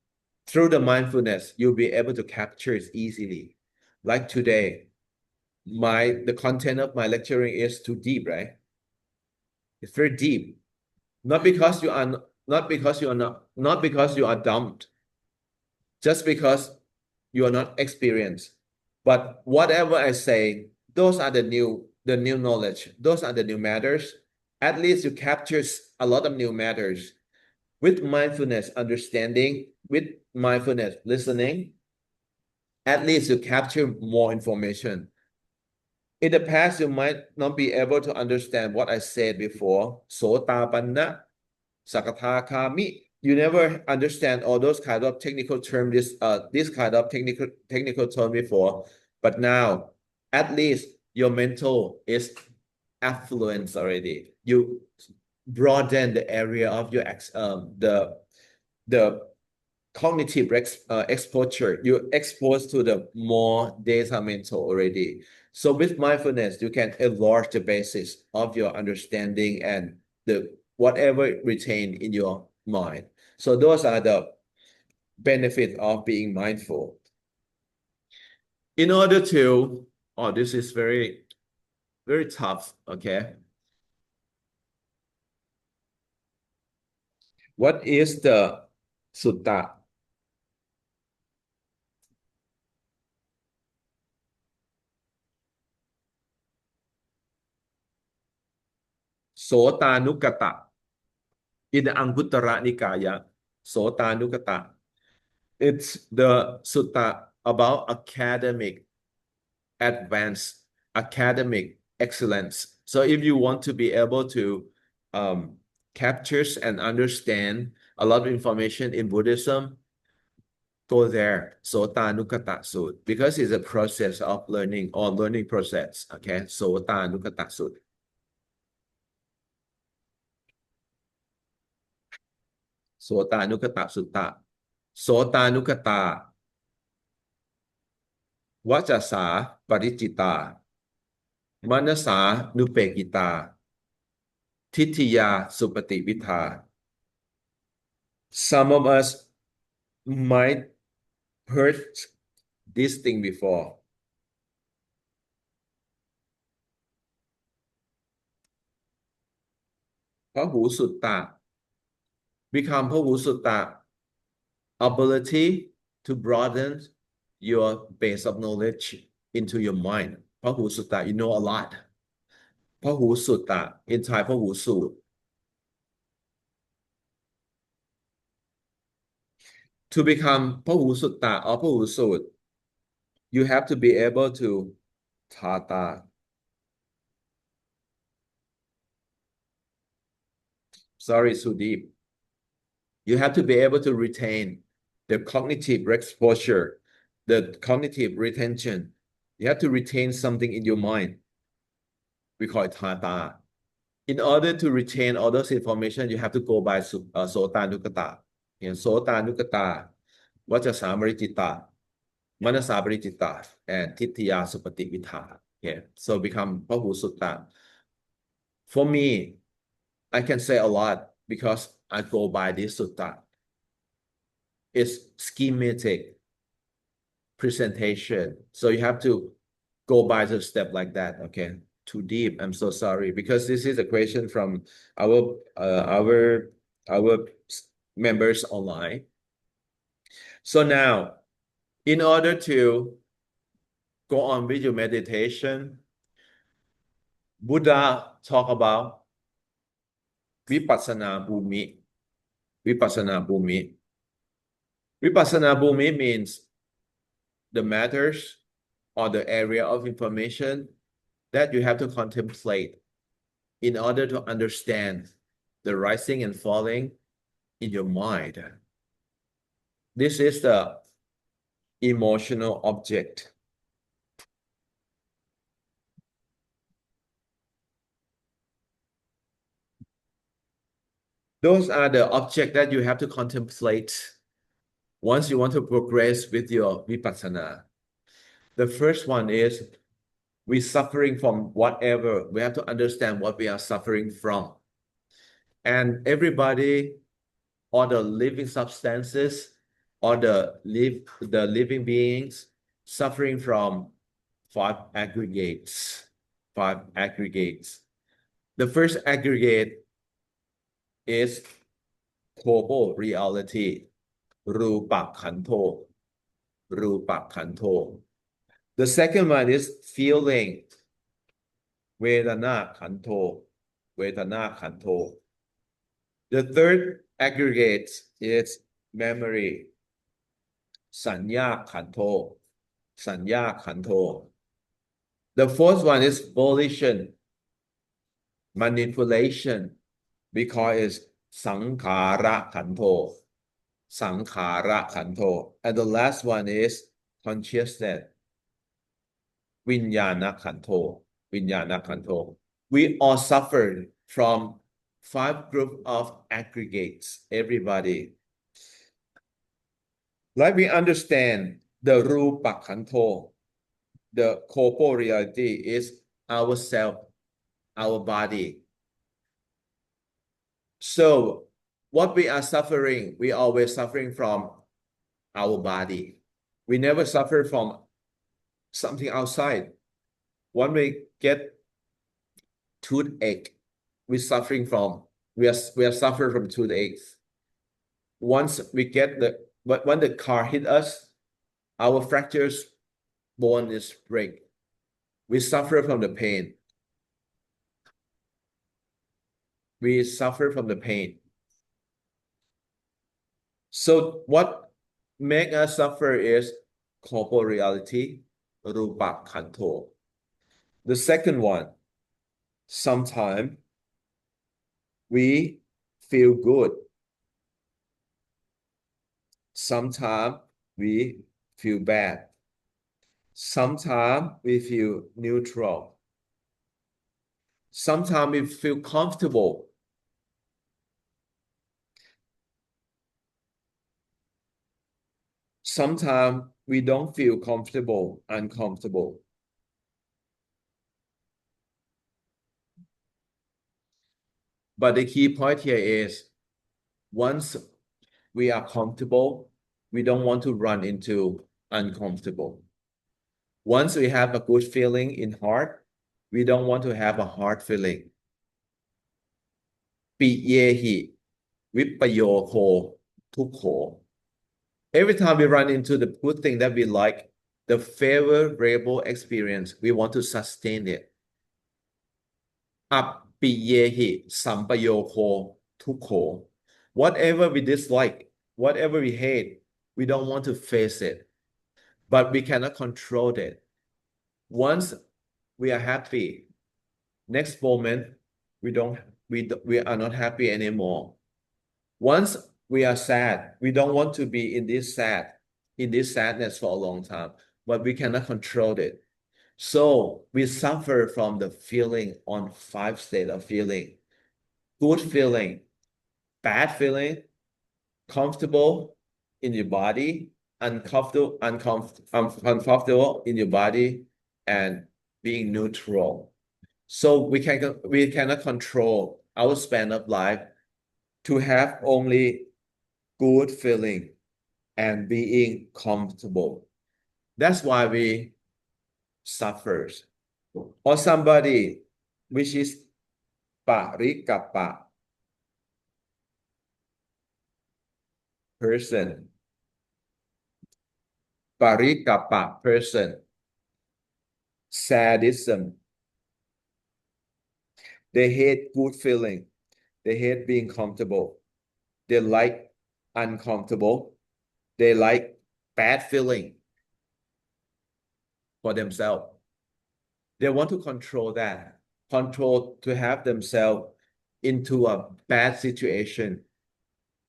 through the mindfulness, you'll be able to capture it easily. Like today, the content of my lecturing is too deep, right? It's very deep. Not because you are dumb, just because you are not experienced. But whatever I say, those are the new knowledge. Those are the new matters. At least you capture a lot of new matters. With mindfulness understanding, with mindfulness listening, at least you capture more information. In the past, you might not be able to understand what I said before. Sotapanna, Sakatakami. You never understand all those kind of technical terms, this kind of technical term before. But now, at least your mental is affluent already. You broaden the area of your the cognitive exposure. You expose to the more data mental already. So with mindfulness, you can enlarge the basis of your understanding and the whatever retained in your mind. So those are the benefits of being mindful. In order to, oh, this is very, very tough, okay? What is the sutta? Sotanukata. In the Anguttara Nikaya, Sotanukata. It's the sutta about academic advance, academic excellence. So if you want to be able to capture and understand a lot of information in Buddhism, go there, Sotanukata Sut, because it's a process of learning or learning process. Okay, Sotanukata Sut. Sotanukata Sutta. Sotanukata. Vajasa Parijita. Manasa Nupegita. Titiya Supatipita. Some of us might heard this thing before. Pahu Sutta. Become Pahu Sutta. Ability to broaden your base of knowledge into your mind. Pahu Sutta, you know a lot. Pahu Sutta, in Thai Pahu Sut. To become Pahu Sutta or Pahu Sut, you have to be able to Tata. Sorry, Sudeep. You have to be able to retain the cognitive exposure, the cognitive retention. You have to retain something in your mind. We call it Tata. In order to retain all those information, you have to go by Sotanukata. And Sotanukata, Vajasamarijita, Manasaparijita, and Titiya Supatipita. Okay, so become Pahu Sutta. For me, I can say a lot because I go by this sutta. It's schematic presentation. So you have to go by the step like that. Okay, too deep. I'm so sorry because this is a question from our members online. So now, in order to go on with your meditation, Buddha talk about Vipassana Bhumi. Vipassana Bhumi. Vipassana Bhumi means the matters or the area of information that you have to contemplate in order to understand the rising and falling in your mind. This is the emotional object. Those are the objects that you have to contemplate once you want to progress with your vipassana. The first one is we're suffering from whatever. We have to understand what we are suffering from. And everybody, or the living substances, or the living beings suffering from five aggregates. The first aggregate is global reality, rupa khanto. The second one is feeling, vedana khanto. The third aggregate is memory, sanya khanto. สัญญาขันโธ The fourth one is volition, manipulation. We call it สังขาระขันโธ สังขาระขันโธ And the last one is consciousness, วิญญาณขันโธ วิญญาณขันโธ We all suffered from 5 group of aggregates, everybody. Like we understand the rupa khanto, the corporeality is ourself, our body. So what we are suffering, we always suffering from our body. We never suffer from something outside. When we get toothache, we are suffering from toothaches. Once we get when the car hit us, our fractures bone is break. We suffer from the pain. We suffer from the pain. So what make us suffer is corporeality, rupa khanto. The second one, sometimes we feel good. Sometimes we feel bad. Sometimes we feel neutral. Sometimes we feel comfortable. Sometimes we don't feel comfortable, uncomfortable. But the key point here is once we are comfortable, we don't want to run into uncomfortable. Once we have a good feeling in heart, we don't want to have a hard feeling. ปิเยหิวิปโยโคทุกโข Every time we run into the good thing that we like, the favorable experience, we want to sustain it. อัปปิเยหิสัมปโยโคทุกโข Whatever we dislike, whatever we hate, we don't want to face it, but we cannot control it. Once we are happy, next moment we are not happy anymore. Once we are sad, we don't want to be in this sadness for a long time, but we cannot control it. So we suffer from the feeling on 5 states of feeling: good feeling, bad feeling, comfortable in your body, uncomfortable in your body, and being neutral. So we cannot control our span of life to have only good feeling and being comfortable. That's why we suffers. Or somebody which is parikappa person, parikappa person, sadism. They hate good feeling. They hate being comfortable. They like uncomfortable. They like bad feeling for themselves. They want to control that, to have themselves into a bad situation,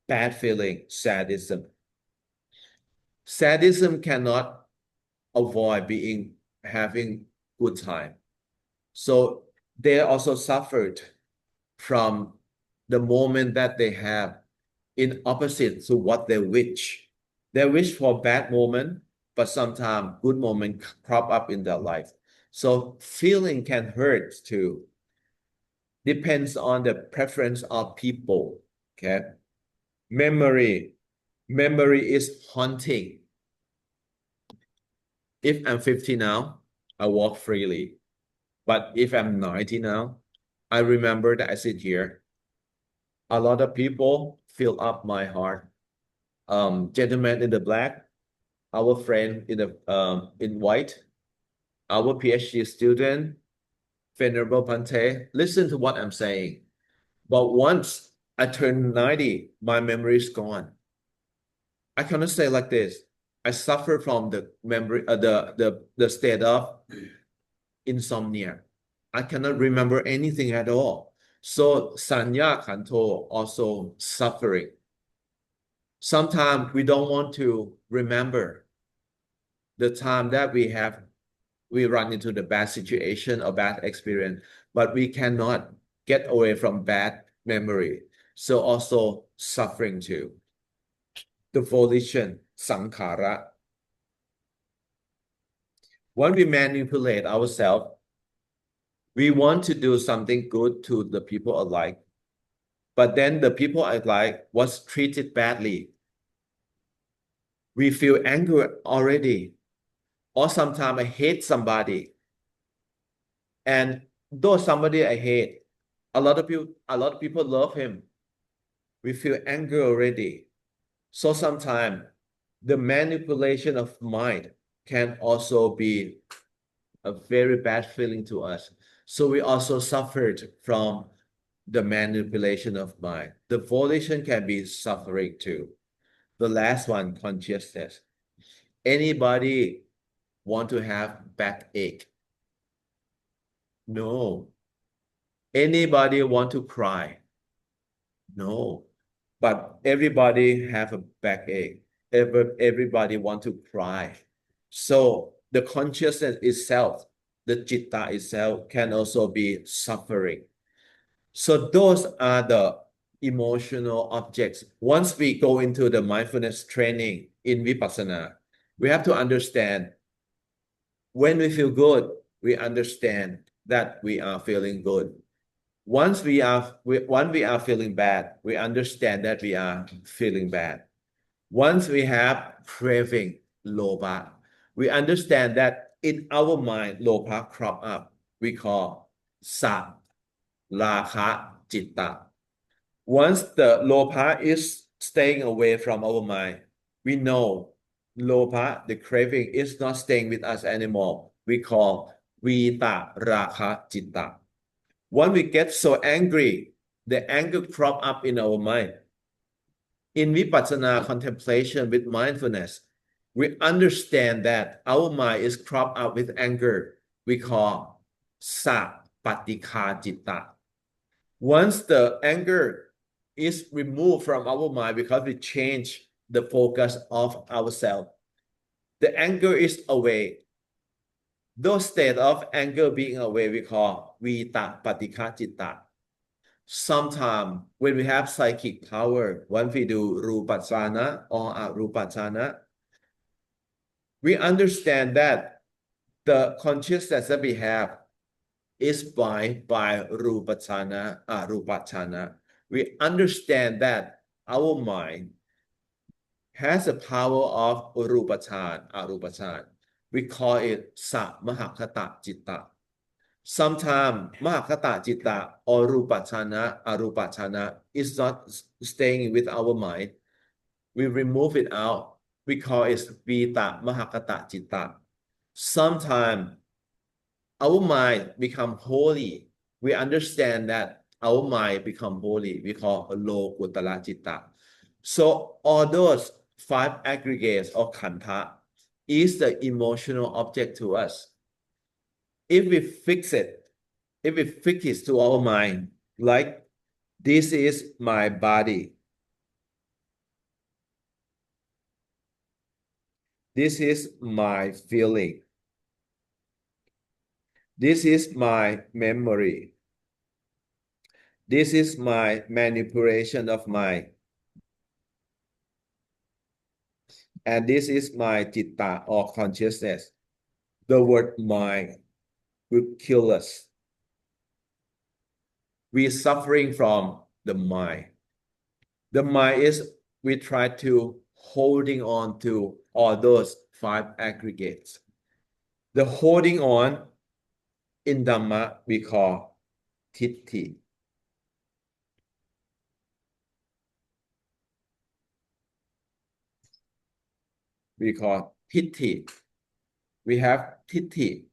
bad feeling, sadism. Sadism cannot avoid having good time. So they also suffered from the moment that they have in opposite to what they wish. They wish for bad moment, but sometimes good moment crop up in their life. So feeling can hurt too. Depends on the preference of people. Okay. Memory is haunting. If I'm 50 now, I walk freely. But if I'm 90 now, I remember that I sit here. A lot of people fill up my heart. Gentleman in the black, our friend in white, our PhD student, Venerable Pante, listen to what I'm saying. But once I turn 90, my memory is gone. I cannot say like this. I suffer from the memory, the state of insomnia. I cannot remember anything at all. So sanya kanto also suffering. Sometimes we don't want to remember the time that we run into the bad situation or bad experience, but we cannot get away from bad memory. So also suffering too. The volition, sankhara. When we manipulate ourselves, we want to do something good to the people alike, but then the people I like was treated badly. We feel anger already, or sometimes I hate somebody, and though somebody I hate, a lot of people love him. We feel anger already. So sometimes the manipulation of mind can also be a very bad feeling to us. So we also suffered from the manipulation of mind. The volition can be suffering too. The last one, consciousness. Anybody want to have backache? No. Anybody want to cry? No. But everybody have a backache. Everybody want to cry. So the consciousness itself, the citta itself, can also be suffering. So those are the emotional objects. Once we go into the mindfulness training in Vipassana, we have to understand when we feel good, we understand that we are feeling good. Once we are feeling bad, we understand that we are feeling bad. Once we have craving, lobha, we understand that in our mind, lobha crop up. We call sa, rakha, citta. Once the lobha is staying away from our mind, we know lobha, the craving, is not staying with us anymore. We call vita, rakha, citta. When we get so angry, the anger crop up in our mind. In Vipassana contemplation with mindfulness, we understand that our mind is cropped up with anger. We call sa patikha citta. Once the anger is removed from our mind because we change the focus of ourselves, the anger is away. Those state of anger being away, we call vita patikha citta. Sometimes when we have psychic power, when we do rupacana or arupacana, we understand that the consciousness that we have is by rupacana, arupacana. We understand that our mind has the power of rupachan, arupachan. We call it sa mahakata citta. Sometimes mahakata citta or rupacana, arupacana is not staying with our mind. We remove it out. We call it vita mahakata citta. Sometimes our mind become holy. We understand that our mind become holy. We call lokutara citta. So all those 5 aggregates or khandha is the emotional object to us. If we fix it to our mind, like this is my body, this is my feeling, this is my memory, this is my manipulation of mind, and this is my citta or consciousness. The word mind will kill us. We're suffering from the mind. The mind is, we try to holding on to all those 5 aggregates. The holding on in Dhamma we call Titti. We call Titti. We have Titti.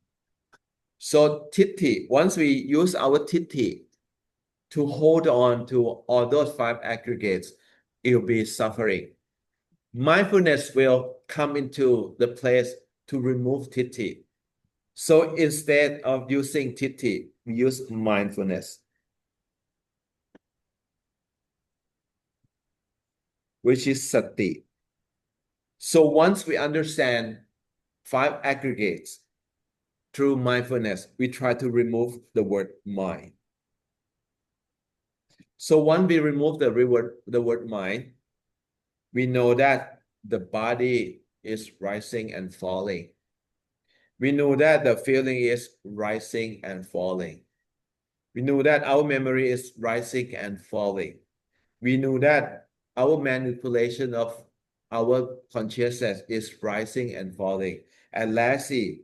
So Titti, once we use our Titti to hold on to all those 5 aggregates, it will be suffering. mindfulness will come into the place to remove titi. So instead of using titi, we use mindfulness, which is sati. So once we understand 5 aggregates through mindfulness, we try to remove the word mind. So once we remove the word mind, we know that the body is rising and falling. We know that the feeling is rising and falling. We know that our memory is rising and falling. We know that our manipulation of our consciousness is rising and falling. And lastly,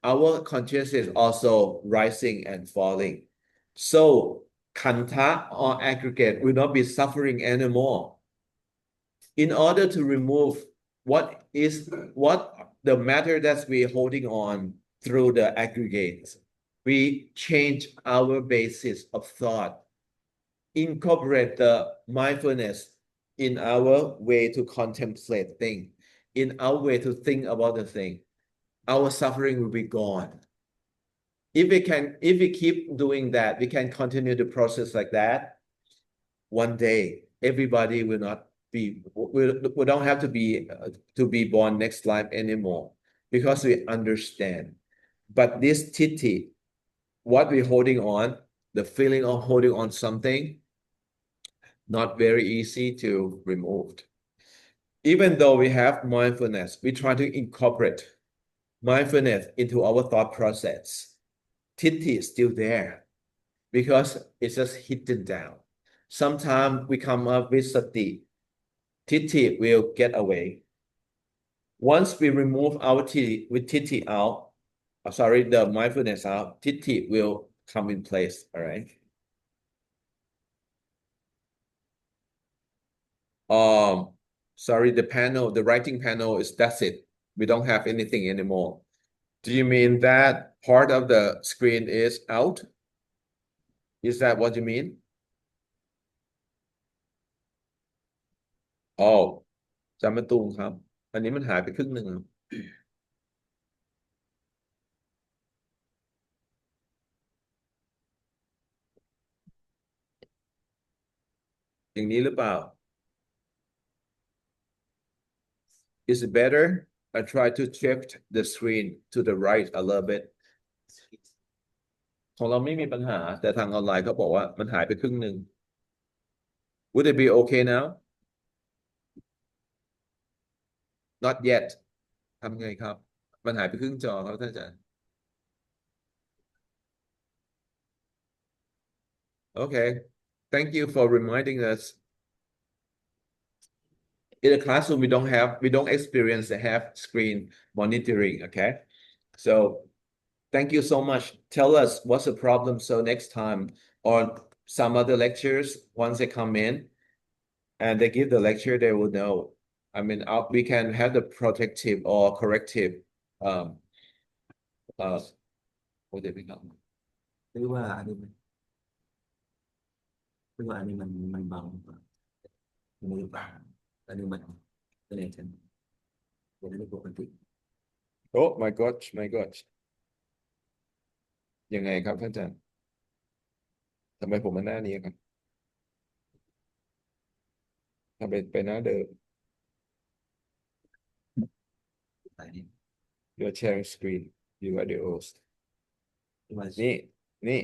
our consciousness is also rising and falling. So kanta or aggregate will not be suffering anymore. In order to remove what the matter that we're holding on through the aggregates, we change our basis of thought, incorporate the mindfulness in our way to contemplate things, in our way to think about the thing. Our suffering will be gone. If we keep doing that, we can continue the process like that. One day, everybody will not be, we don't have to be born next life anymore because we understand. But this titi, what we're holding on, the feeling of holding on something, not very easy to remove. Even though we have mindfulness, we try to incorporate mindfulness into our thought process. Titi is still there because it's just hidden down. Sometimes we come up with sati. Titi will get away. Once we remove our titi, with titi out, the mindfulness out, titi will come in place, all right? The writing panel that's it. We don't have anything anymore. Do you mean that part of the screen is out? Is that what you mean? Oh, จำเป็นตูมครับ อันนี้มันหายไปครึ่งหนึ่ง อย่างนี้หรือเปล่า Is it better? I try to shift the screen to the right a little bit. ของเราไม่มีปัญหา แต่ทางออนไลน์เขาบอกว่ามันหายไปครึ่งหนึ่ง Would it be okay now? Not yet. ทำไงครับ มันหายไปครึ่งจอครับท่านอาจารย์ Okay. Thank you for reminding us. In the classroom, we don't experience the half screen monitoring, okay? So thank you so much. Tell us what's the problem. So next time on some other lectures, once they come in and they give the lecture, they will know. I mean, we can have the protective or corrective what they become. หรือว่าอันนี้มันเบากว่าอันนี้เบาอันนี้มันเป็นอะไรกันเป็นอะไรปกติ Oh my gosh, my gosh. ยังไงครับท่านอาจารย์ทำไมผมมาหน้านี้ครับทำไปหน้าเดิม You're sharing screen. You are the host. นี่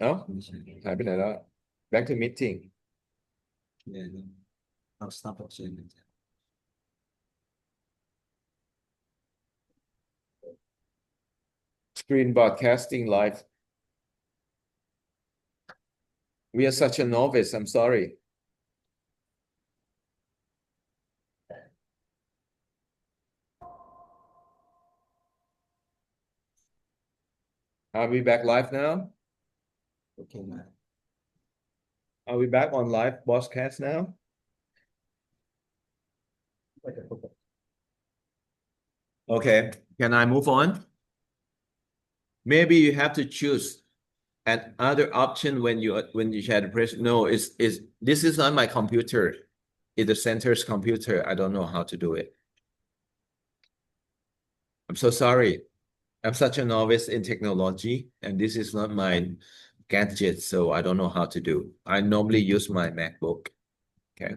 เอ้า ไม่ใช่ หายไปไหนแล้ว Back to meeting. เนี่ยเรา stop ออกเสียง Screen broadcasting live. We are such a novice. I'm sorry. Are we back live now? โอเคมา Are we back on live broadcast now? Okay, can I move on? Maybe you have to choose another option when you try to press. No, this is on my computer. in the center's computer. I don't know how to do it. I'm so sorry. I'm such a novice in technology, and this is not my gadget, so I don't know how to do. I normally use my MacBook. Okay.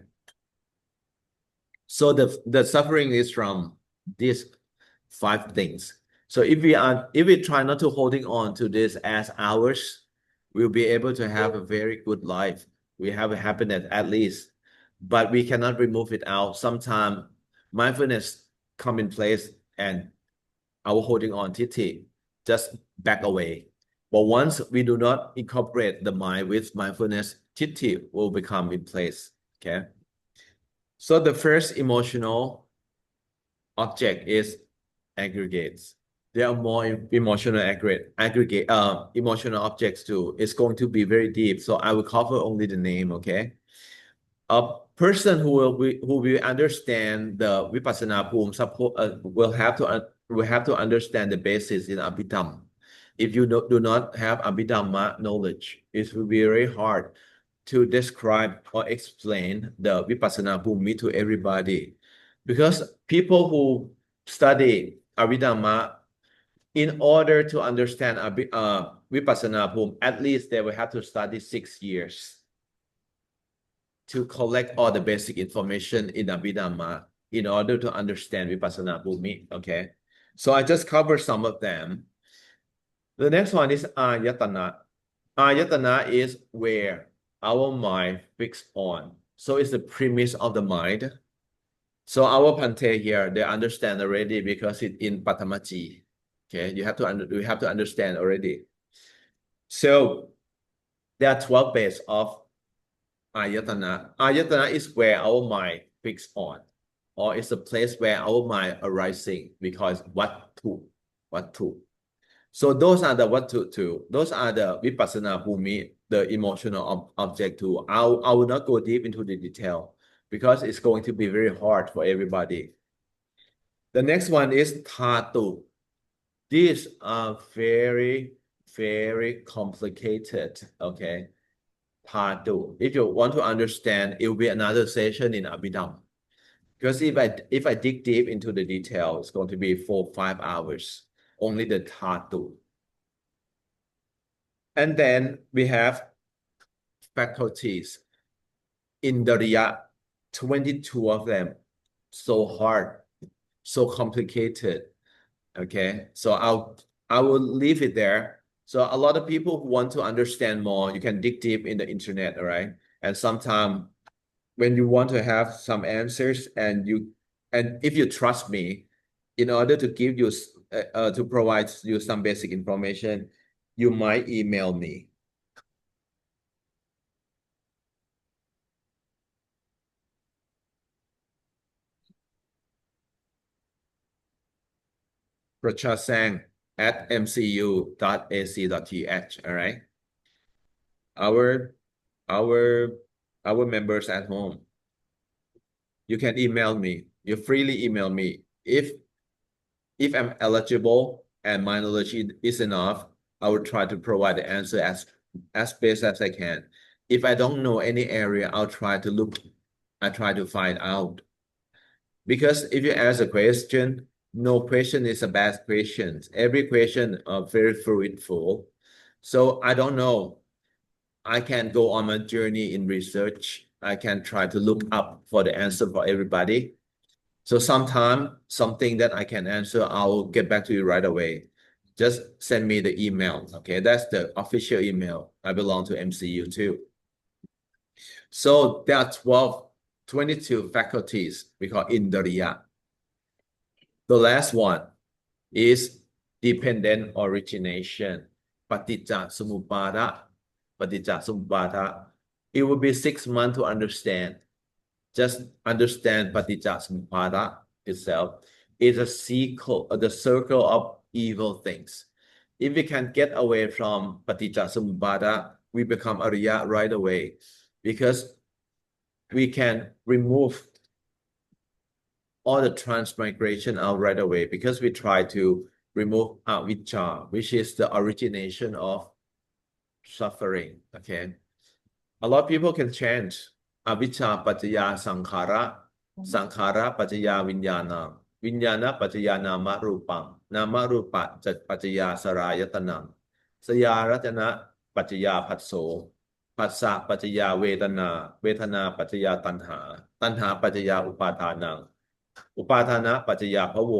So the suffering is from these 5 things. So if we try not to holding on to this as ours, we'll be able to have a very good life. We have a happiness at least, but we cannot remove it out. Sometimes mindfulness come in place and our holding on titti just back away. But once we do not incorporate the mind with mindfulness, titti will become in place. Okay. So the first emotional object is aggregates. There are more emotional emotional objects too. It's going to be very deep. So I will cover only the name, okay? A person who will understand the Vipassana Bhum will have to understand the basis in Abhidhamma. If you do not have Abhidhamma knowledge, it will be very hard to describe or explain the Vipassana Bhumi to everybody. Because people who study Abhidhamma, in order to understand Vipassana Bhum, at least they will have to study 6 years to collect all the basic information in Abhidhamma in order to understand Vipassana Bhumi. Okay, so I just covered some of them. The next one is Ayatana. Ayatana is where our mind fixed on. So it's the premise of the mind. So our Pante here, they understand already because it's in Patamaji. Okay, you have to understand already. So there are 12 base of Ayatana. Ayatana is where our mind fixed on, or it's a place where our mind arising because what to. So those are the what to. Those are the Vipassana Bhumi, the emotional object too. I will not go deep into the detail because it's going to be very hard for everybody. The next one is Thatu. These are very, very complicated, okay? Thatu. If you want to understand, it will be another session in Abhidhamma. Because if I dig deep into the detail, it's going to be 4 or 5 hours, only the Thatu. And then we have faculties. Indriya, 22 of them. So hard, so complicated. Okay, so I will leave it there. So a lot of people who want to understand more, you can dig deep in the internet, all right? And sometimes when you want to have some answers and if you trust me, in order to give you to provide you some basic information, you might email me. Pracha Sang at mcu.ac.th. All right. Our members at home. You can email me. You freely email me. If I'm eligible and my knowledge is enough, I will try to provide the answer as best as I can. If I don't know any area, I try to find out. Because if you ask a question, no question is a bad question. Every question are very fruitful. So I don't know. I can go on my journey in research. I can try to look up for the answer for everybody. So sometime something that I can answer, I'll get back to you right away. Just send me the email. Okay, that's the official email. I belong to MCU too. So there are 22 faculties we call Indriya. The last one is dependent origination, Paticca Samuppada. Paticca Samuppada. It will be 6 months to understand. Just understand Paticca Samuppada itself is a circle of evil things. If we can get away from Paticca Samuppada, we become Arya right away because we can remove all the transmigration out right away because we try to remove avijja, which is the origination of suffering. Okay, a lot of people can chant อวิชชาปัจจยาสังขาระสังขาระปัจจยาวิญญาณังวิญญาณปัจจยานามรูปังนามรูปะจัปัจจยาสลายตนังสยารจนะปัจจยาผัสโสผัสสะปัจจยาเวทนาเวทนาปัจจยาตัณหาตัณหาปัจจยาอุปาทานังอุปาทานะปัจจยาภโว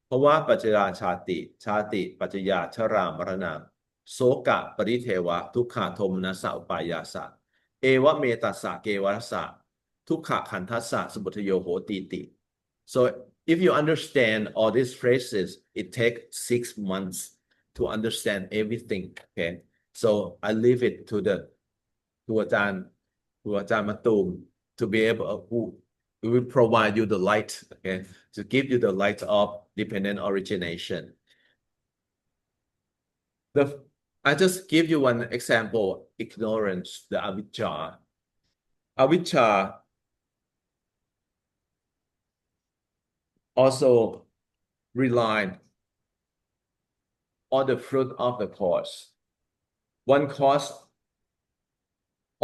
ภวะปัจจยาชาติชาติปัจจยาชรามรณะโสกะปริเทวะทุกขโทมนัสสะอุปายาสะเอวะเมตัสสะเกวรัสสะทุกขขันธัสสะสมุทโยโหติติ so if you understand all these phrases it takes 6 months to understand everything okay so I leave it to the to อาจารย์มาตูม to be able who will provide you the light okay to give you the light of dependent origination I just give you one example ignorance the avijja also relied on the fruit of the cause one cause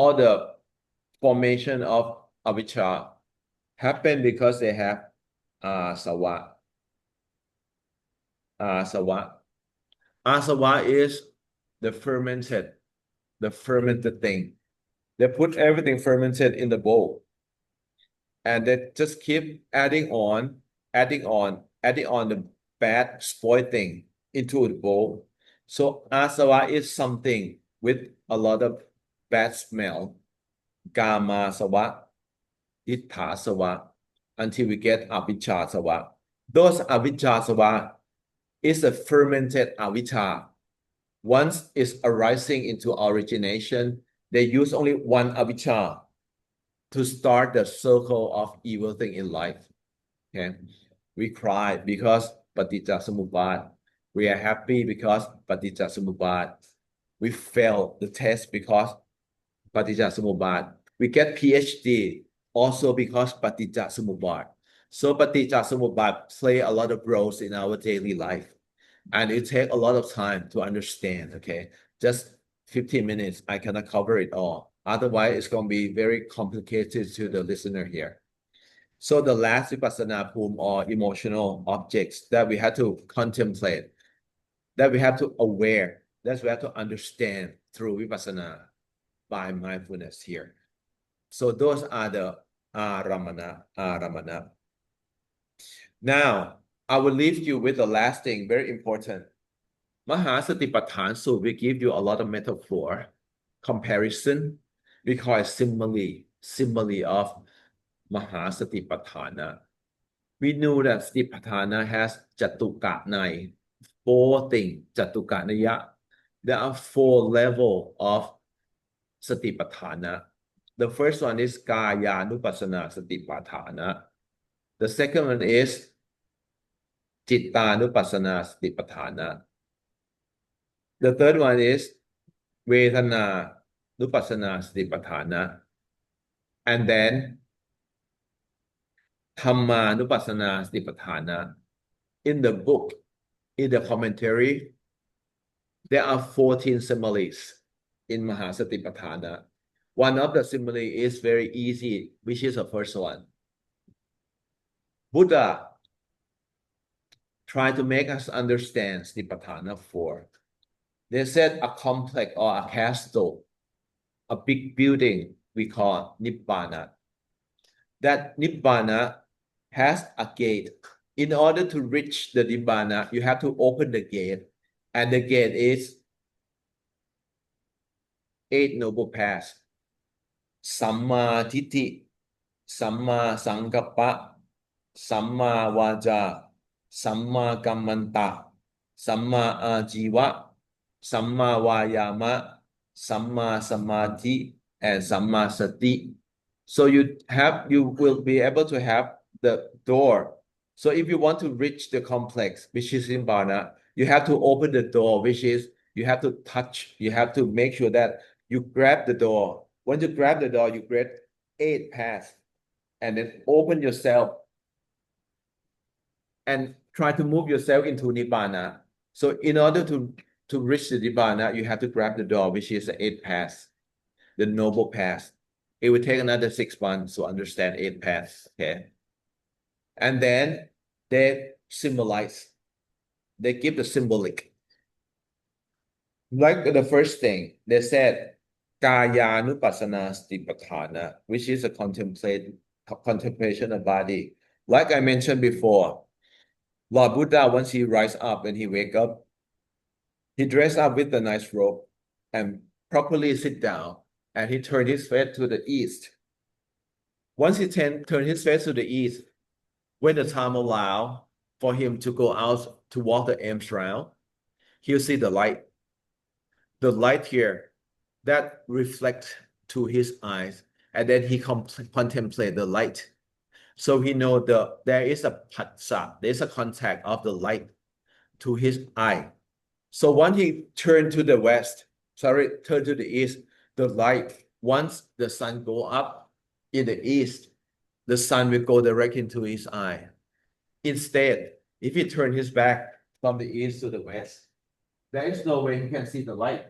all the formation of avijja happen because they have asava asava is the fermented thing they put everything fermented in the bowl and they just keep adding on the bad spoiled thing into the bowl so asava is something with a lot of bad smell kama sava ittha sava until we get avijja sava those avijja sava is a fermented avijja once it's arising into origination they use only one avijja to start the circle of evil thing in life okay we cry because paticca samuppada we are happy because paticca samuppada we fail the test because paticca samuppada we get PhD also because paticca samuppada so paticca samuppada play a lot of roles in our daily life and it takes a lot of time to understand okay just 15 minutes I cannot cover it all otherwise it's going to be very complicated to the listener here so the last vipassana pum or emotional objects that we have to contemplate that we have to aware that we have to understand through vipassana by mindfulness here so those are the aramana now I will leave you with the last thing very important Mahasatipatthana so we give you a lot of metaphor comparison we call it simile of Mahasatipatthana we know that Satipatthana has Jatuka 4 things Jatuka Naya there are 4 levels of Satipatthana the first one is Kayanupassana Satipatthana the second one is Chittanupassana Satipatthana the third one is Vedana-nupassana Satipatthana and then Dhamma-nupassana Satipatthana in the book in the commentary there are 14 similes in Mahasatipatthana one of the simile is very easy which is the first one Buddha tried to make us understand Satipatthana 4 they said a complex or a castle, a big building we call Nibbana. That Nibbana has a gate. In order to reach the Nibbana, you have to open the gate. And the gate is 8 noble paths. Samma Titti, Samma Sankappa, Samma Vaja, Samma Kammanta, Samma Ajiva, Samma Vayama, Samma Samadhi, and Samma Sati. So you will be able to have the door. So if you want to reach the complex, which is Nibbana, you have to open the door, which is you have to touch, you have to make sure that you grab the door. Once you grab the door, you get 8 paths, and then open yourself and try to move yourself into Nibbana. So in order to reach the Nibbana, you have to grab the door, which is the 8 paths, the noble path. It will take another 6 months to understand 8 paths. Okay. And then they symbolize, they give the symbolic. Like the first thing, they said, Kayanupassana Stipatthana, which is a contemplation of body. Like I mentioned before, Lord Buddha, once he rise up and he wake up, he dress up with a nice robe and properly sit down, and he turned his face to the east. Once he turned his face to the east, when the time allow for him to go out to walk the Ames round, he'll see the light. The light here that reflects to his eyes, and then he contemplate the light. So he know there is a Pracha, there's a contact of the light to his eye. So when he turn to the east, the light, once the sun go up in the east, the sun will go direct into his eye. Instead, if he turn his back from the east to the west, there is no way he can see the light.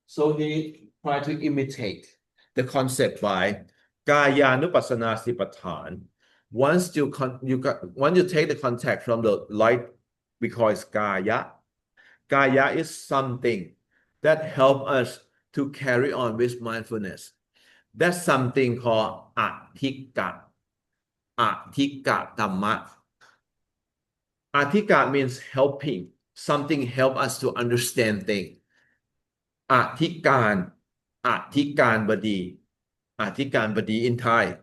So he tried to imitate the concept by Kayanupassana Stipatthana. Once you take the contact from the light, we call it Kaya. Kaya is something that help us to carry on with mindfulness. That's something called Athika Dhamma. Athika means helping. Something help us to understand things. Athikan Badi in Thai.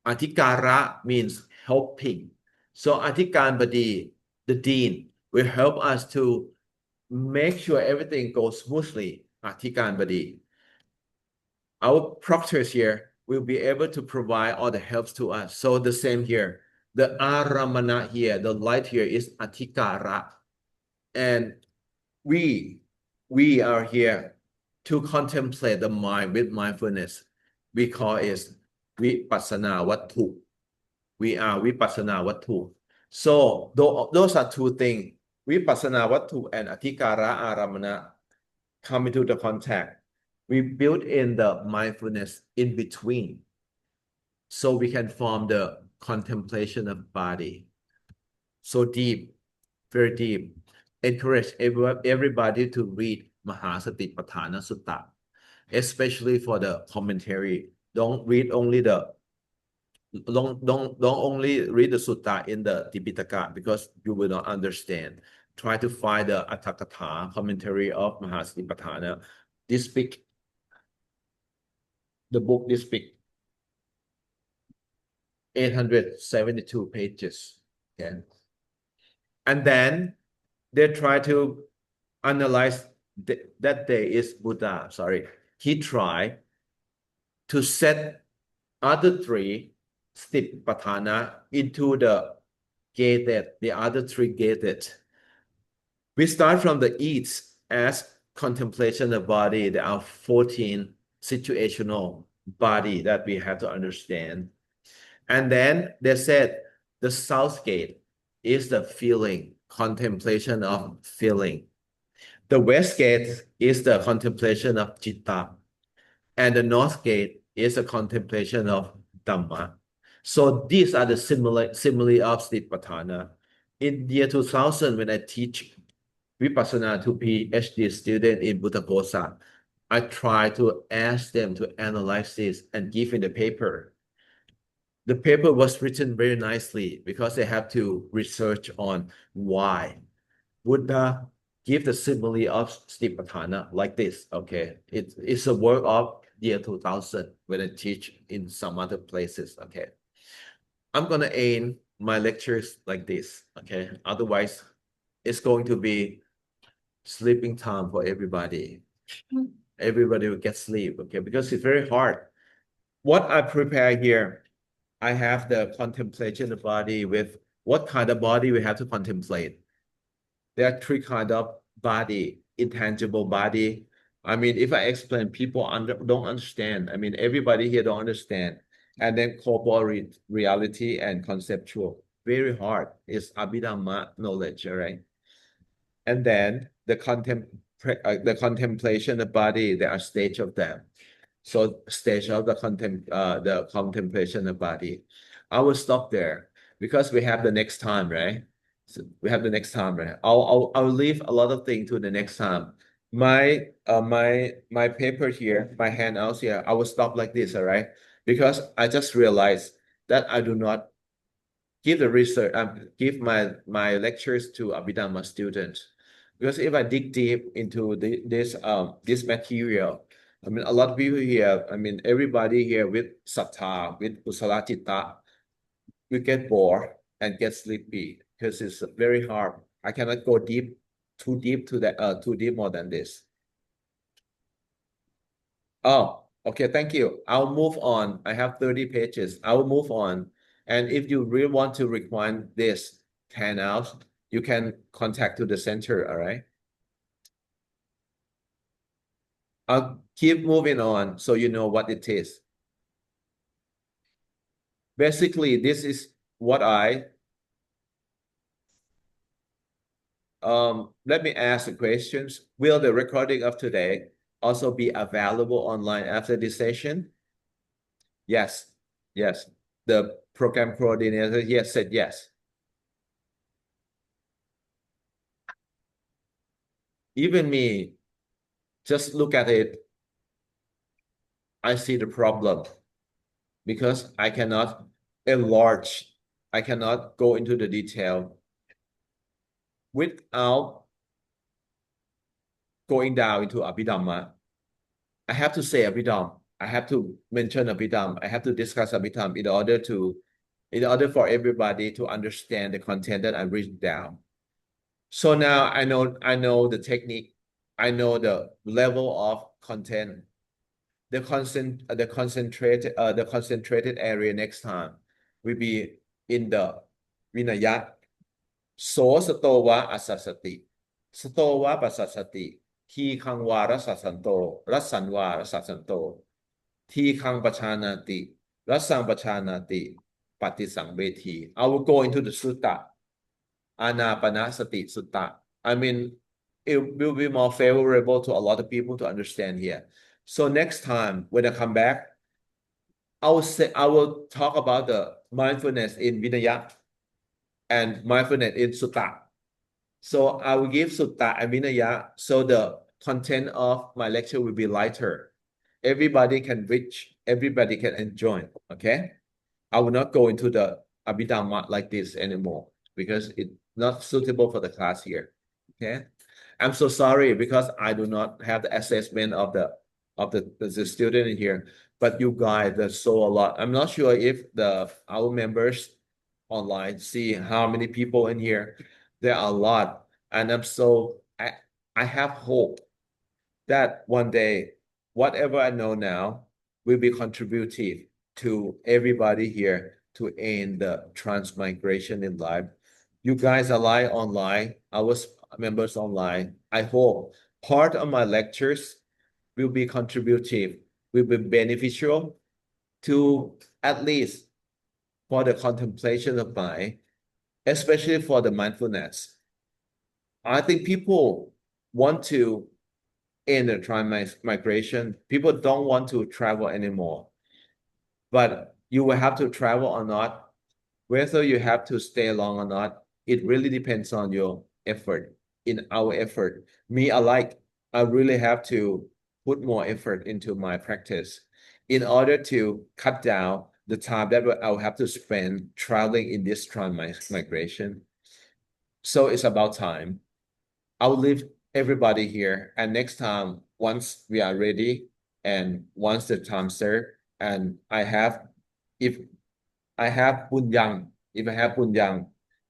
Athikara means helping. So Athikan Badi, the dean, will help us to make sure everything goes smoothly. Athikan Badi. Our proctors here will be able to provide all the helps to us. So the same here. The aramana here, the light here is Athikara. And we are here to contemplate the mind with mindfulness. We call it Vipassana Vattu. We are Vipassana Vattu. So those are two things. Vipassana Vattu and Athikara Aramana come into the contact. We build in the mindfulness in between, so we can form the contemplation of body. So deep, very deep. Encourage everybody to read Mahasatipatthana Sutta, especially for the commentary. Don't only read the sutta in the Tipitaka, because you will not understand. Try to find the Atthakatha commentary of Mahasatipatthana. This big, the book this big, 872 pages. Okay. And then they try to analyze that day is Buddha. He tried to set other three Stipatthana into the other three gated. We start from the east as contemplation of body. There are 14 situational body that we have to understand. And then they said the south gate is the feeling, contemplation of feeling. The west gate is the contemplation of citta. And the north gate is a contemplation of Dhamma. So these are the simile of Stipatthana. In the year 2000, when I teach Vipassana to PhD students in Buddhaghosa, I try to ask them to analyze this and give in the paper. The paper was written very nicely because they have to research on why Buddha give the simile of Stipatthana like this. Okay, it's a work of year 2000 when I teach in some other places. Okay, I'm gonna end my lectures like this. Okay, otherwise it's going to be sleeping time for everybody. Everybody will get sleep. Okay, because it's very hard. What I prepare here, I have the contemplation of body with what kind of body we have to contemplate. There are three kinds of body: intangible body. I mean, if I explain, people don't understand. I mean, everybody here don't understand. And then corporeal reality and conceptual. Very hard. It's Abhidhamma knowledge, all right? And then the contemplation of body, there are stages of them. So stage of the contemplation of body. I will stop there because we have the next time, right? So we have the next time, right? I'll leave a lot of things to the next time. My paper here, my handouts here, I will stop like this, all right? Because I just realized that I do not give the research, give my lectures to Abhidhamma students. Because if I dig deep into this material, I mean, a lot of people here, I mean, everybody here with sattha, with kusala citta, we get bored and get sleepy because it's very hard. I cannot go too deep more than this. Oh, okay, thank you. I'll move on. I have 30 pages. I will move on. And if you really want to require this handout, you can contact to the center, all right? I'll keep moving on so you know what it is. Basically, this is what let me ask the questions. Will the recording of today also be available online after this session? Yes, yes. The program coordinator, yes, said yes. Even me, just look at it, I see the problem because I cannot enlarge, I cannot go into the detail without going down into Abhidhamma. I have to say Abhidhamma. I have to mention Abhidhamma. I have to discuss Abhidhamma in order for everybody to understand the content that I'm reading down. So now I know the technique, I know the level of content, the concentrated area next time will be in the Vinaya. So Satova Asasati. Satova Pasasati. Ti Kang Vara Sasanto. Rasanwa Sasanto. Ti Kang Pachanati. Rasang Pachanati. Patisang Beti. I will go into the sutta. Anapanasati Sutta. I mean, it will be more favorable to a lot of people to understand here. So next time when I come back, I will talk about the mindfulness in Vinaya and mindfulness in Sutta. So I will give Sutta and Vinaya so the content of my lecture will be lighter. Everybody can reach, everybody can enjoy. Okay. I will not go into the Abhidhamma like this anymore because it's not suitable for the class here. Okay. I'm so sorry because I do not have the assessment of the student in here, but you guys that saw a lot. I'm not sure if our members online see how many people in here. There are a lot, and I have hope that one day whatever I know now will be contributive to everybody here to end the transmigration in life. You guys are live online, our members online. I hope part of my lectures will be contributive, will be beneficial to at least for the contemplation of mind, especially for the mindfulness. I think people want to end the transmigration. People don't want to travel anymore. But you will have to travel or not, whether you have to stay long or not, it really depends on your effort. In our effort, me alike, I really have to put more effort into my practice in order to cut down the time that I'll have to spend traveling in this transmigration. So it's about time. I'll leave everybody here, and next time, once we are ready, and once the time served, and if I have Bunyang,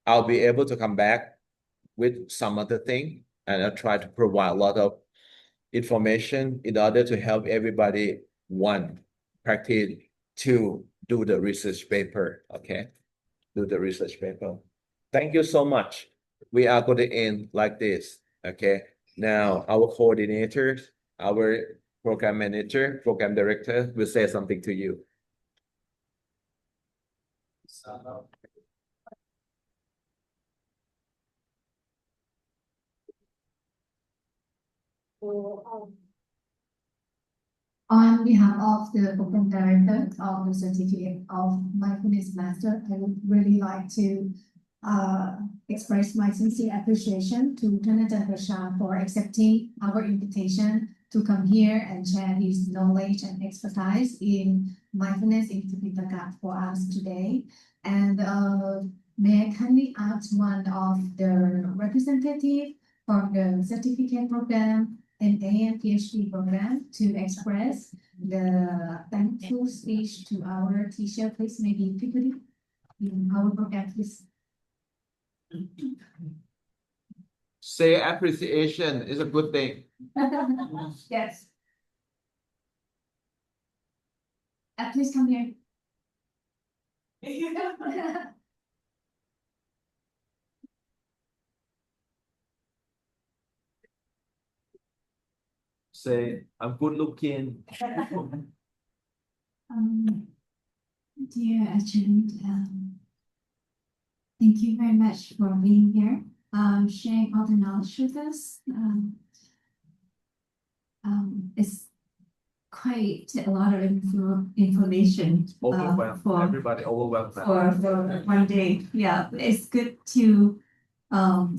I'll be able to come back with some other thing, and I'll try to provide a lot of information in order to help everybody, one, practice, two, do the research paper, okay? Do the research paper. Thank you so much. We are going to end like this, okay? Now, our coordinator, our program manager, program director will say something to you. On On behalf of the program director of the certificate of mindfulness master, I would really like to express my sincere appreciation to Jonathan Pracha for accepting our invitation to come here and share his knowledge and expertise in mindfulness in Tipitaka for us today. And may I kindly ask one of the representatives from the certificate program and PhD program to express the thankful speech to our teacher, please, maybe Tipitaka in our program, please. Say appreciation is a good thing. Yes. Please come here. Say, I'm good looking. Dear Ajahn, thank you very much for being here, sharing all the knowledge with us. It's quite a lot of information Overwhelmed. for Everybody overwhelmed. for one day. Yeah, it's good to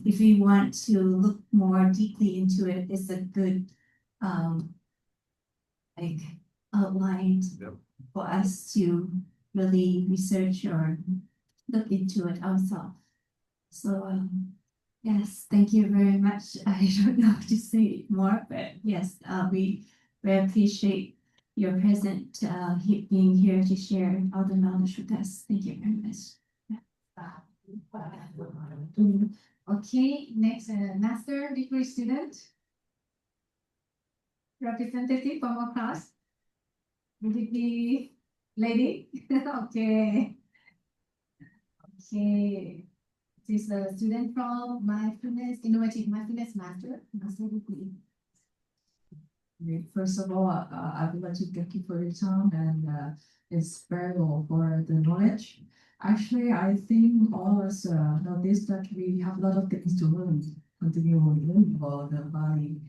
if we want to look more deeply into it, it's a good like outline Yep. for us to really research or look into it ourselves. So yes, thank you very much. I don't know how to say more, but yes, we very appreciate your present being here to share all the knowledge with us. Thank you very much. Okay, next master degree student representative from our class. Would it be lady? Okay. Okay. This is a student from Mindfulness, Innovative Mindfulness Master degree. First of all, I would like to thank you for your time and it's very well for the knowledge. Actually, I think all of us notice that we have a lot of things to learn, continue learning about the body.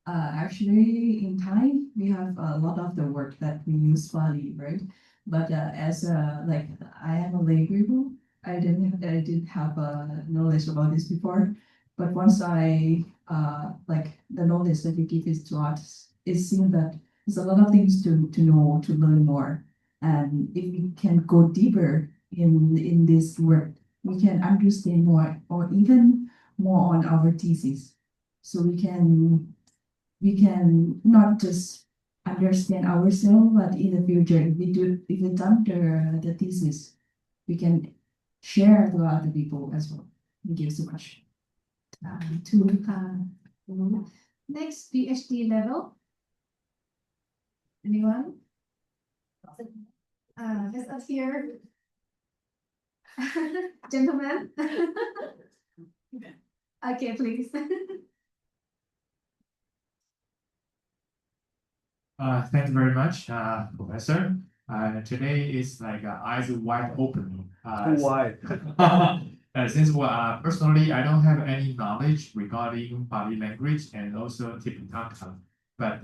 Actually, in Thai, we have a lot of the work that we use body, right? But as like I am a lay people, I didn't have knowledge about this before. But once I like the knowledge that you give is to us, it seems that there's a lot of things to know, to learn more. And if we can go deeper in this work, we can understand more or even more on our thesis. So we can not just understand ourselves, but in the future, if we done the thesis, we can share to other people as well. Thank you so much. Next PhD level. Anyone? Just up here. Gentlemen. Okay, please. Thank you very much, Professor. Today is like eyes wide open. Why? Since personally, I don't have any knowledge regarding body language and also Tipitaka, but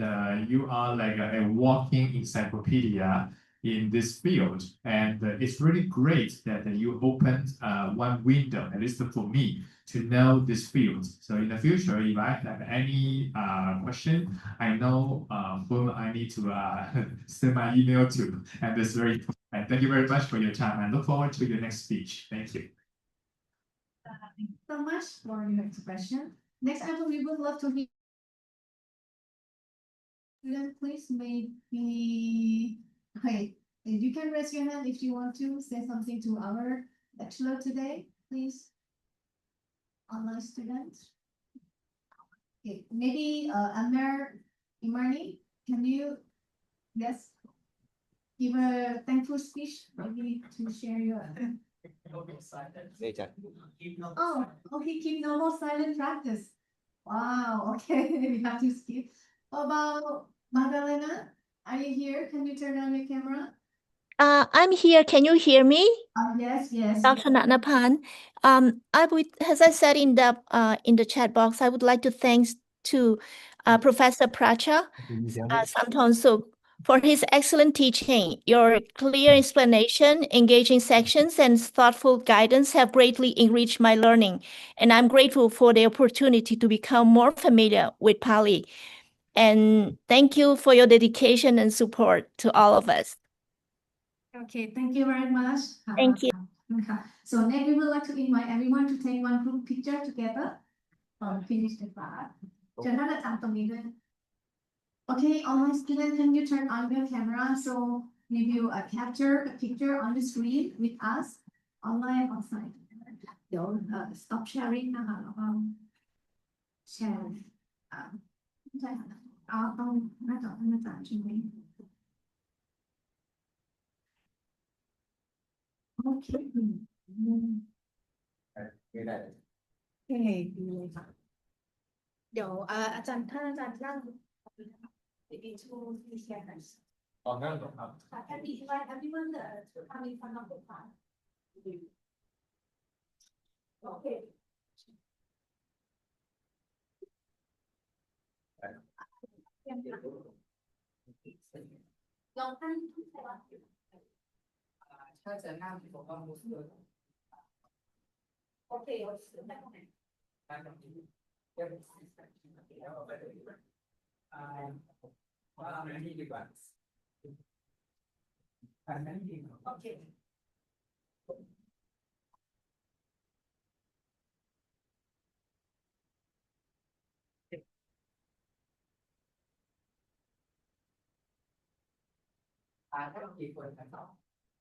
you are like a walking encyclopedia in this field, and it's really great that you opened one window, at least for me, to know this field. So in the future, if I have any question, I know whom I need to send my email to, and that's very important. And thank you very much for your time. I look forward to your next speech. Thank you. Thank you so much for your expression. Next item, we would love to hear. Student, please, maybe. Okay, you can raise your hand if you want to say something to our lecturer today, please. Online students. Okay, maybe Amir Imani, can you give a thankful speech, maybe to share your. Okay, keep normal silent practice. Wow, okay, we have to skip. How about Magdalena? Are you here? Can you turn on your camera? I'm here. Can you hear me? Yes, yes. Dr. Nanapan. I would, as I said in the chat box, I would like to thanks to Professor Pracha, Sangthongsuk for his excellent teaching. Your clear explanation, engaging sections, and thoughtful guidance have greatly enriched my learning, and I'm grateful for the opportunity to become more familiar with Pali. And thank you for your dedication and support to all of us. Okay, thank you very much. Thank you. So next we would like to invite everyone to take one group picture together or finish the class. เชิญท่านอาจารย์ตรงนี้ด้วย Okay, online students, can you turn on your camera so we will capture a picture on the screen with us online offline. เดี๋ยว stop sharing นะคะแล้วก็ share ใช่ค่ะต้องหน้าจอท่านอาจารย์ใช่ไหม Okay. ไม่ได้ โอเคดีเลยค่ะเดี๋ยวอาจารย์ท่านอาจารย์นั่ง EP2 please share us ตอนนั้นครับ Can we invite everyone to come in front of the class? Okay. ลองตั้งถ้าจะนั่งผมก็รู้สึกโอเคโอเคได้ไหมว่าอันนี้ดีกว่าอันนั้นดีโอเคถ้ากี่คนกันต่อ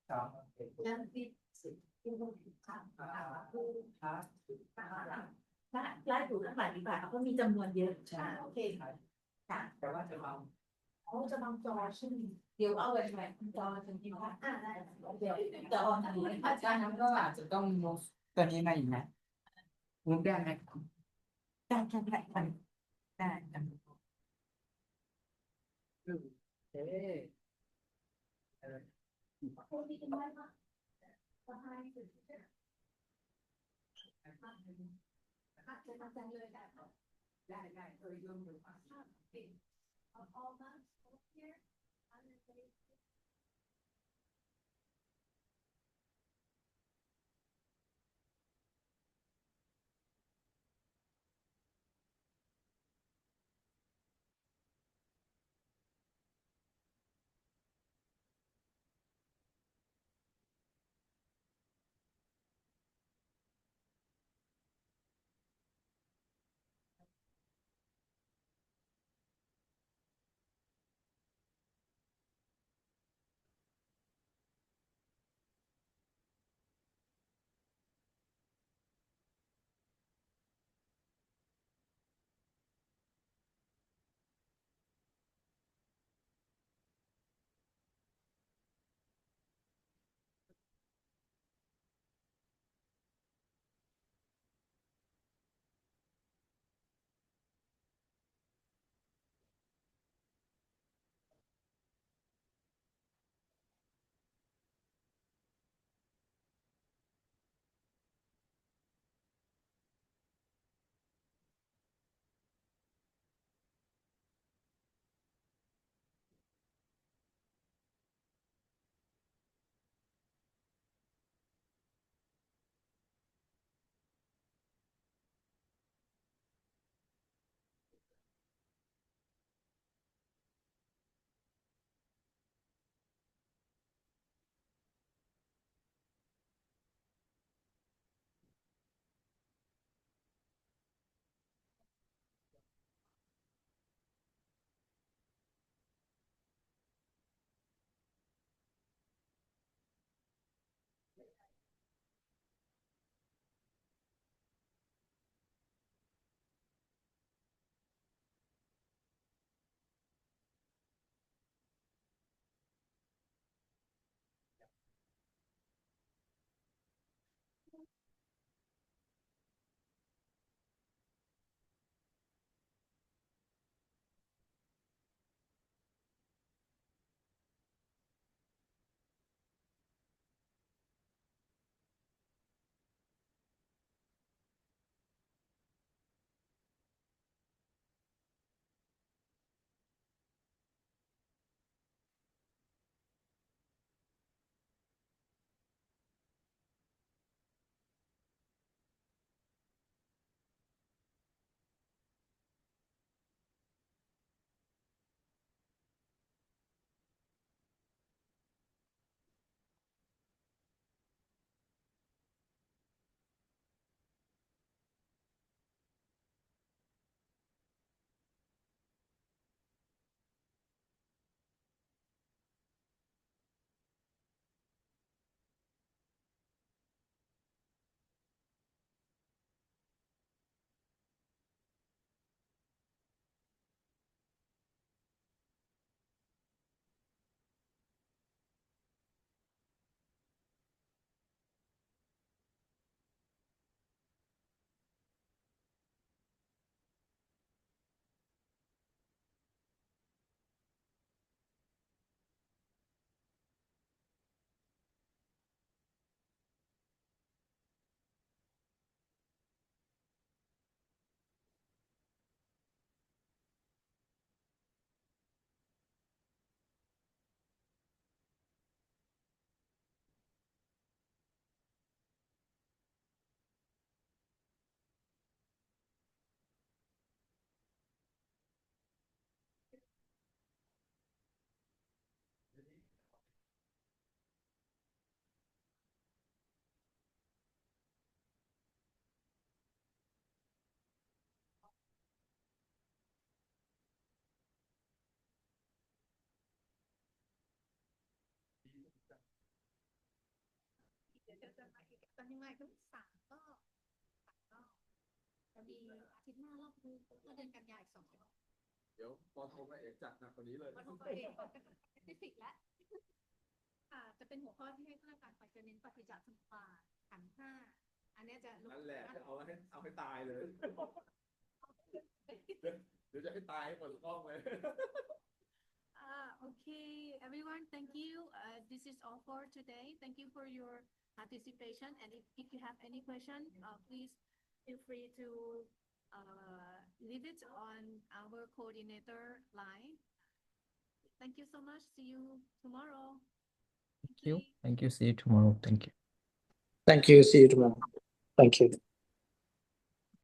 แล้วที่สิบที่ต้องทำไล่ถูกทั้งหลายดีกว่าเขามีจำนวนเยอะใช่โอเคค่ะแต่ว่าจะบางจอใช่ไหมเดี๋ยวเอาไว้ไหมจอจริงๆค่ะได้เดี๋ยวจอทางนี้อาจารย์นั้นก็อาจจะต้องลงตัวนี้มาอีกนะมุกได้ไหมได้ได้ เดี๋ยวจะมาอีกตอนนี้มาทั้ง3 รอบพอดีอาทิตย์หน้ารอบนึงแล้วเดือนกันยายนอีก2 รอบ เดี๋ยวพอโทรมาเอกจัดหนักกว่านี้เลย วันของตัวเองไม่ผิดแล้วจะเป็นหัวข้อที่ให้ข้าราชการไปจะเน้นปฏิจจสมุปบาทขันธ์ 5อันนี้จะ นั่นแหละจะเอาให้ตายเลย เดี๋ยวจะให้ตายให้หมดห้องเลย Okay, everyone, thank you. This is all for today. Thank you for your participation. And if you have any question, please feel free to leave it on our coordinator line. Thank you so much. See you tomorrow. Thank you. See you tomorrow. Thank you. Thank you. See you tomorrow. Thank you.